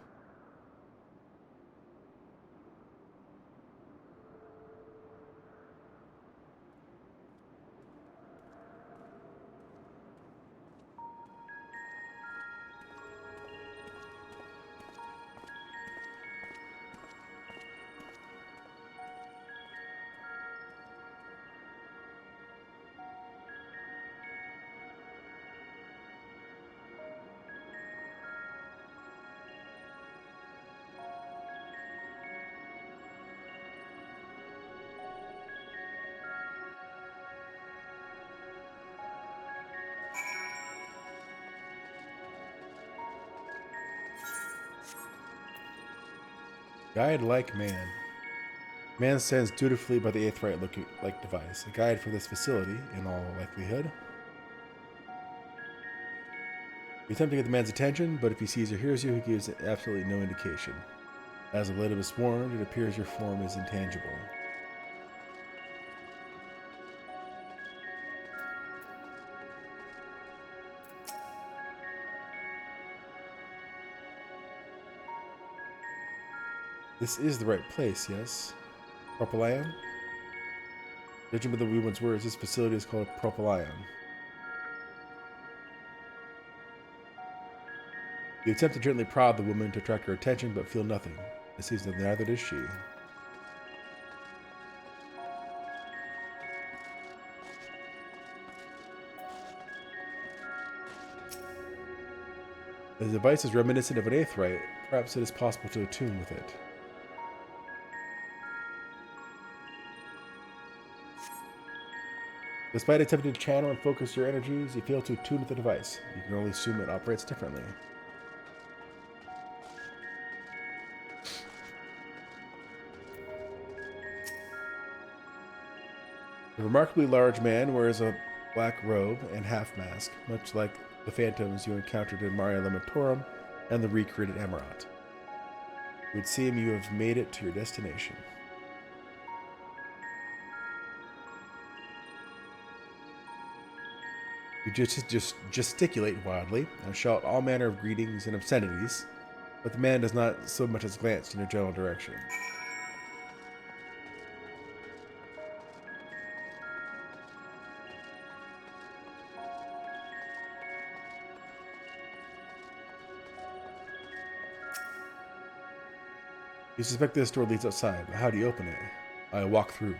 Guide like man. Man stands dutifully by the Aetheryte like device, a guide for this facility, in all likelihood. You attempt to get the man's attention, but if he sees or hears you, he gives absolutely no indication. As of late of us warned, it appears your form is intangible. This is the right place, yes? Propylion? Judging by the woman's words, this facility is called Propylion. You attempt to gently prod the woman to attract her attention, but feel nothing. It seems that neither does she. The device is reminiscent of an Aetheryte. Perhaps it is possible to attune with it. Despite attempting to channel and focus your energies, you fail to attune with the device. You can only assume it operates differently. The remarkably large man wears a black robe and half-mask, much like the phantoms you encountered in Mare Lamentorum and the recreated Amarat. It would seem you have made it to your destination. You just gesticulate wildly and shout all manner of greetings and obscenities, but the man does not so much as glance in your general direction. You suspect this door leads outside, but how do you open it? I walk through.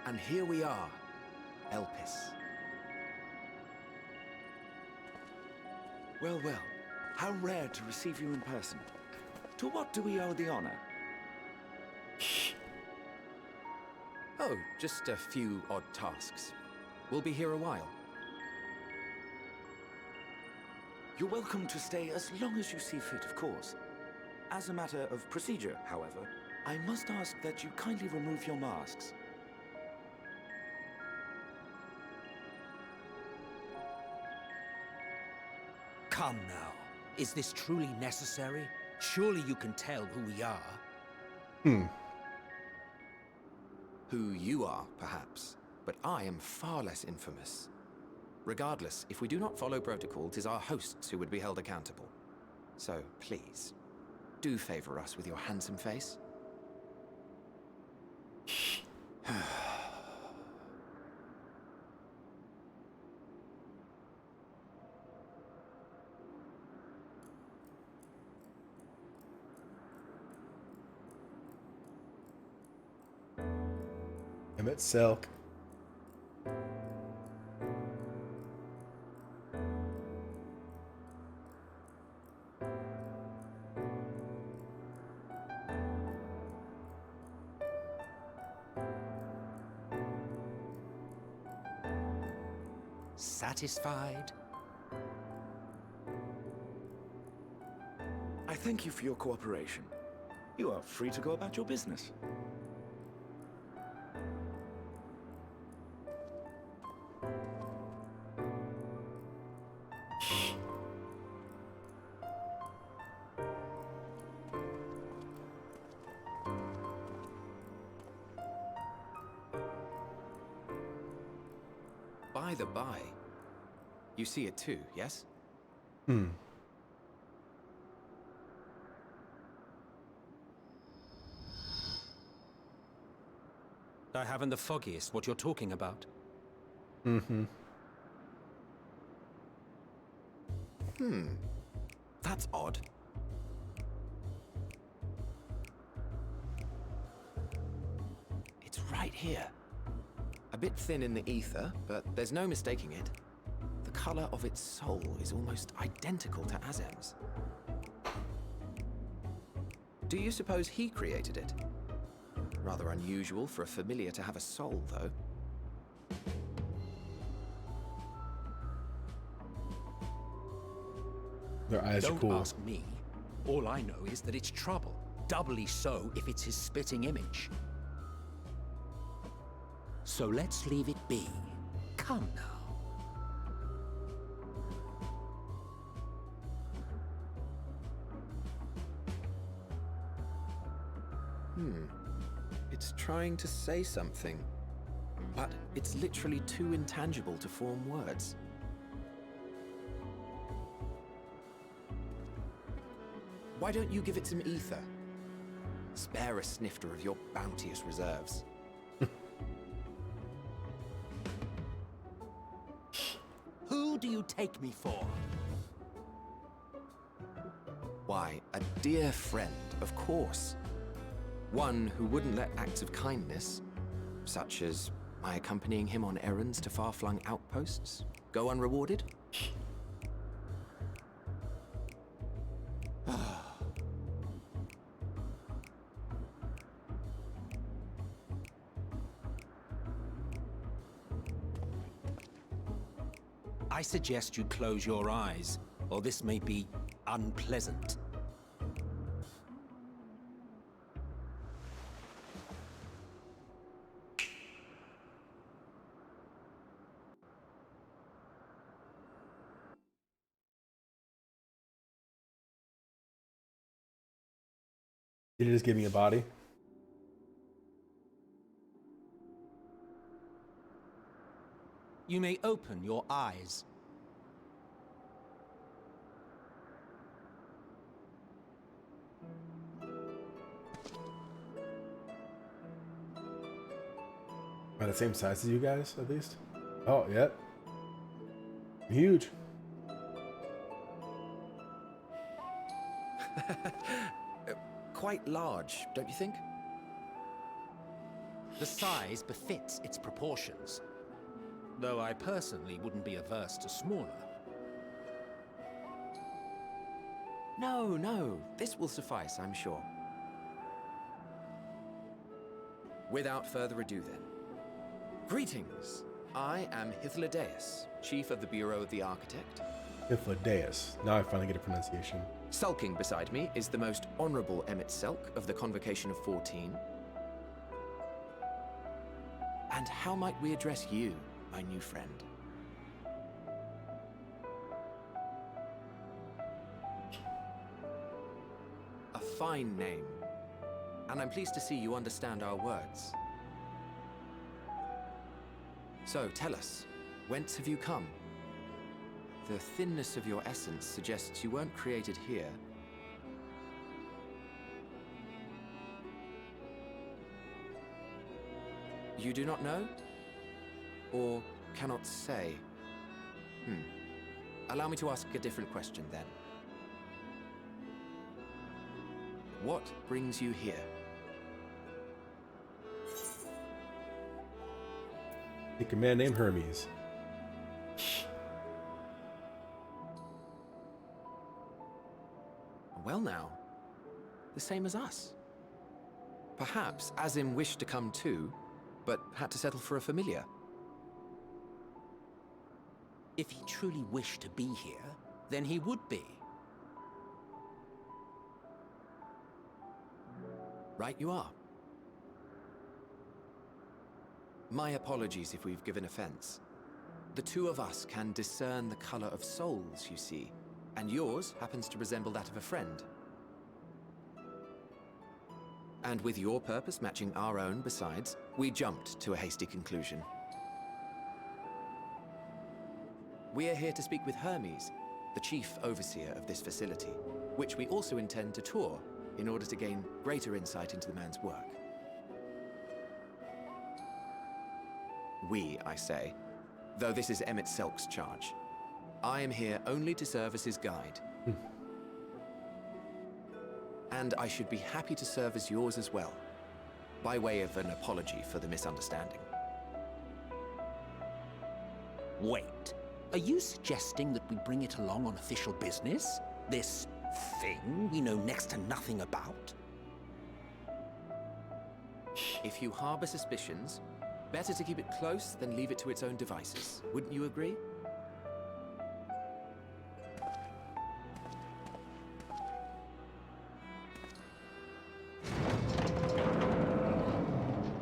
And here we are, Elpis. Well, well, how rare to receive you in person. To what do we owe the honor? Oh, just a few odd tasks. We'll be here a while. You're welcome to stay as long as you see fit, of course. As a matter of procedure, however, I must ask that you kindly remove your masks. Come now. Is this truly necessary? Surely you can tell who we are. Who you are, perhaps, but I am far less infamous. Regardless, if we do not follow protocol, 'tis our hosts who would be held accountable. So, please, do favor us with your handsome face. Emmett Silk. Satisfied? I thank you for your cooperation. You are free to go about your business. By the by, you see it too, yes? I haven't the foggiest what you're talking about. That's odd. It's right here. A bit thin in the ether, but there's no mistaking it. The color of its soul is almost identical to Azem's. Do you suppose he created it? Rather unusual for a familiar to have a soul, though. Their eyes are Don't cool. ask me. All I know is that it's trouble. Doubly so if it's his spitting image. So let's leave it be. Come now. It's trying to say something, but it's literally too intangible to form words. Why don't you give it some ether? Spare a snifter of your bounteous reserves. Who do you take me for? Why, a dear friend, of course. One who wouldn't let acts of kindness, such as my accompanying him on errands to far-flung outposts, go unrewarded. I suggest you close your eyes, or this may be unpleasant. Did it just give me a body? You may open your eyes. Are the same size as you guys, at least? Oh, yeah. Huge. Quite large, don't you think? The size befits its proportions, though I personally wouldn't be averse to smaller. No, this will suffice, I'm sure. Without further ado then, greetings, I am Hythlodaeus, Chief of the Bureau of the Architect. Hythlodaeus. Now I finally get a pronunciation. Sulking beside me is the most honorable Emmett Selk of the Convocation of 14. And how might we address you, my new friend? A fine name. And I'm pleased to see you understand our words. So, tell us, whence have you come? The thinness of your essence suggests you weren't created here. You do not know? Or cannot say? Allow me to ask a different question then. What brings you here? Take a man named Hermes. Well now, the same as us. Perhaps Azim wished to come too, but had to settle for a familiar. If he truly wished to be here, then he would be. Right you are. My apologies if we've given offense. The two of us can discern the color of souls, you see, and yours happens to resemble that of a friend. And with your purpose matching our own besides, we jumped to a hasty conclusion. We are here to speak with Hermes, the chief overseer of this facility, which we also intend to tour in order to gain greater insight into the man's work. We, I say, though this is Emmett Selk's charge. I am here only to serve as his guide. And I should be happy to serve as yours as well, by way of an apology for the misunderstanding. Wait, are you suggesting that we bring it along on official business? This thing we know next to nothing about? If you harbor suspicions, better to keep it close than leave it to its own devices. Wouldn't you agree?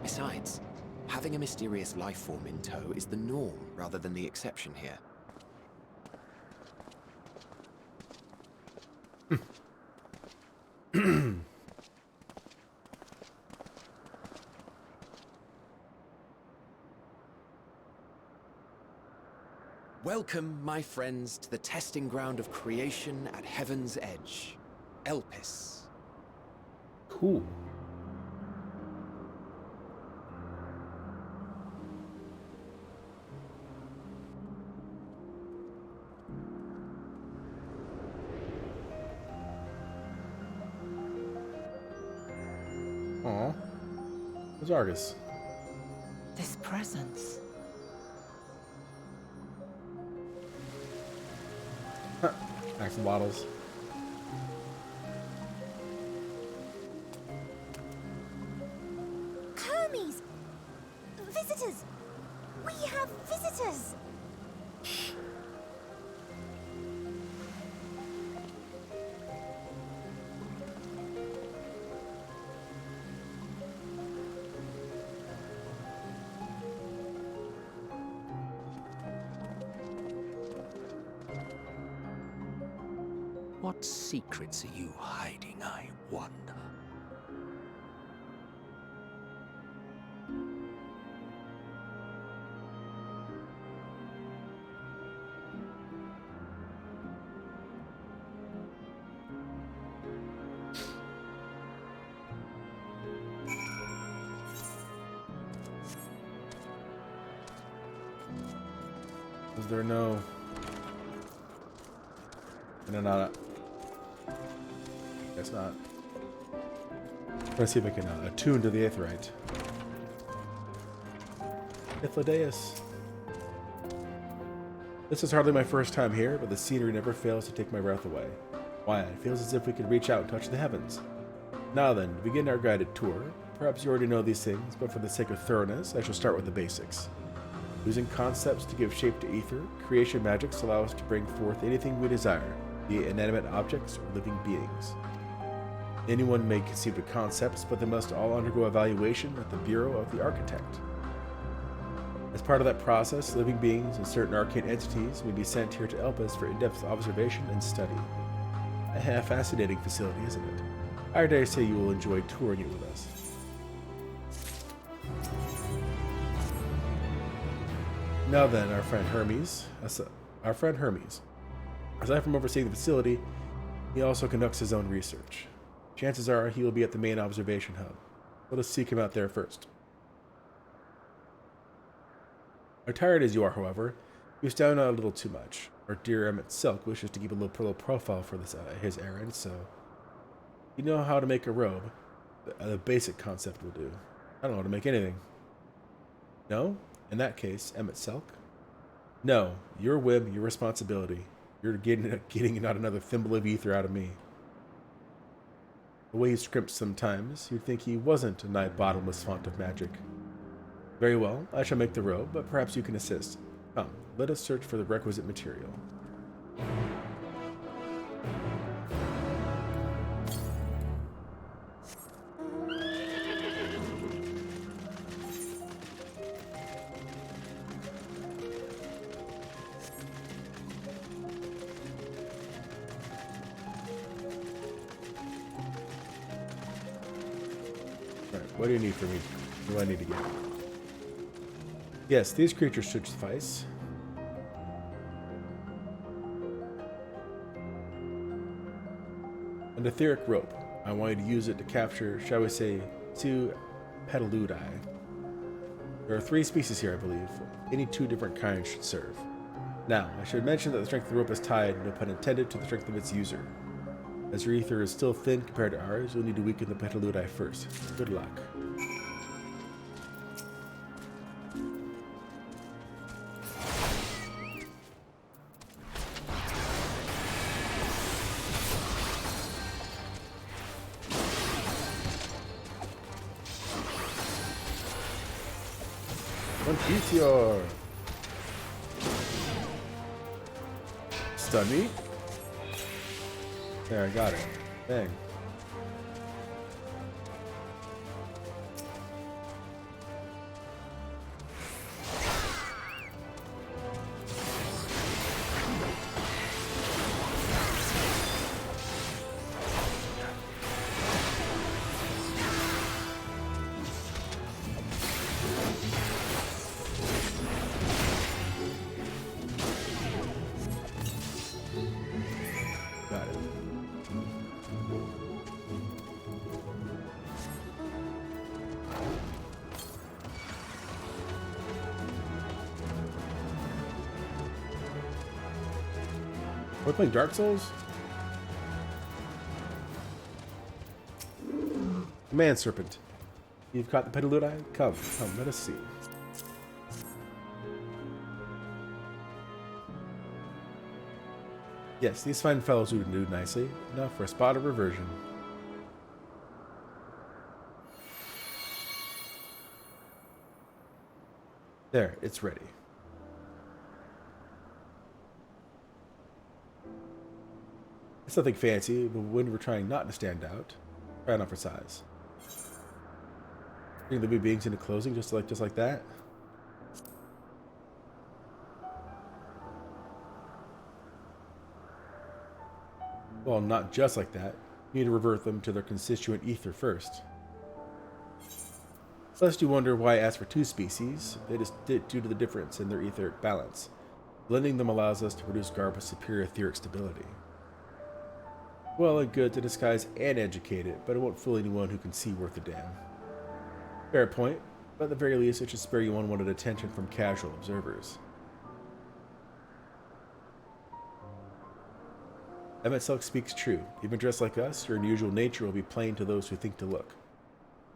Besides, having a mysterious life form in tow is the norm rather than the exception here. Welcome, my friends, to the testing ground of creation at Heaven's Edge, Elpis. Cool. Aw. Where's Argus? This presence. Back some bottles. Hermes! Visitors! We have visitors! What secrets are you hiding, I wonder? Is there no... No, not... Guess not. Let's see if I can attune to the Aetheryte. Hythlodaeus. This is hardly my first time here, but the scenery never fails to take my breath away. Why, it feels as if we could reach out and touch the heavens. Now then, to begin our guided tour. Perhaps you already know these things, but for the sake of thoroughness, I shall start with the basics. Using concepts to give shape to ether, creation magics allow us to bring forth anything we desire, be it inanimate objects or living beings. Anyone may conceive of concepts, but they must all undergo evaluation at the Bureau of the Architect. As part of that process, living beings and certain arcane entities may be sent here to help us for in-depth observation and study. A fascinating facility, isn't it? I dare say you will enjoy touring it with us. Now then, our friend Hermes. Aside from overseeing the facility, he also conducts his own research. Chances are he will be at the main observation hub. Let us seek him out there first. Tired as you are, however, you stand out a little too much. Our dear Emmett Silk wishes to keep a low profile for his errand, so you know how to make a robe. The basic concept will do. I don't know how to make anything. No? In that case, Emmett Silk? No, your whim, your responsibility. You're getting not another thimble of ether out of me. The way he scrimps sometimes, you'd think he wasn't a nigh bottomless font of magic. Very well, I shall make the robe, but perhaps you can assist. Come, let us search for the requisite material. What do you need from me? What do I need to get? Yes, these creatures should suffice. An etheric rope. I want you to use it to capture, shall we say, 2 petaludi. There are 3 species here, I believe. Any 2 different kinds should serve. Now, I should mention that the strength of the rope is tied, no pun intended, to the strength of its user. As your ether is still thin compared to ours, you'll need to weaken the petaludi first. Good luck. Meteor. Stun me. There, I got it. Dang. We're playing Dark Souls? Man Serpent. You've caught the petaludi? Come, let us see. Yes, these fine fellows would do nicely. Enough for a spot of reversion. There, it's ready. It's nothing fancy, but when we're trying not to stand out, try not for size. Bring the new beings into closing just like that. Well, not just like that. You need to revert them to their constituent ether first. Lest you wonder why I asked for 2 species, it is due to the difference in their etheric balance. Blending them allows us to produce garb with superior etheric stability. Well and good to disguise and educate it, but it won't fool anyone who can see worth a damn. Fair point, but at the very least it should spare you unwanted attention from casual observers. Emmett Silk speaks true. Even dressed like us, your unusual nature will be plain to those who think to look.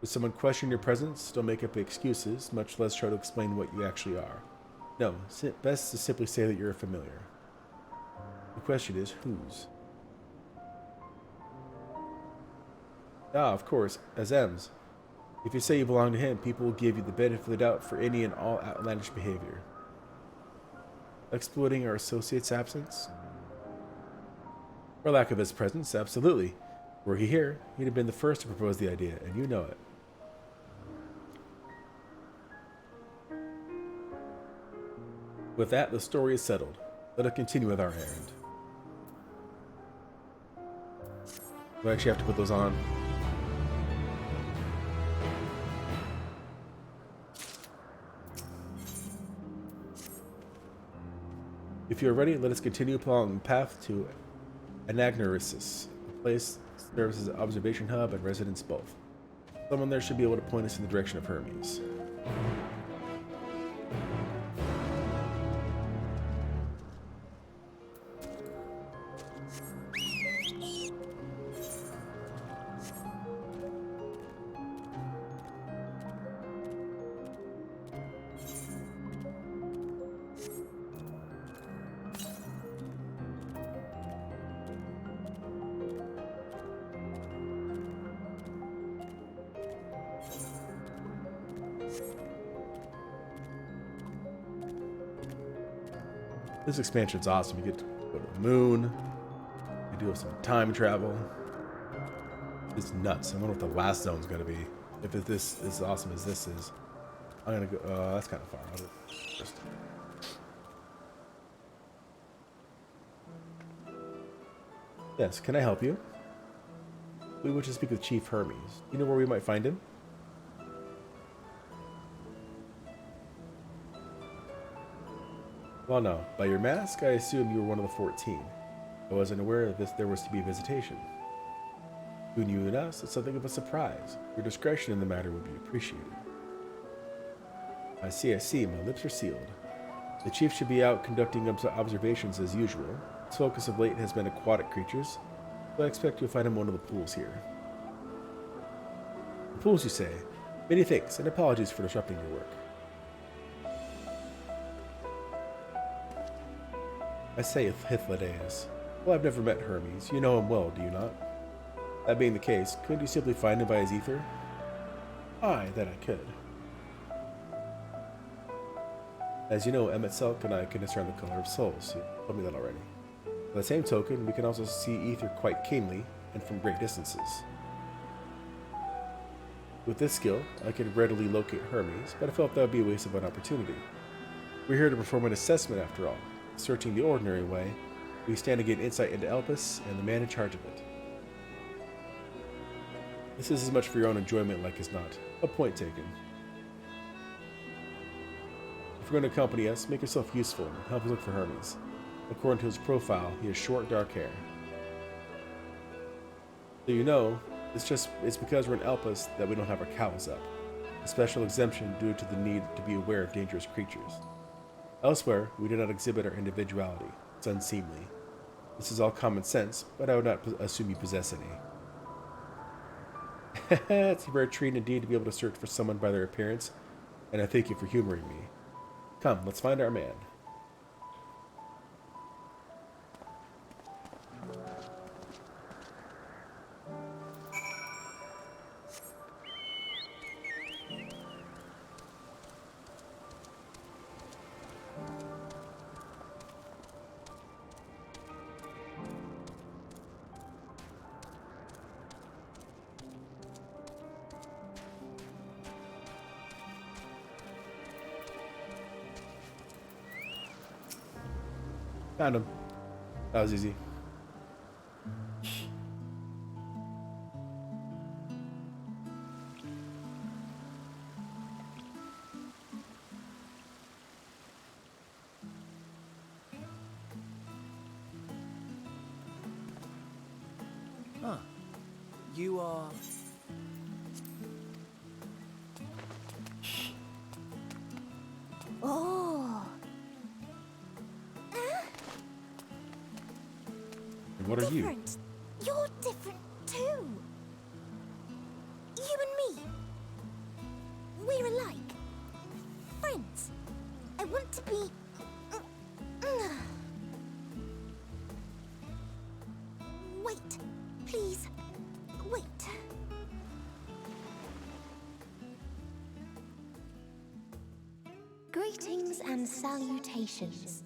If someone question your presence, don't make up excuses, much less try to explain what you actually are. No, best to simply say that you're a familiar. The question is, whose? Ah, of course, Azem's. If you say you belong to him, people will give you the benefit of the doubt for any and all outlandish behavior. Exploiting our associate's absence? Or lack of his presence, absolutely. Were he here, he'd have been the first to propose the idea, and you know it. With that, the story is settled. Let us continue with our errand. Do I actually have to put those on? If you are ready, let us continue along the path to Anagnorisis. The place serves as an observation hub and residence both. Someone there should be able to point us in the direction of Hermes. This expansion's awesome. You get to go to the moon. You do some time travel. It's nuts. I wonder what the last zone's going to be. If it's this as awesome as this is. I'm going to go... that's kind of far. I'll do it first. Yes, can I help you? We wish to speak with Chief Hermes. Do you know where we might find him? Well, no. By your mask, I assume you were one of the 14. I wasn't aware that there was to be a visitation. Between you and us, it's something of a surprise. Your discretion in the matter would be appreciated. I see. My lips are sealed. The chief should be out conducting observations as usual. His focus of late has been aquatic creatures, so I expect you'll find him one of the pools here. The pools, you say? Many thanks, and apologies for disrupting your work. I say Hythlodaeus. Well, I've never met Hermes. You know him well, do you not? That being the case, couldn't you simply find him by his ether? Aye, that I could. As you know, Emmett Selk and I can discern the color of souls. You told me that already. By the same token, we can also see ether quite keenly and from great distances. With this skill, I could readily locate Hermes, but I felt that would be a waste of an opportunity. We're here to perform an assessment after all. Searching the ordinary way, we stand to gain insight into Elpis and the man in charge of it. This is as much for your own enjoyment like as not. A point taken. If you're going to accompany us, make yourself useful and help us look for Hermes. According to his profile, he has short, dark hair. So you know, it's because we're in Elpis that we don't have our cowls up. A special exemption due to the need to be aware of dangerous creatures. Elsewhere, we do not exhibit our individuality. It's unseemly. This is all common sense, but I would not assume you possess any. It's a rare treat indeed to be able to search for someone by their appearance, and I thank you for humoring me. Come, let's find our man. Found him. That was easy. Huh. You are... Oh. And what are you? Different. You're different too. You and me. We're alike. Friends. I want to be... Wait. Please. Wait. Greetings and salutations.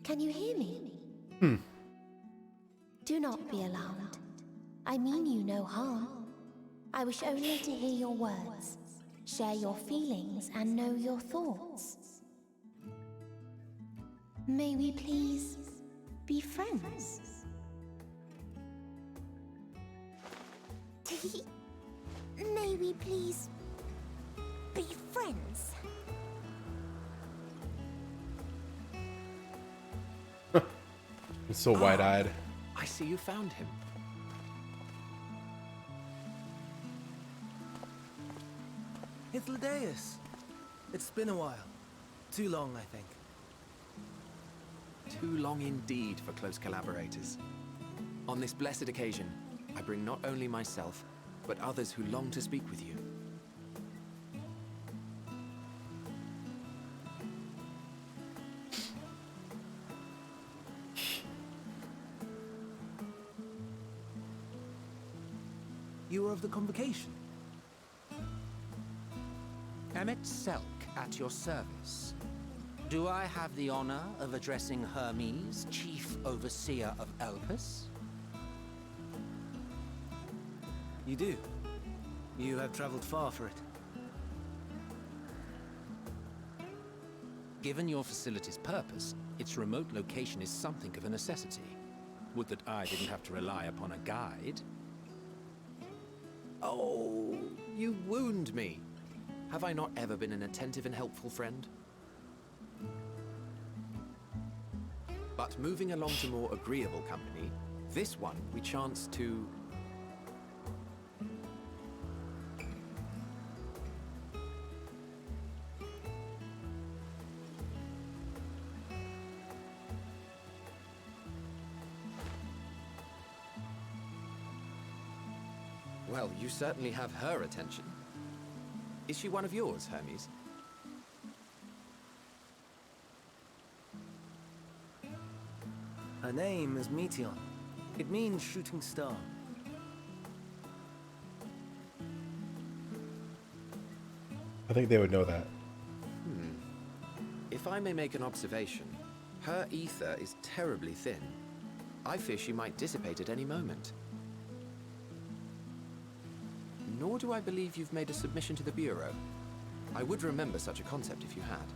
Can you hear me? Do not be alarmed. I mean you no harm. I wish only to hear your words, share your feelings, and know your thoughts. May we please be friends? May we please be friends? He's so wide-eyed. I see you found him. It's Ladeus. It's been a while. Too long, I think. Too long indeed for close collaborators. On this blessed occasion, I bring not only myself, but others who long to speak with you. You are of the convocation? Emmett Selk at your service. Do I have the honor of addressing Hermes, Chief Overseer of Elpis? You do. You have traveled far for it. Given your facility's purpose, its remote location is something of a necessity. Would that I didn't have to rely upon a guide. Oh, you wound me. Have I not ever been an attentive and helpful friend? But moving along to more agreeable company, this one we chance to... Well, you certainly have her attention. Is she one of yours, Hermes? Her name is Meteon. It means shooting star. I think they would know that. If I may make an observation, her ether is terribly thin. I fear she might dissipate at any moment. Nor do I believe you've made a submission to the Bureau. I would remember such a concept if you had.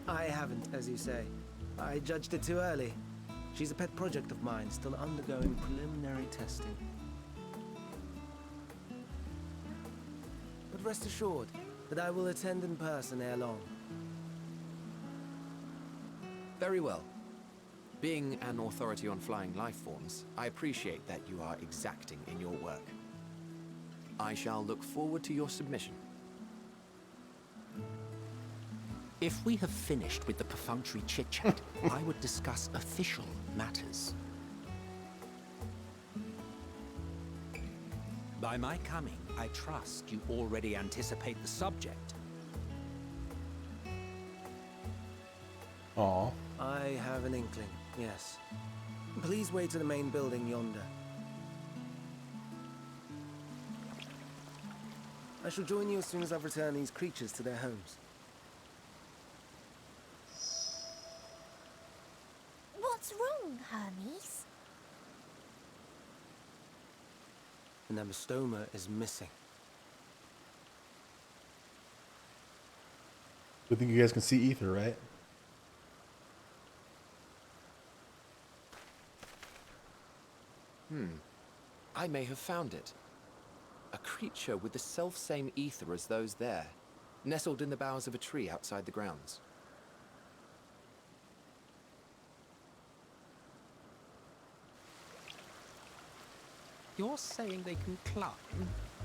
I haven't, as you say. I judged it too early. She's a pet project of mine, still undergoing preliminary testing. But rest assured that I will attend in person ere long. Very well. Being an authority on flying life forms, I appreciate that you are exacting in your work. I shall look forward to your submission. If we have finished with the perfunctory chit-chat, I would discuss official matters. By my coming, I trust you already anticipate the subject. Aw. I have an inkling, yes. Please wait in the main building yonder. I shall join you as soon as I've returned these creatures to their homes. What's wrong, Hermes? The Nemestoma is missing. Good thing you guys can see ether, right? I may have found it. A creature with the self-same ether as those there, nestled in the boughs of a tree outside the grounds. You're saying they can climb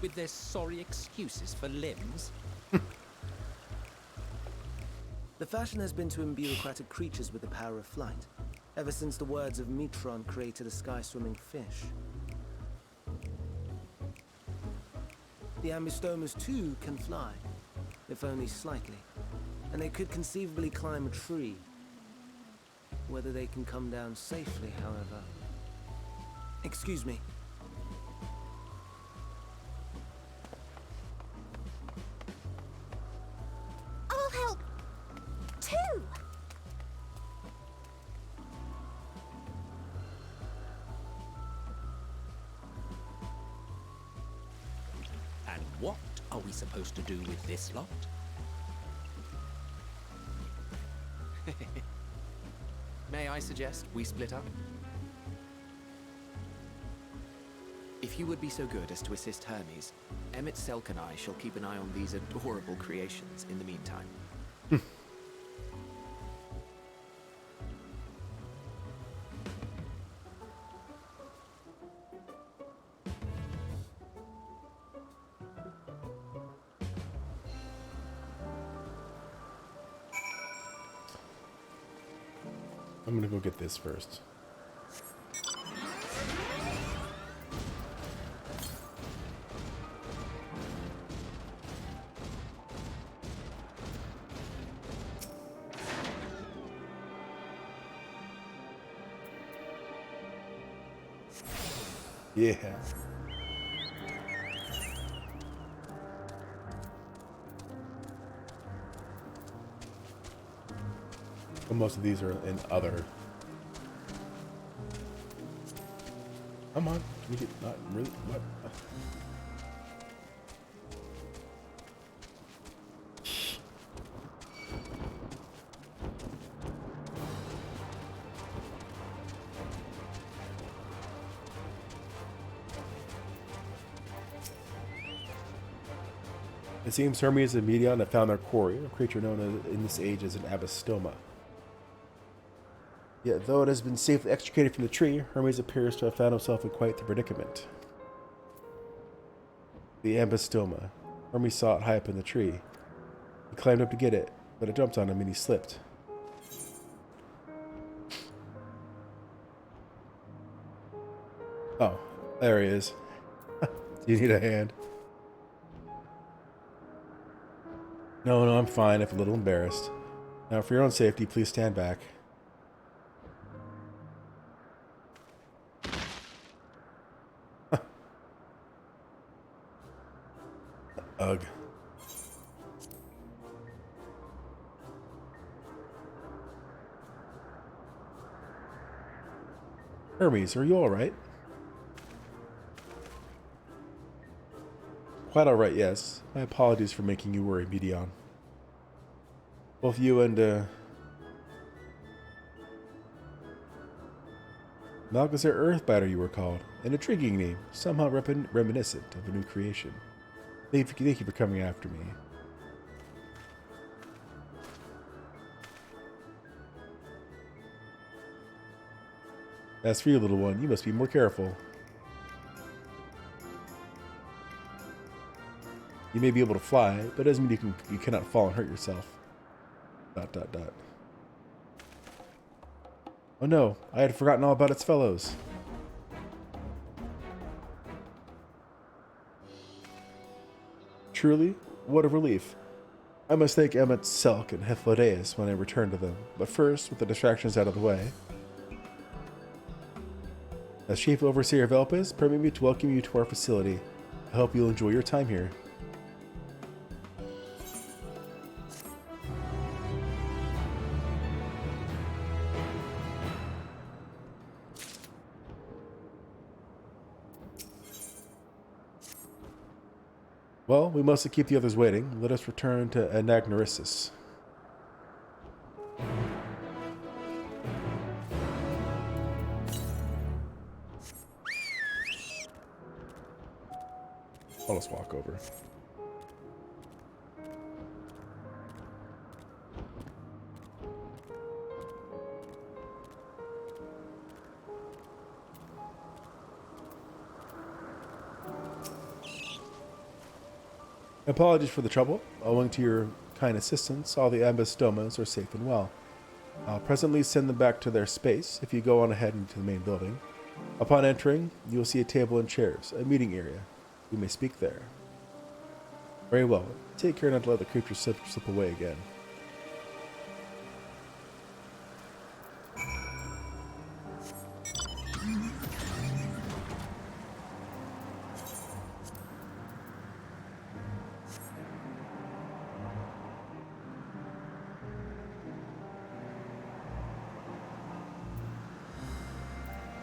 with their sorry excuses for limbs? The fashion has been to imbue aquatic creatures with the power of flight, ever since the words of Metron created a sky-swimming fish. The Ambistomas too can fly, if only slightly, and they could conceivably climb a tree. Whether they can come down safely, however... Excuse me. I'll help, too! What are we supposed to do with this lot? May I suggest we split up? If you would be so good as to assist Hermes, Emmett Selk and I shall keep an eye on these adorable creations in the meantime. I'm gonna go get this first. Yeah. Well, most of these are in other. Come on, can you get not really what? It seems Hermes and Medion have found their quarry, a creature known in this age as an abystoma. Yet, though it has been safely extricated from the tree, Hermes appears to have found himself in quite the predicament. The ambystoma. Hermes saw it high up in the tree. He climbed up to get it, but it jumped on him and he slipped. Oh, there he is. Do you need a hand? No, I'm fine, if a little embarrassed. Now, for your own safety, please stand back. Ugh. Hermes, are you alright? Quite alright, yes. My apologies for making you worry, Medion. Both you and, Malgazar Earthbiter, you were called. An intriguing name, somehow reminiscent of a new creation. Thank you for coming after me. As for you, little one, you must be more careful. You may be able to fly, but it doesn't mean you cannot fall and hurt yourself. ... Oh no, I had forgotten all about its fellows. Truly, what a relief. I must thank Emmett Selk and Hephadeus when I return to them, but first, with the distractions out of the way. As Chief Overseer of Elpis, permit me to welcome you to our facility. I hope you'll enjoy your time here. Well, we mustn't keep the others waiting. Let us return to Anagnorisis. I'll just walk over. Apologies for the trouble. Owing to your kind assistance, all the ambystomas are safe and well. I'll presently send them back to their space if you go on ahead into the main building. Upon entering, you will see a table and chairs, a meeting area. We may speak there. Very well. Take care not to let the creatures slip away again.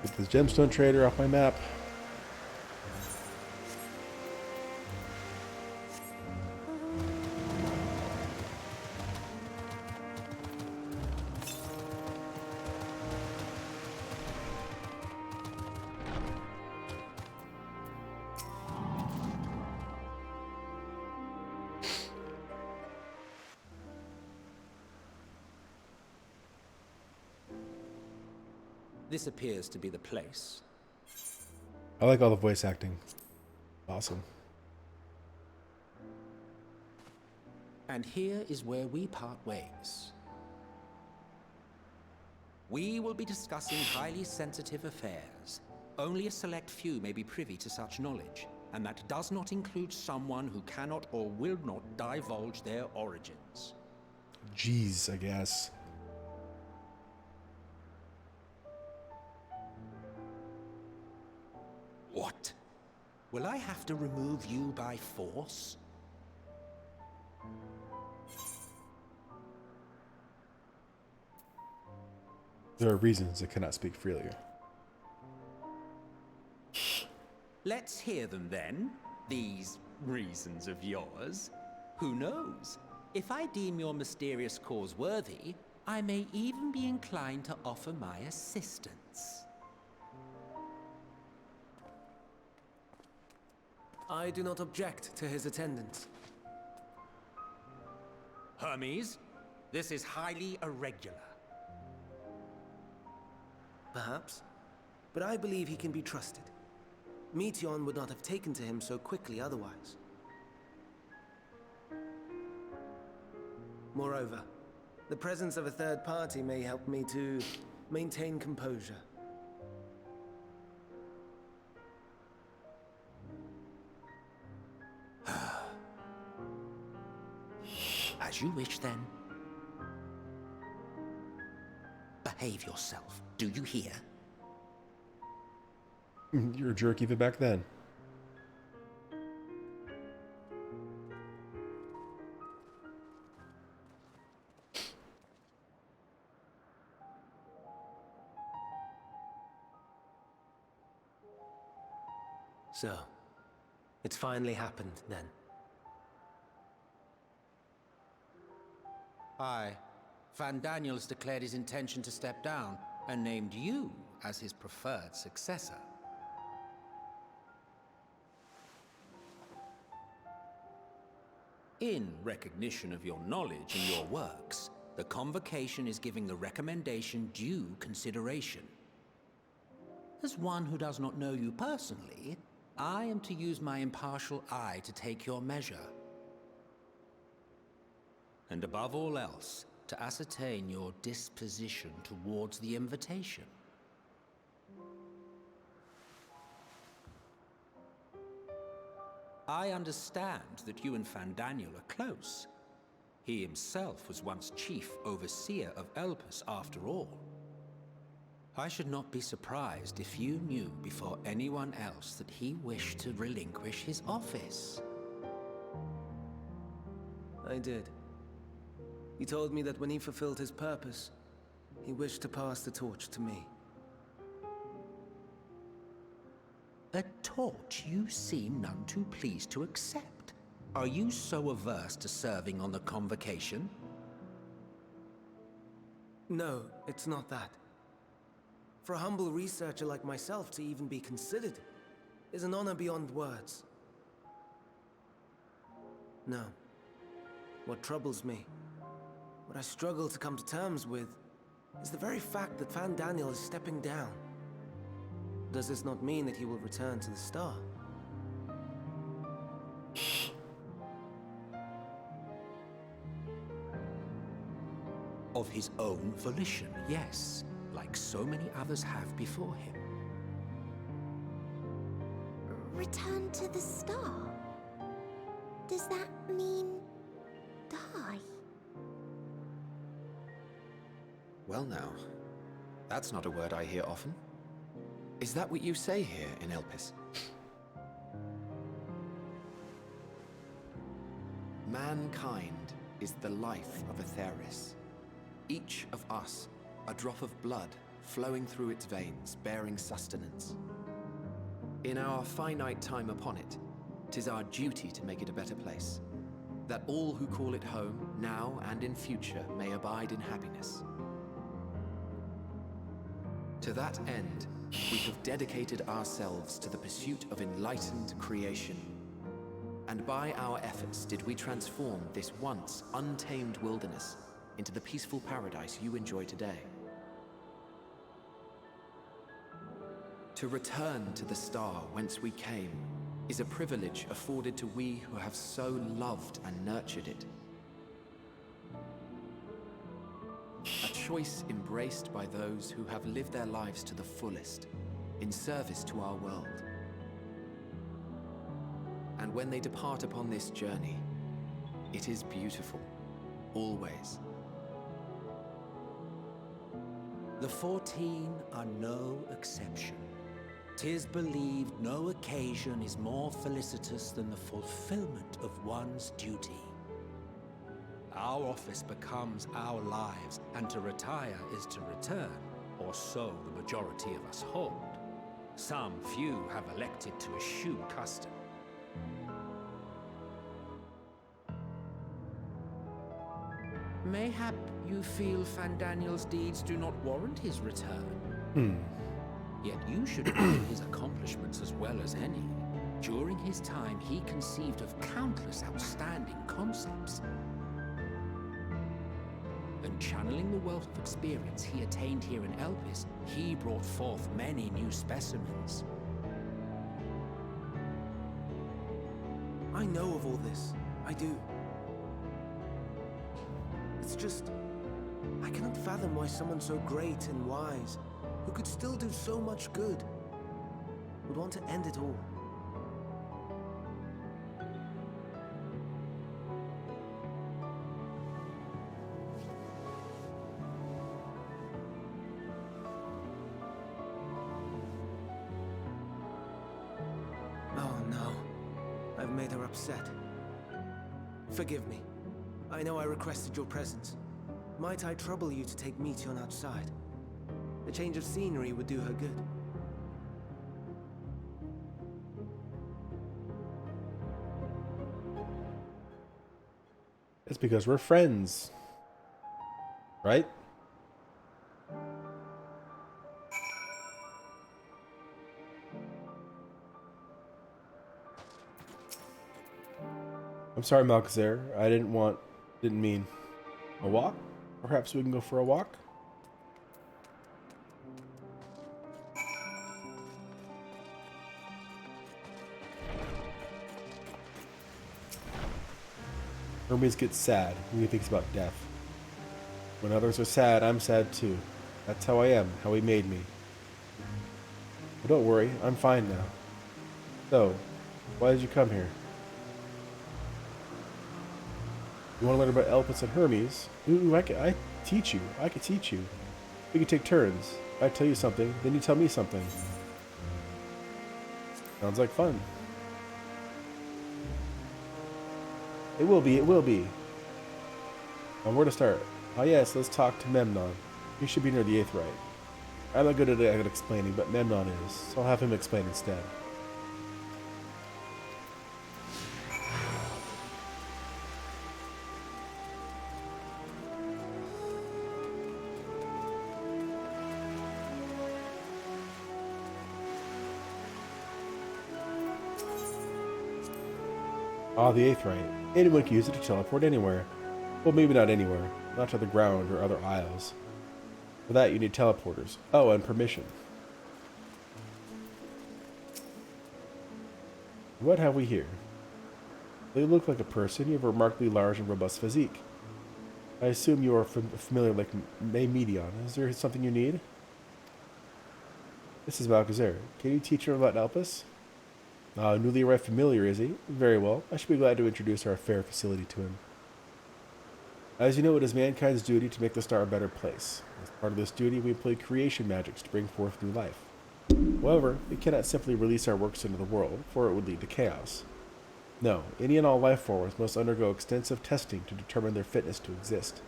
Get this gemstone trader off my map. This appears to be the place. I like all the voice acting. Awesome. And here is where we part ways. We will be discussing highly sensitive affairs. Only a select few may be privy to such knowledge, and that does not include someone who cannot or will not divulge their origins. Jeez, I guess. What? Will I have to remove you by force? There are reasons I cannot speak freely. Let's hear them then, these reasons of yours. Who knows? If I deem your mysterious cause worthy, I may even be inclined to offer my assistance. I do not object to his attendance. Hermes, this is highly irregular. Perhaps, but I believe he can be trusted. Meteon would not have taken to him so quickly otherwise. Moreover, the presence of a third party may help me to maintain composure. As you wish, then. Behave yourself, do you hear? You're a jerk even back then. So, it's finally happened then. Aye. Van Daniels declared his intention to step down and named you as his preferred successor. In recognition of your knowledge and your works, the Convocation is giving the recommendation due consideration. As one who does not know you personally, I am to use my impartial eye to take your measure. And above all else, to ascertain your disposition towards the invitation. I understand that you and Fandaniel are close. He himself was once chief overseer of Elpis after all. I should not be surprised if you knew before anyone else that he wished to relinquish his office. I did. He told me that when he fulfilled his purpose, he wished to pass the torch to me. A torch you seem none too pleased to accept. Are you so averse to serving on the Convocation? No, it's not that. For a humble researcher like myself to even be considered is an honor beyond words. No. What troubles me, what I struggle to come to terms with, is the very fact that Fandaniel is stepping down. Does this not mean that he will return to the Star? Of his own volition, yes, like so many others have before him. Return to the Star? Does that mean die? Well now, that's not a word I hear often. Is that what you say here in Elpis? Mankind is the life of Atheris. Each of us, a drop of blood flowing through its veins, bearing sustenance. In our finite time upon it, 'tis our duty to make it a better place, that all who call it home, now and in future, may abide in happiness. To that end, we have dedicated ourselves to the pursuit of enlightened creation. And by our efforts did we transform this once untamed wilderness into the peaceful paradise you enjoy today. To return to the star whence we came is a privilege afforded to we who have so loved and nurtured it. A choice embraced by those who have lived their lives to the fullest, in service to our world. And when they depart upon this journey, it is beautiful, always. The 14 are no exception. 'Tis believed no occasion is more felicitous than the fulfillment of one's duty. Our office becomes our lives, and to retire is to return, or so the majority of us hold. Some few have elected to eschew custom. Mayhap you feel Fandaniel's deeds do not warrant his return. Yet you should know his accomplishments as well as any. During his time, he conceived of countless outstanding concepts. And channeling the wealth of experience he attained here in Elpis, he brought forth many new specimens. I know of all this. I do. It's just, I cannot fathom why someone so great and wise, who could still do so much good, would want to end it all. Oh no, I've made her upset. Forgive me. I know I requested your presence. Might I trouble you to take Meteon outside? A change of scenery would do her good. It's because we're friends. Right? I'm sorry, Malkazar. I didn't mean a walk. Perhaps we can go for a walk? Hermes gets sad when he thinks about death. When others are sad, I'm sad too. That's how I am, how he made me. But don't worry, I'm fine now. So, why did you come here? You want to learn about Elpis and Hermes? Ooh, I teach you. I could teach you. We could take turns. I tell you something, then you tell me something. Sounds like fun. It will be, it will be. Now where to start? Oh yes, let's talk to Memnon. He should be near the Aetheryte. I'm not good at explaining, but Memnon is, so I'll have him explain instead. Ah, the Aetheryte. Anyone can use it to teleport anywhere. Well, maybe not anywhere. Not to the ground or other isles. For that, you need teleporters. Oh, and permission. What have we here? They look like a person. You have a remarkably large and robust physique. I assume you are familiar like Medion. Is there something you need? This is Malkazar. Can you teach her about Elpis? Newly arrived familiar, is he? Very well. I should be glad to introduce our fair facility to him. As you know, it is mankind's duty to make the star a better place. As part of this duty, we employ creation magics to bring forth new life. However, we cannot simply release our works into the world, for it would lead to chaos. No, any and all life forms must undergo extensive testing to determine their fitness to exist.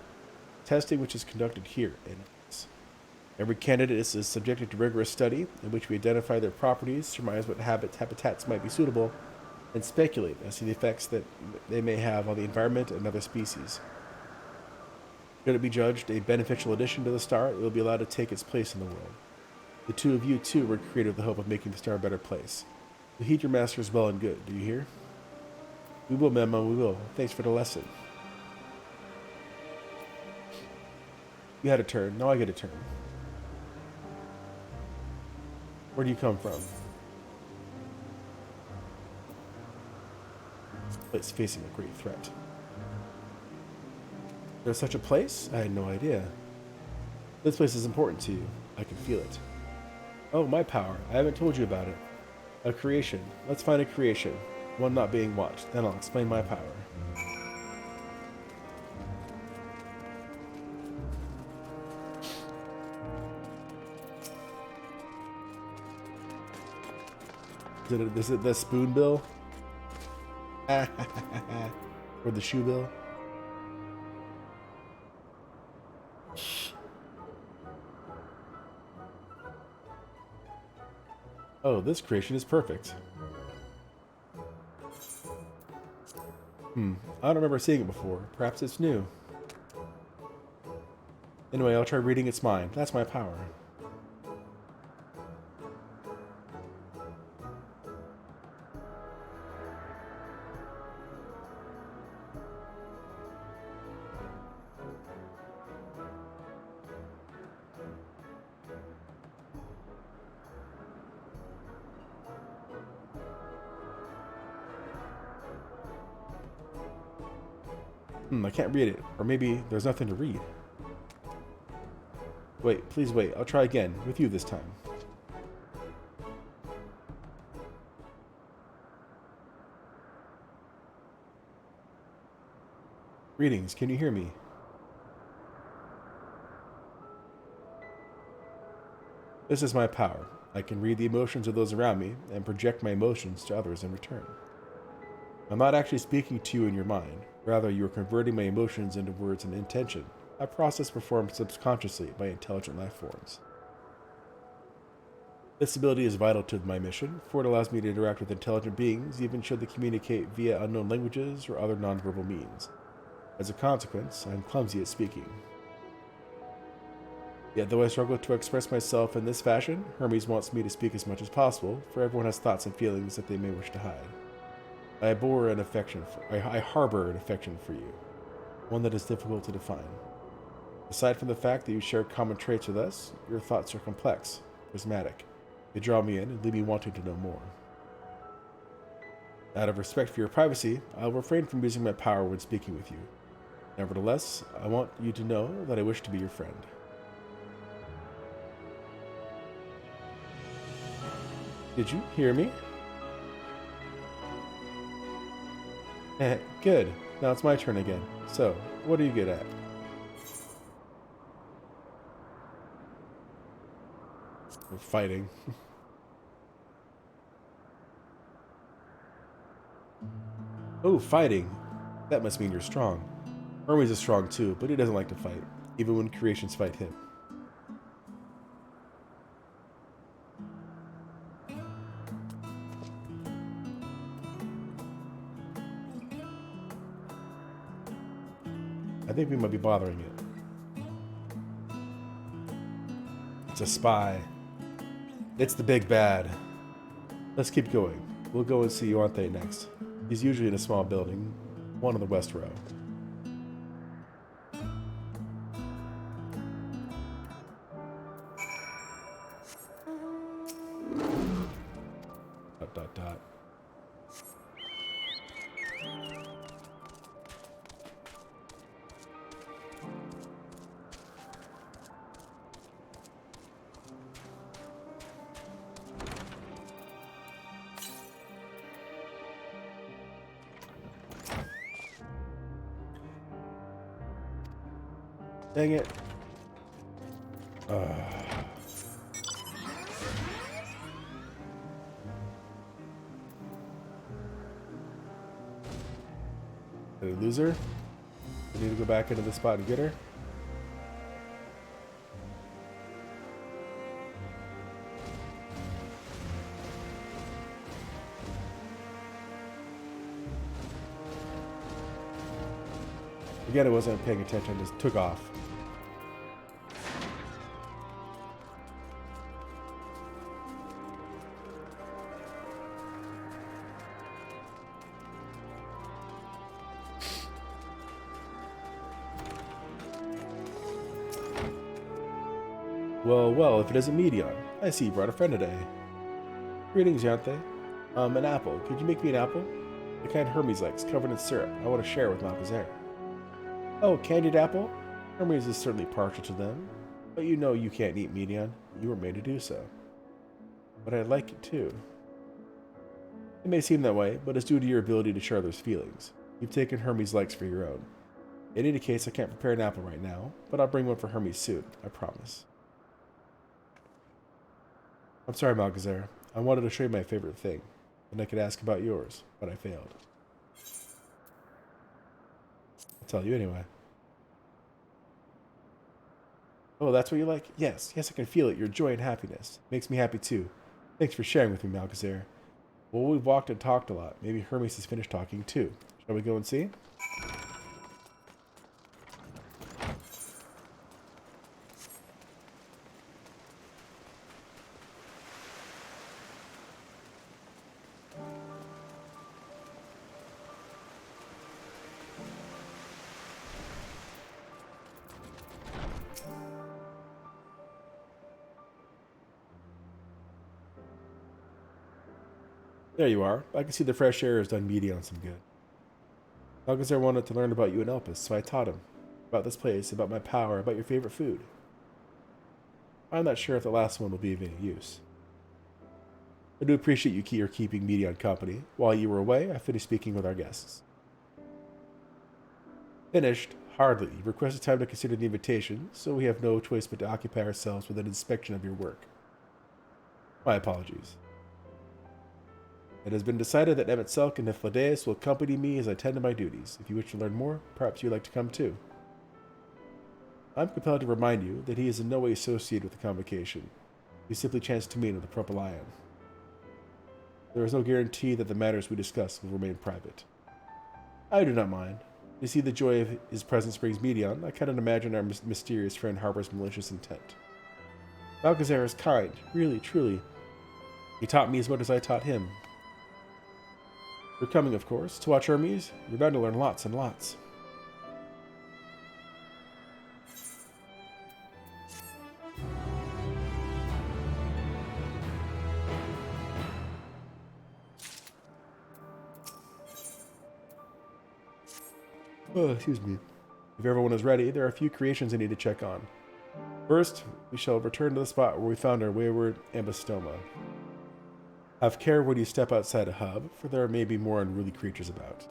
Testing which is conducted here in Elpis. Every candidate is subjected to rigorous study, in which we identify their properties, surmise what habitats might be suitable, and speculate as to the effects that they may have on the environment and other species. Should it be judged a beneficial addition to the star, it will be allowed to take its place in the world. The two of you, too, were created with the hope of making the star a better place. So heed your masters well and good, do you hear? We will, Memo, we will. Thanks for the lesson. You had a turn, now I get a turn. Where do you come from? This place facing a great threat. There's such a place? I had no idea. This place is important to you. I can feel it. Oh, my power. I haven't told you about it. A creation. Let's find a creation. One not being watched. Then I'll explain my power. Is it the spoon bill? Or the shoe bill? Oh, this creation is perfect. I don't remember seeing it before. Perhaps it's new. Anyway, I'll try reading its mind. That's my power. I can't read it. Or maybe there's nothing to read. Wait, please wait. I'll try again. With you this time. Greetings. Can you hear me? This is my power. I can read the emotions of those around me and project my emotions to others in return. I'm not actually speaking to you in your mind. Rather, you are converting my emotions into words and intention, a process performed subconsciously by intelligent life forms. This ability is vital to my mission, for it allows me to interact with intelligent beings, even should they communicate via unknown languages or other nonverbal means. As a consequence, I am clumsy at speaking. Yet though I struggle to express myself in this fashion, Hermes wants me to speak as much as possible, for everyone has thoughts and feelings that they may wish to hide. I harbor an affection for you, one that is difficult to define. Aside from the fact that you share common traits with us, your thoughts are complex, prismatic. They draw me in and leave me wanting to know more. Out of respect for your privacy, I will refrain from using my power when speaking with you. Nevertheless, I want you to know that I wish to be your friend. Did you hear me? Good. Now it's my turn again. So, what are you good at? We're fighting. Oh, fighting. That must mean you're strong. Hermes is strong too, but he doesn't like to fight, even when creations fight him. I think we might be bothering it. It's a spy. It's the big bad. Let's keep going. We'll go and see Yuante next. He's usually in a small building, one on the west row. Dot, dot, dot. Dang it. Did I lose her? I need to go back into the spot and get her. Again, I wasn't paying attention, just took off. Well, if it isn't Medion. I see you brought a friend today. Greetings, Yanthe. An apple. Could you make me an apple? The kind Hermes likes, covered in syrup. I want to share with Malcazer. Oh, candied apple? Hermes is certainly partial to them, but you know you can't eat median. You were made to do so. But I like it too. It may seem that way, but it's due to your ability to share others' feelings. You've taken Hermes' likes for your own. In any case, I can't prepare an apple right now, but I'll bring one for Hermes soon, I promise. I'm sorry, Malcazer. I wanted to show you my favorite thing, and I could ask about yours, but I failed. I'll tell you anyway. Oh, that's what you like? Yes, I can feel it, your joy and happiness. Makes me happy too. Thanks for sharing with me, Malcazer. Well, we've walked and talked a lot. Maybe Hermes has finished talking too. Shall we go and see? There you are. I can see the fresh air has done Medion some good. Malcazer wanted to learn about you and Elpis, so I taught him. About this place, about my power, about your favorite food. I'm not sure if the last one will be of any use. I do appreciate you keeping Medion company. While you were away, I finished speaking with our guests. Finished? Hardly. You requested time to consider the invitation, so we have no choice but to occupy ourselves with an inspection of your work. My apologies. It has been decided that Emmett Selk and Nifladeus will accompany me as I tend to my duties. If you wish to learn more, perhaps you'd like to come too. I'm compelled to remind you that he is in no way associated with the convocation. We simply chanced to meet at the Propylion. There is no guarantee that the matters we discuss will remain private. I do not mind. To see the joy of his presence brings Medion, I cannot imagine our mysterious friend harbors malicious intent. Malcazer is kind, really, truly. He taught me as much as I taught him. You're coming, of course, to watch Hermes. You're bound to learn lots and lots. Oh, excuse me. If everyone is ready, there are a few creations I need to check on. First, we shall return to the spot where we found our wayward ambystoma. Have care when you step outside a hub, for there may be more unruly creatures about.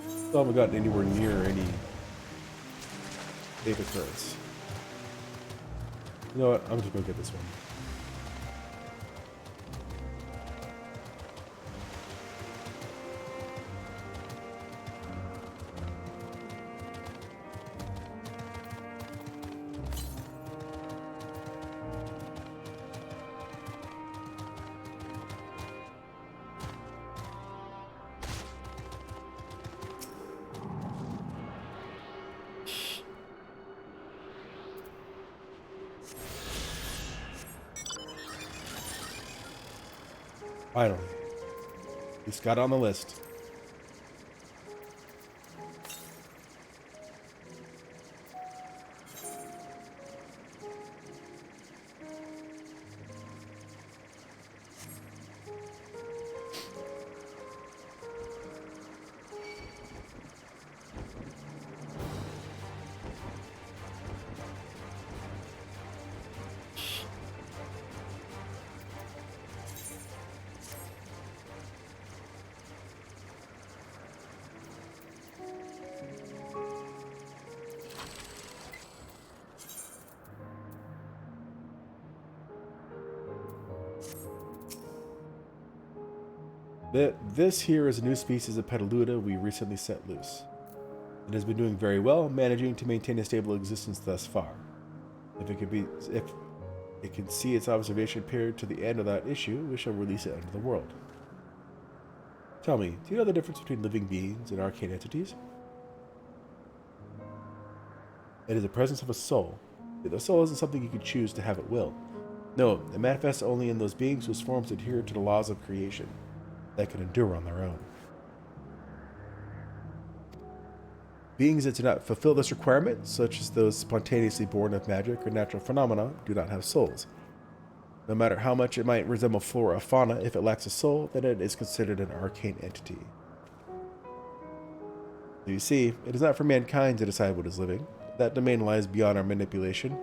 Still haven't gotten anywhere near any wave occurrence. You know what? I'm just gonna get this one. Finally. He's got on the list. This here is a new species of Petaluda we recently set loose. It has been doing very well, managing to maintain a stable existence thus far. If it can see its observation period to the end of that issue, we shall release it into the world. Tell me, do you know the difference between living beings and arcane entities? It is the presence of a soul. The soul isn't something you can choose to have at will. No, it manifests only in those beings whose forms adhere to the laws of creation, that can endure on their own. Beings that do not fulfill this requirement, such as those spontaneously born of magic or natural phenomena, do not have souls. No matter how much it might resemble flora or fauna, if it lacks a soul, then it is considered an arcane entity. So you see, it is not for mankind to decide what is living. That domain lies beyond our manipulation,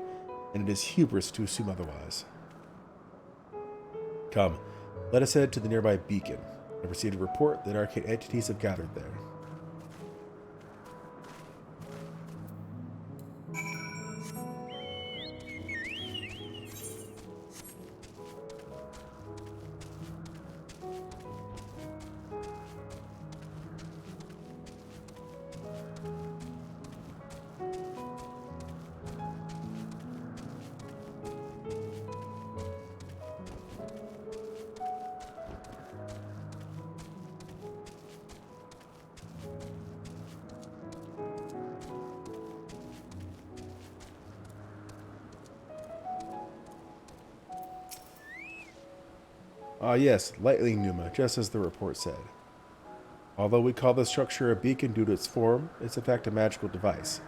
and it is hubris to assume otherwise. Come, let us head to the nearby beacon. I received a report that arcane entities have gathered there. Ah yes, lightning pneuma, just as the report said. Although we call this structure a beacon due to its form, it's in fact a magical device.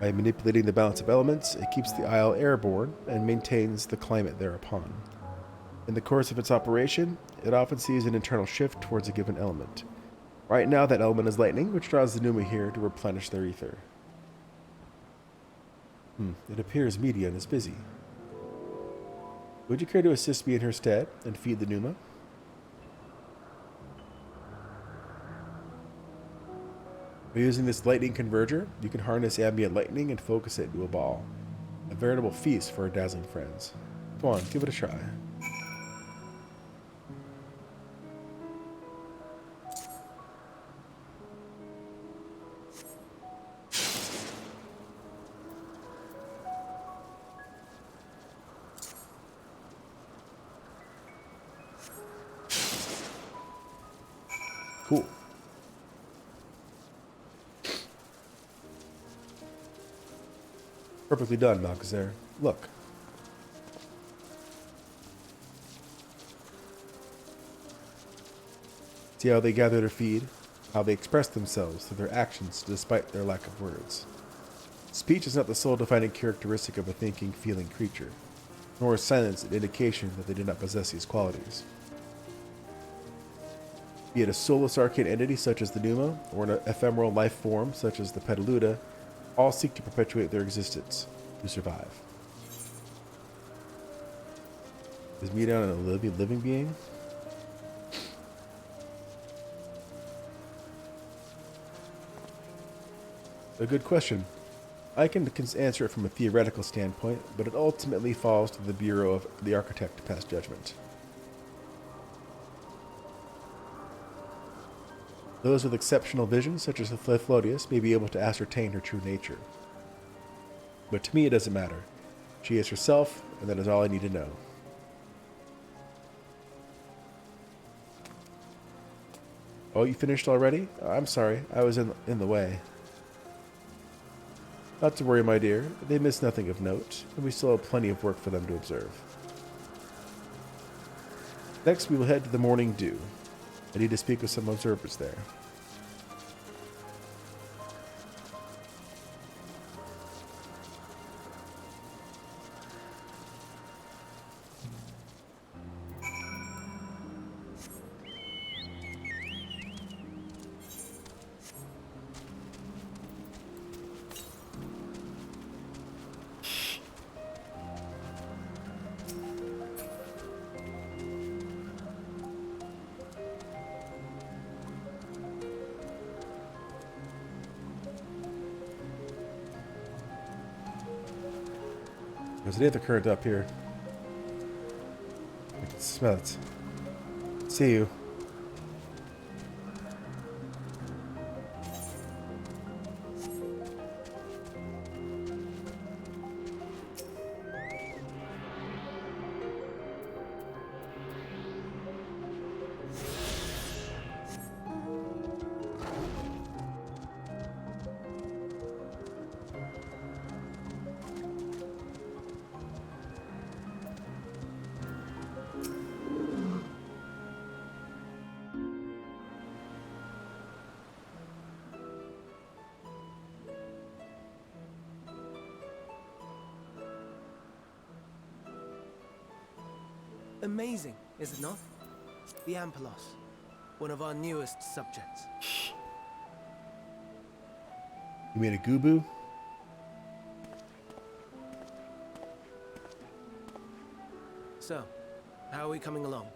By manipulating the balance of elements, it keeps the isle airborne and maintains the climate thereupon. In the course of its operation, it often sees an internal shift towards a given element. Right now that element is lightning, which draws the pneuma here to replenish their ether. It appears Median is busy. Would you care to assist me in her stead and feed the pneuma? By using this lightning converger, you can harness ambient lightning and focus it into a ball. A veritable feast for our dazzling friends. Come on, give it a try. Cool. Perfectly done, Malkazer. Look. See how they gather their feed, how they express themselves through their actions despite their lack of words. Speech is not the sole defining characteristic of a thinking, feeling creature, nor is silence an indication that they do not possess these qualities. Be it a soulless arcane entity such as the pneuma, or an ephemeral life form such as the Petaluda, all seek to perpetuate their existence, to survive. Is Median a living being? A good question. I can answer it from a theoretical standpoint, but it ultimately falls to the Bureau of the Architect to pass judgment. Those with exceptional vision, such as the Fleflodius, may be able to ascertain her true nature. But to me it doesn't matter. She is herself, and that is all I need to know. Oh, you finished already? I'm sorry, I was in the way. Not to worry, my dear. They miss nothing of note, and we still have plenty of work for them to observe. Next, we will head to the Morning Dew. I need to speak with some observers there. There's an ether current up here. I can smell it. See you. Amazing, is it not? The Ampelos, one of our newest subjects. You made a Gubu? So, how are we coming along?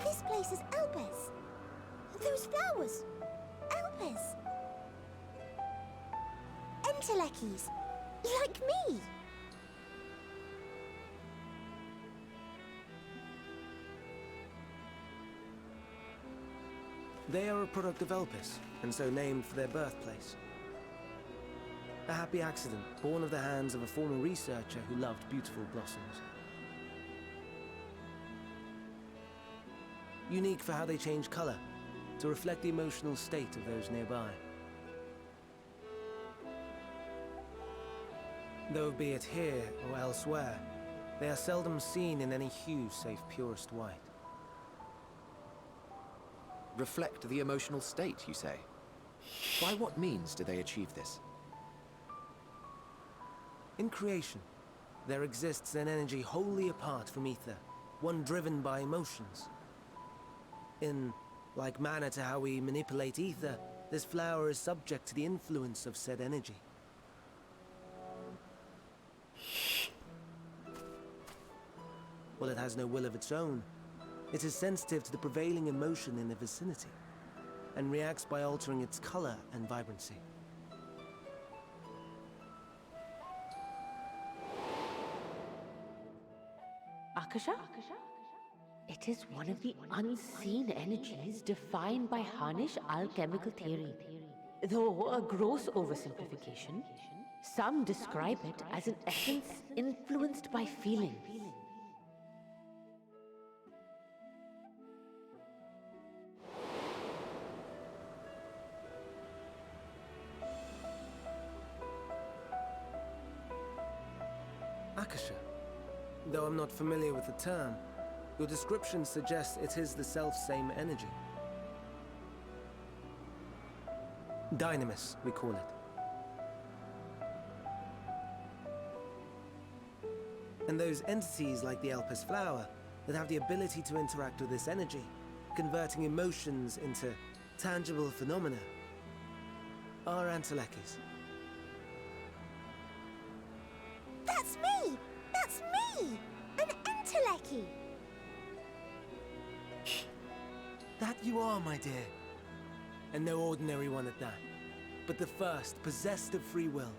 This place is Elpis. Those flowers. Elpis. Entelekis. Like me. They are a product of Elpis, and so named for their birthplace. A happy accident, born of the hands of a former researcher who loved beautiful blossoms. Unique for how they change color, to reflect the emotional state of those nearby. Though be it here or elsewhere, they are seldom seen in any hue save purest white. Reflect the emotional state, you say? By what means do they achieve this? In creation, there exists an energy wholly apart from ether, one driven by emotions. In like manner to how we manipulate ether, this flower is subject to the influence of said energy. While it has no will of its own, it is sensitive to the prevailing emotion in the vicinity, and reacts by altering its color and vibrancy. Akasha? It is one of the unseen energies defined by Harnish alchemical theory. Though a gross oversimplification, some describe it as an essence influenced by feeling. Akasha. Though I'm not familiar with the term, your description suggests it is the self-same energy. Dynamis, we call it. And those entities like the Elpis flower that have the ability to interact with this energy, converting emotions into tangible phenomena, are Antelekis. That's me! That's me! An Enteleki! That you are, my dear. And no ordinary one at that, but the first possessed of free will.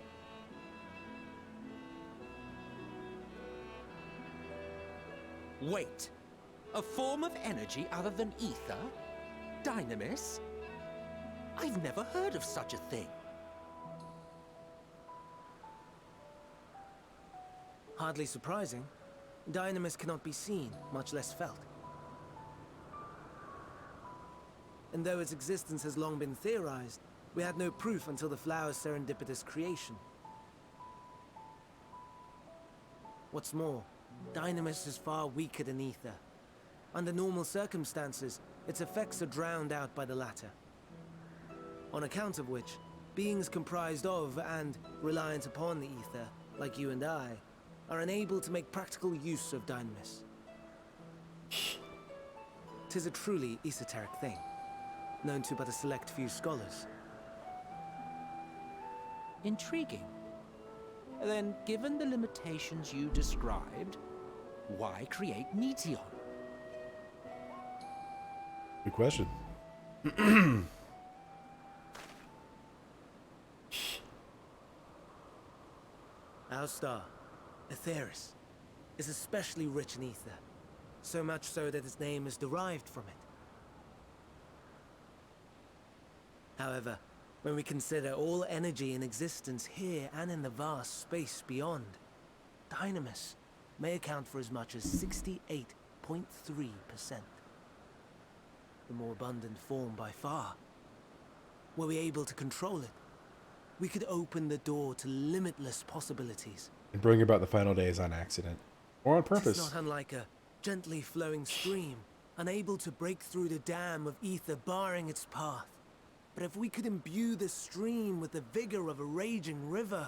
Wait. A form of energy other than ether? Dynamis? I've never heard of such a thing. Hardly surprising. Dynamis cannot be seen, much less felt. And though its existence has long been theorized, we had no proof until the flower's serendipitous creation. What's more, Dynamis is far weaker than ether. Under normal circumstances, its effects are drowned out by the latter. On account of which, beings comprised of and reliant upon the ether, like you and I, are unable to make practical use of Dynamis. 'Tis a truly esoteric thing, known to but a select few scholars. Intriguing. Then, given the limitations you described, why create Meteon? Good question. Our star, Aetheris, is especially rich in ether, so much so that its name is derived from it. However, when we consider all energy in existence here and in the vast space beyond, Dynamis may account for as much as 68.3%. The more abundant form by far. Were we able to control it, we could open the door to limitless possibilities. And bring about the final days on accident. Or on purpose. It's not unlike a gently flowing stream, unable to break through the dam of ether barring its path. But if we could imbue the stream with the vigor of a raging river...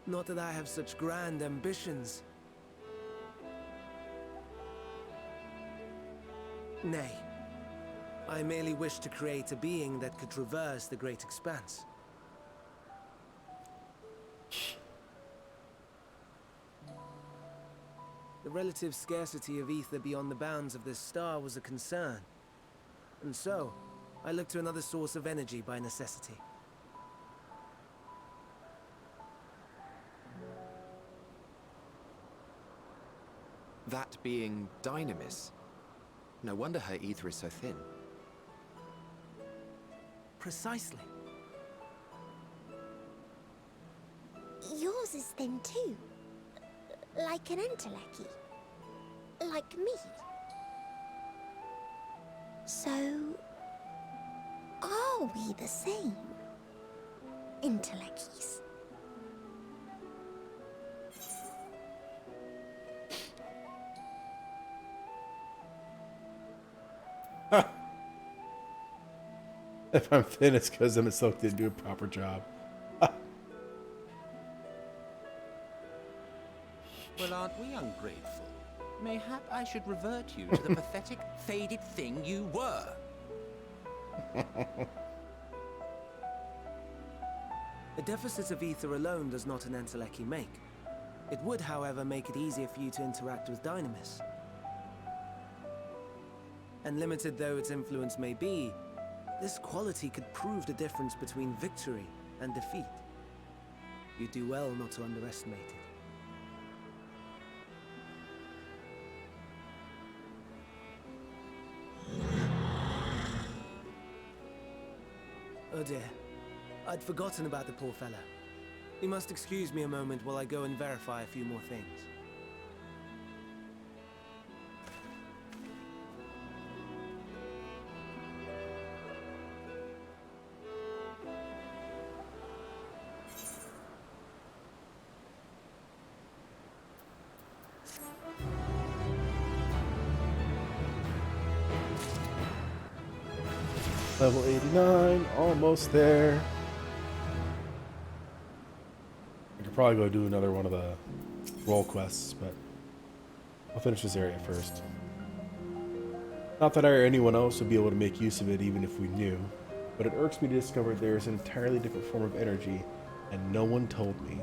Not that I have such grand ambitions. Nay. I merely wish to create a being that could traverse the great expanse. The relative scarcity of ether beyond the bounds of this star was a concern. And so, I looked to another source of energy by necessity. That being Dynamis. No wonder her ether is so thin. Precisely. Yours is thin too. Like an entelechy. Like me. So... are we the same? Entelecchies. If I'm thin, it's because Emmett Silk didn't do a proper job. Well, aren't we ungrateful? Mayhap I should revert you to the pathetic, faded thing you were. A deficit of ether alone does not an entelechy make. It would, however, make it easier for you to interact with Dynamis. And limited though its influence may be, this quality could prove the difference between victory and defeat. You do well not to underestimate it. Oh dear, I'd forgotten about the poor fella. You must excuse me a moment while I go and verify a few more things. Level 89, almost there. I could probably go do another one of the role quests, but I'll finish this area first. Not that I or anyone else would be able to make use of it even if we knew, but it irks me to discover there is an entirely different form of energy, and no one told me.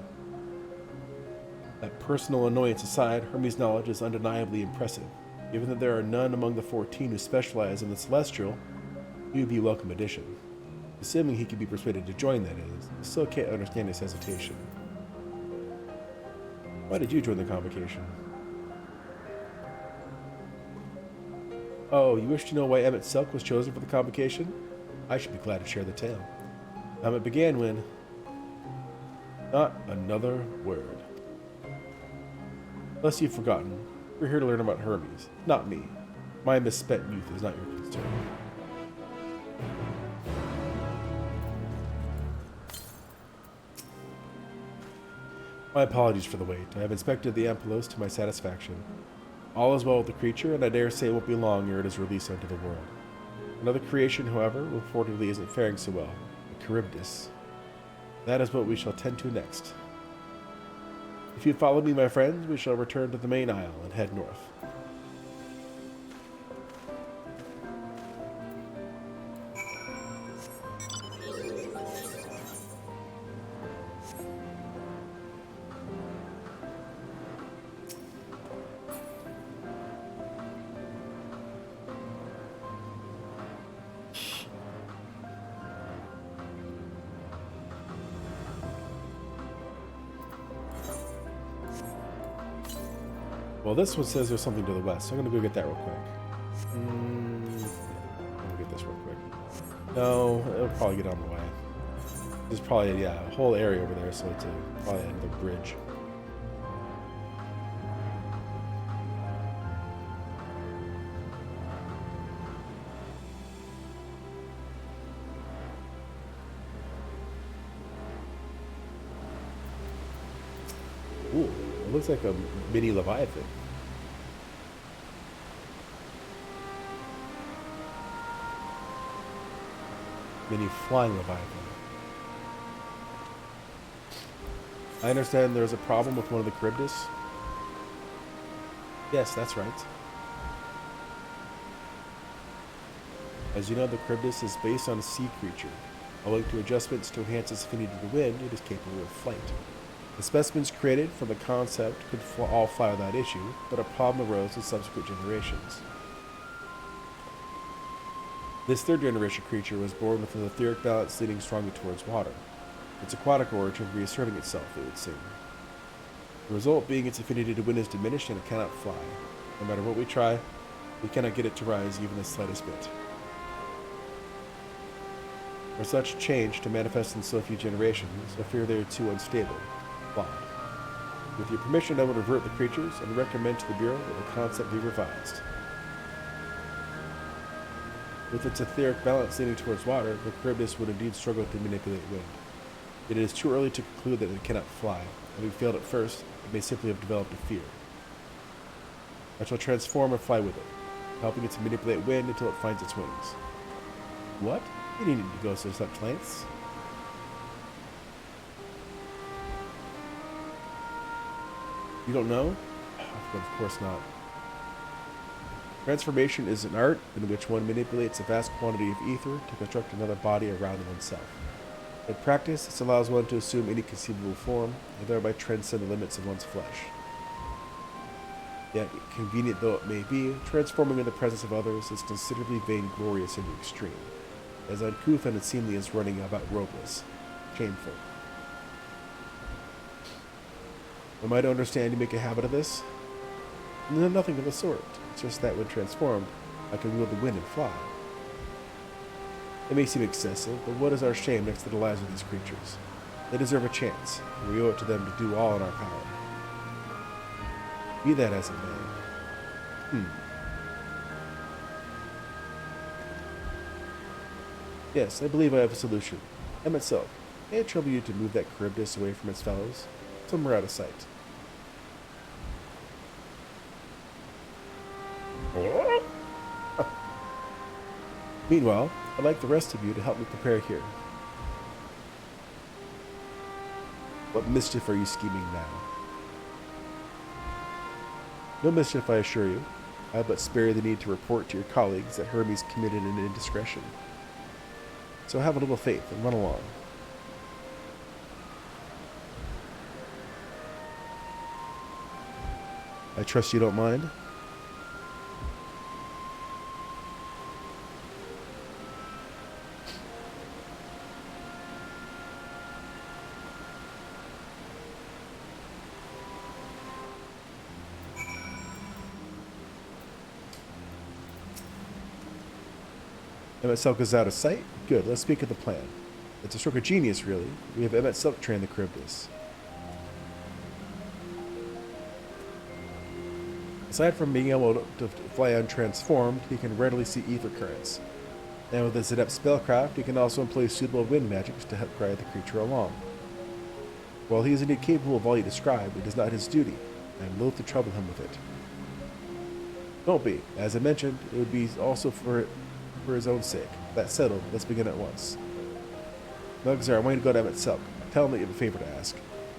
That personal annoyance aside, Hermes' knowledge is undeniably impressive. Given that there are none among the 14 who specialize in the Celestial, he would be a welcome addition. Assuming he could be persuaded to join, that is. I still can't understand his hesitation. Why did you join the convocation? Oh, you wish to know why Emmett Silk was chosen for the convocation? I should be glad to share the tale. It began when... Not another word. Unless you've forgotten, we're here to learn about Hermes, not me. My misspent youth is not your concern. My apologies for the wait. I have inspected the Ampelos to my satisfaction. All is well with the creature, and I dare say it won't be long ere it is released unto the world. Another creation, however, reportedly isn't faring so well, the Charybdis. That is what we shall tend to next. If you follow me, my friends, we shall return to the main isle and head north. Well, this one says there's something to the west, so I'm going to go get that real quick. No, it'll probably get on the way. There's probably, yeah, a whole area over there, so it's probably another bridge. Ooh, it looks like a mini Leviathan. Mini flying Leviathan. I understand there's a problem with one of the Charybdis. Yes, that's right. As you know, the Charybdis is based on a sea creature. Owing to adjustments to enhance its affinity to wind, it is capable of flight. The specimens created from the concept could all fly without issue, but a problem arose in subsequent generations. This third generation creature was born with an etheric balance leaning strongly towards water. Its aquatic origin reasserting itself, it would seem. The result being its affinity to wind is diminished and it cannot fly. No matter what we try, we cannot get it to rise even the slightest bit. For such change to manifest in so few generations, I fear they are too unstable. Flawed. With your permission, I will revert the creatures and recommend to the Bureau that the concept be revised. With its etheric balance leaning towards water, the Charybdis would indeed struggle to manipulate wind. Yet it is too early to conclude that it cannot fly. Having failed at first, it may simply have developed a fear. I shall transform and fly with it, helping it to manipulate wind until it finds its wings. What? You needn't go to such lengths. You don't know? Of course not. Transformation is an art in which one manipulates a vast quantity of ether to construct another body around oneself. In practice, this allows one to assume any conceivable form, and thereby transcend the limits of one's flesh. Yet, convenient though it may be, transforming in the presence of others is considerably vainglorious in the extreme, as uncouth and unseemly as running about robeless. Shameful. Am I to understand you make a habit of this? No, nothing of the sort. It's just that when transformed, I can wield the wind and fly. It may seem excessive, but what is our shame next to the lives of these creatures? They deserve a chance, and we owe it to them to do all in our power. Be that as it may. Yes, I believe I have a solution. Em itself, may I trouble you to move that Charybdis away from its fellows? Somewhere out of sight. Meanwhile, I'd like the rest of you to help me prepare here. What mischief are you scheming now? No mischief, I assure you. I but spare you the need to report to your colleagues that Hermes committed an indiscretion. So have a little faith and run along. I trust you don't mind? Emmet Silk is out of sight? Good, let's speak of the plan. It's a stroke of genius, really. We have Emmet Silk train the Charybdis. Aside from being able to fly untransformed, he can readily see ether currents. And with his adept spellcraft, he can also employ suitable wind magics to help guide the creature along. While he is indeed capable of all you described, it is not his duty, and I am loath to trouble him with it. Don't be. As I mentioned, it would be also for his own sake. That settled, let's begin at once. Nugzar, I want you to go to Emmet Silk. Tell him that you have a favor to ask.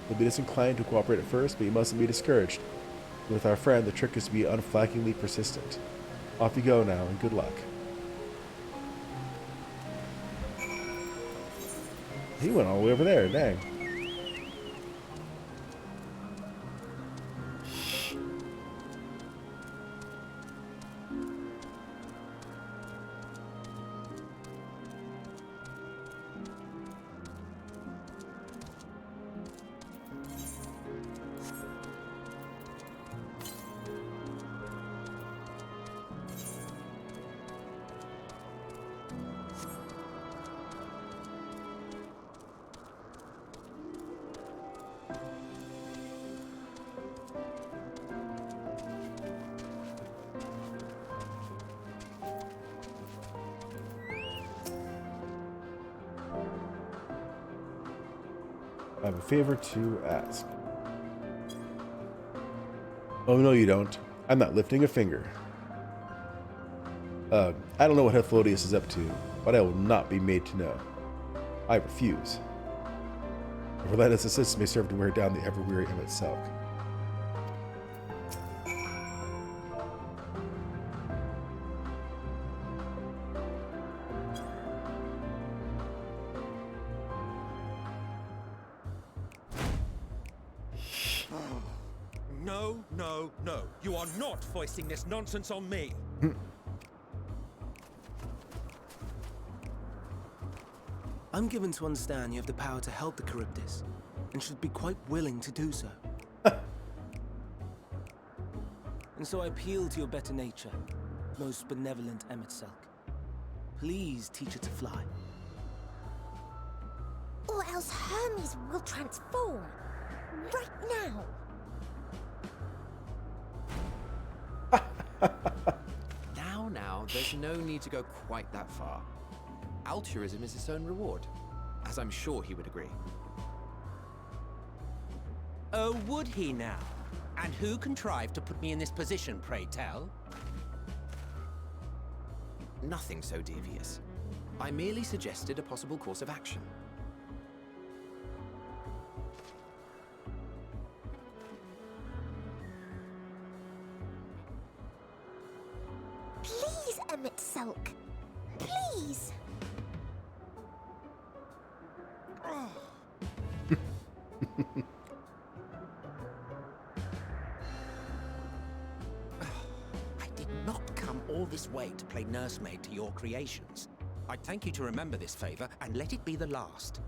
He'll be disinclined to cooperate at first, but you mustn't be discouraged. With our friend, the trick is to be unflaggingly persistent. Off you go now, and good luck. He went all the way over there, dang. I have a favor to ask. Oh, no, you don't. I'm not lifting a finger. I don't know what Hephaestus is up to, but I will not be made to know. I refuse. A relentless assist may serve to wear down the ever-weary Emmett Selk. No, no, no. You are not foisting this nonsense on me. I'm given to understand you have the power to help the Charybdis, and should be quite willing to do so. And so I appeal to your better nature, most benevolent Emmett Selk. Please teach her to fly. Or else Hermes will transform. Right now. Now, there's no need to go quite that far. Altruism is its own reward, as I'm sure he would agree. Oh, would he now? And who contrived to put me in this position, pray tell? Nothing so devious. I merely suggested a possible course of action. Please, Emmett Selk. Please. I did not come all this way to play nursemaid to your creations. I'd thank you to remember this favor and let it be the last.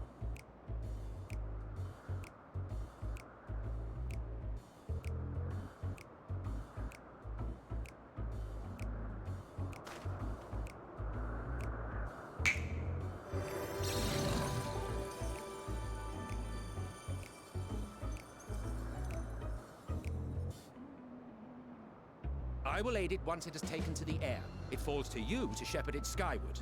I will aid it once it has taken to the air. It falls to you to shepherd it skyward.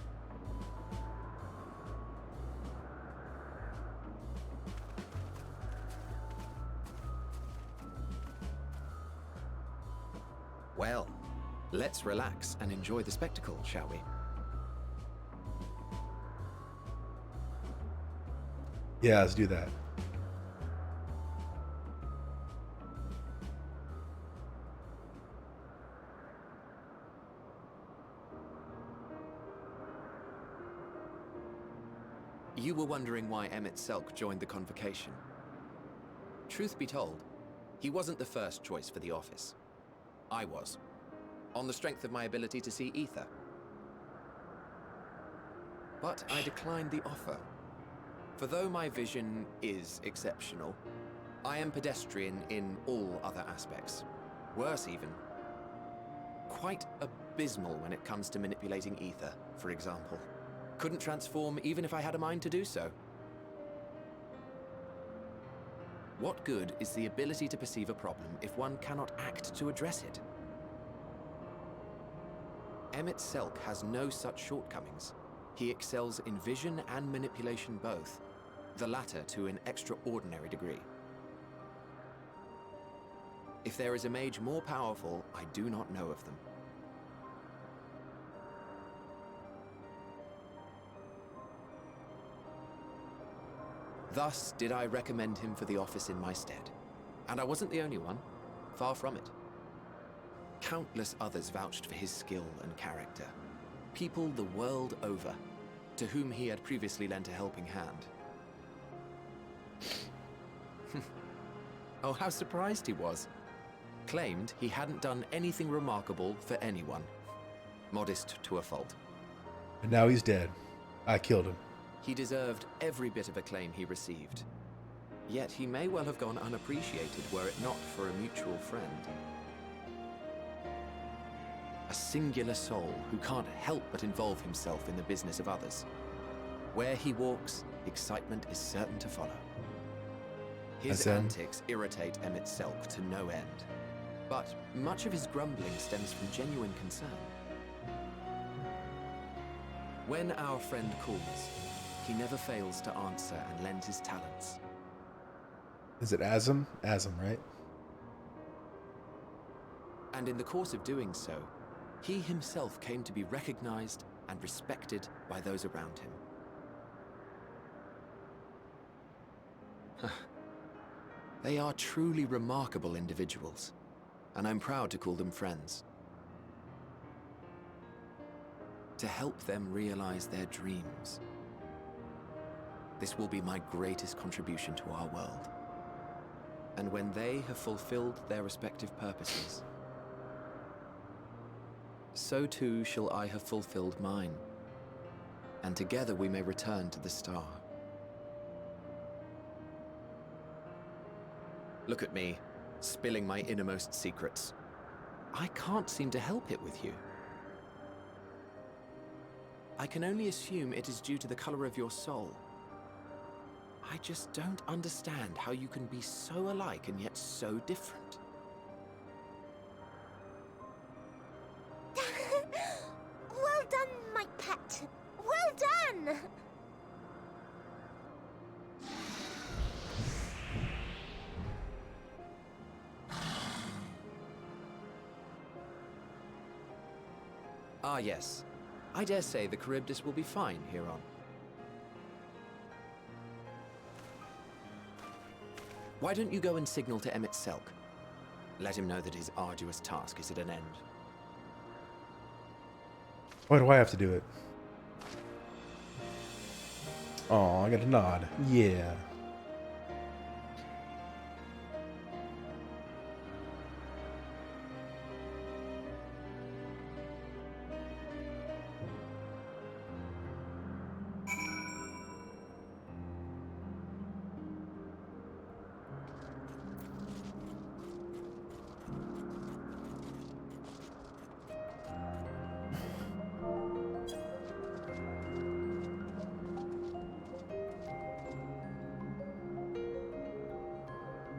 Well, let's relax and enjoy the spectacle, shall we? Yeah, let's do that. You were wondering why Emmett Selk joined the convocation. Truth be told, he wasn't the first choice for the office. I was, on the strength of my ability to see ether. But I declined the offer. For though my vision is exceptional, I am pedestrian in all other aspects. Worse even, quite abysmal when it comes to manipulating ether, for example. Couldn't transform even if I had a mind to do so. What good is the ability to perceive a problem if one cannot act to address it? Emmett Selk has no such shortcomings. He excels in vision and manipulation both, the latter to an extraordinary degree. If there is a mage more powerful, I do not know of them. Thus did I recommend him for the office in my stead. And I wasn't the only one. Far from it. Countless others vouched for his skill and character. People the world over, to whom he had previously lent a helping hand. Oh, how surprised he was. Claimed he hadn't done anything remarkable for anyone. Modest to a fault. And now he's dead. I killed him. He deserved every bit of acclaim he received. Yet he may well have gone unappreciated were it not for a mutual friend. A singular soul who can't help but involve himself in the business of others. Where he walks, excitement is certain to follow. His antics irritate Emmett Selk to no end. But much of his grumbling stems from genuine concern. When our friend calls, he never fails to answer and lend his talents. Is it Asm? Asm, right? And in the course of doing so, he himself came to be recognized and respected by those around him. They are truly remarkable individuals, and I'm proud to call them friends. To help them realize their dreams. This will be my greatest contribution to our world. And when they have fulfilled their respective purposes, so too shall I have fulfilled mine, and together we may return to the star. Look at me, spilling my innermost secrets. I can't seem to help it with you. I can only assume it is due to the color of your soul. I just don't understand how you can be so alike and yet so different. Well done, my pet. Well done! Ah, yes. I dare say the Charybdis will be fine here on. Why don't you go and signal to Emmett Selk? Let him know that his arduous task is at an end. Why do I have to do it? Oh, I got a nod. Yeah.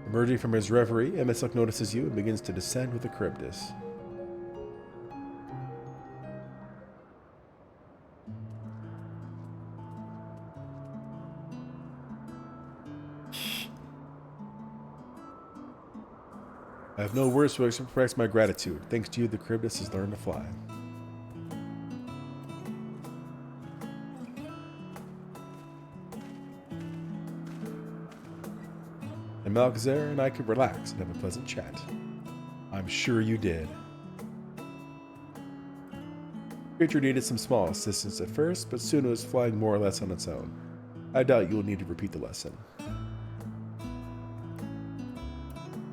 Emerging from his reverie, Emisuk notices you and begins to descend with the Charybdis. I have no words to express my gratitude. Thanks to you, the Charybdis has learned to fly. And Malkazer and I could relax and have a pleasant chat. I'm sure you did. The creature needed some small assistance at first, but soon it was flying more or less on its own. I doubt you will need to repeat the lesson.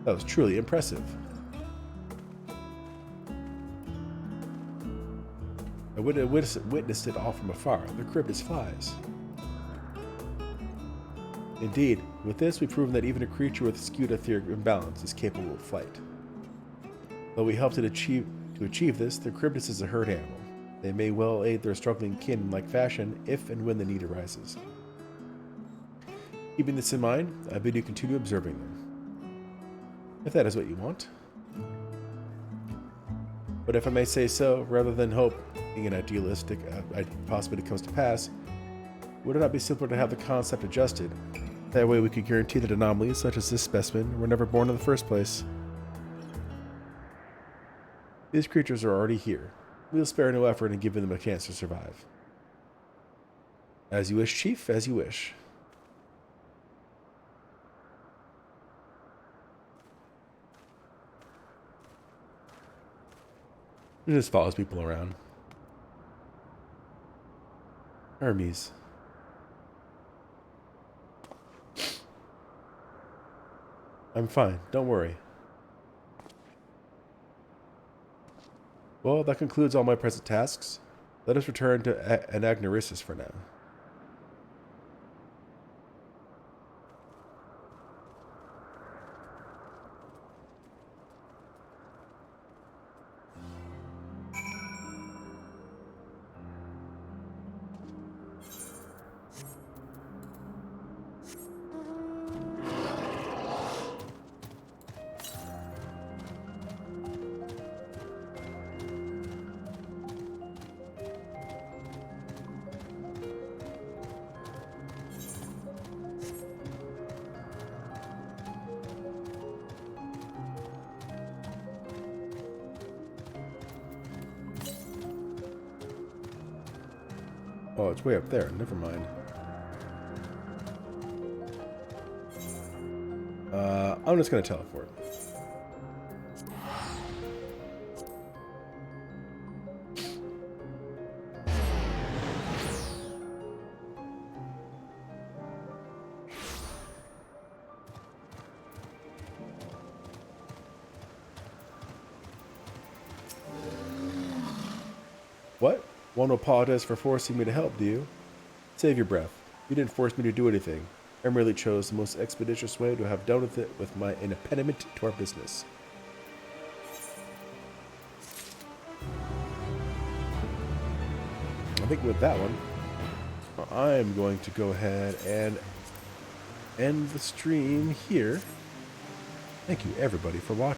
That was truly impressive. I would have witnessed it all from afar. The Charybdis flies. Indeed, with this we've proven that even a creature with skewed etheric imbalance is capable of flight. Though we helped it achieve this, the Charybdis is a herd animal. They may well aid their struggling kin in like fashion if and when the need arises. Keeping this in mind, I bid you continue observing them. If that is what you want. But if I may say so, rather than hope being an idealistic possibility comes to pass, would it not be simpler to have the concept adjusted? That way we could guarantee that anomalies such as this specimen were never born in the first place. These creatures are already here. We'll spare no effort in giving them a chance to survive. As you wish, Chief, as you wish. It just follows people around. Hermes. I'm fine, don't worry. Well, that concludes all my present tasks. Let us return to Anagnorisis for now. Oh, it's way up there. Never mind. I'm just gonna teleport. What? Won't apologize for forcing me to help, do you? Save your breath. You didn't force me to do anything. I merely chose the most expeditious way to have done with it with my impediment to our business. I think with that one, I'm going to go ahead and end the stream here. Thank you everybody for watching.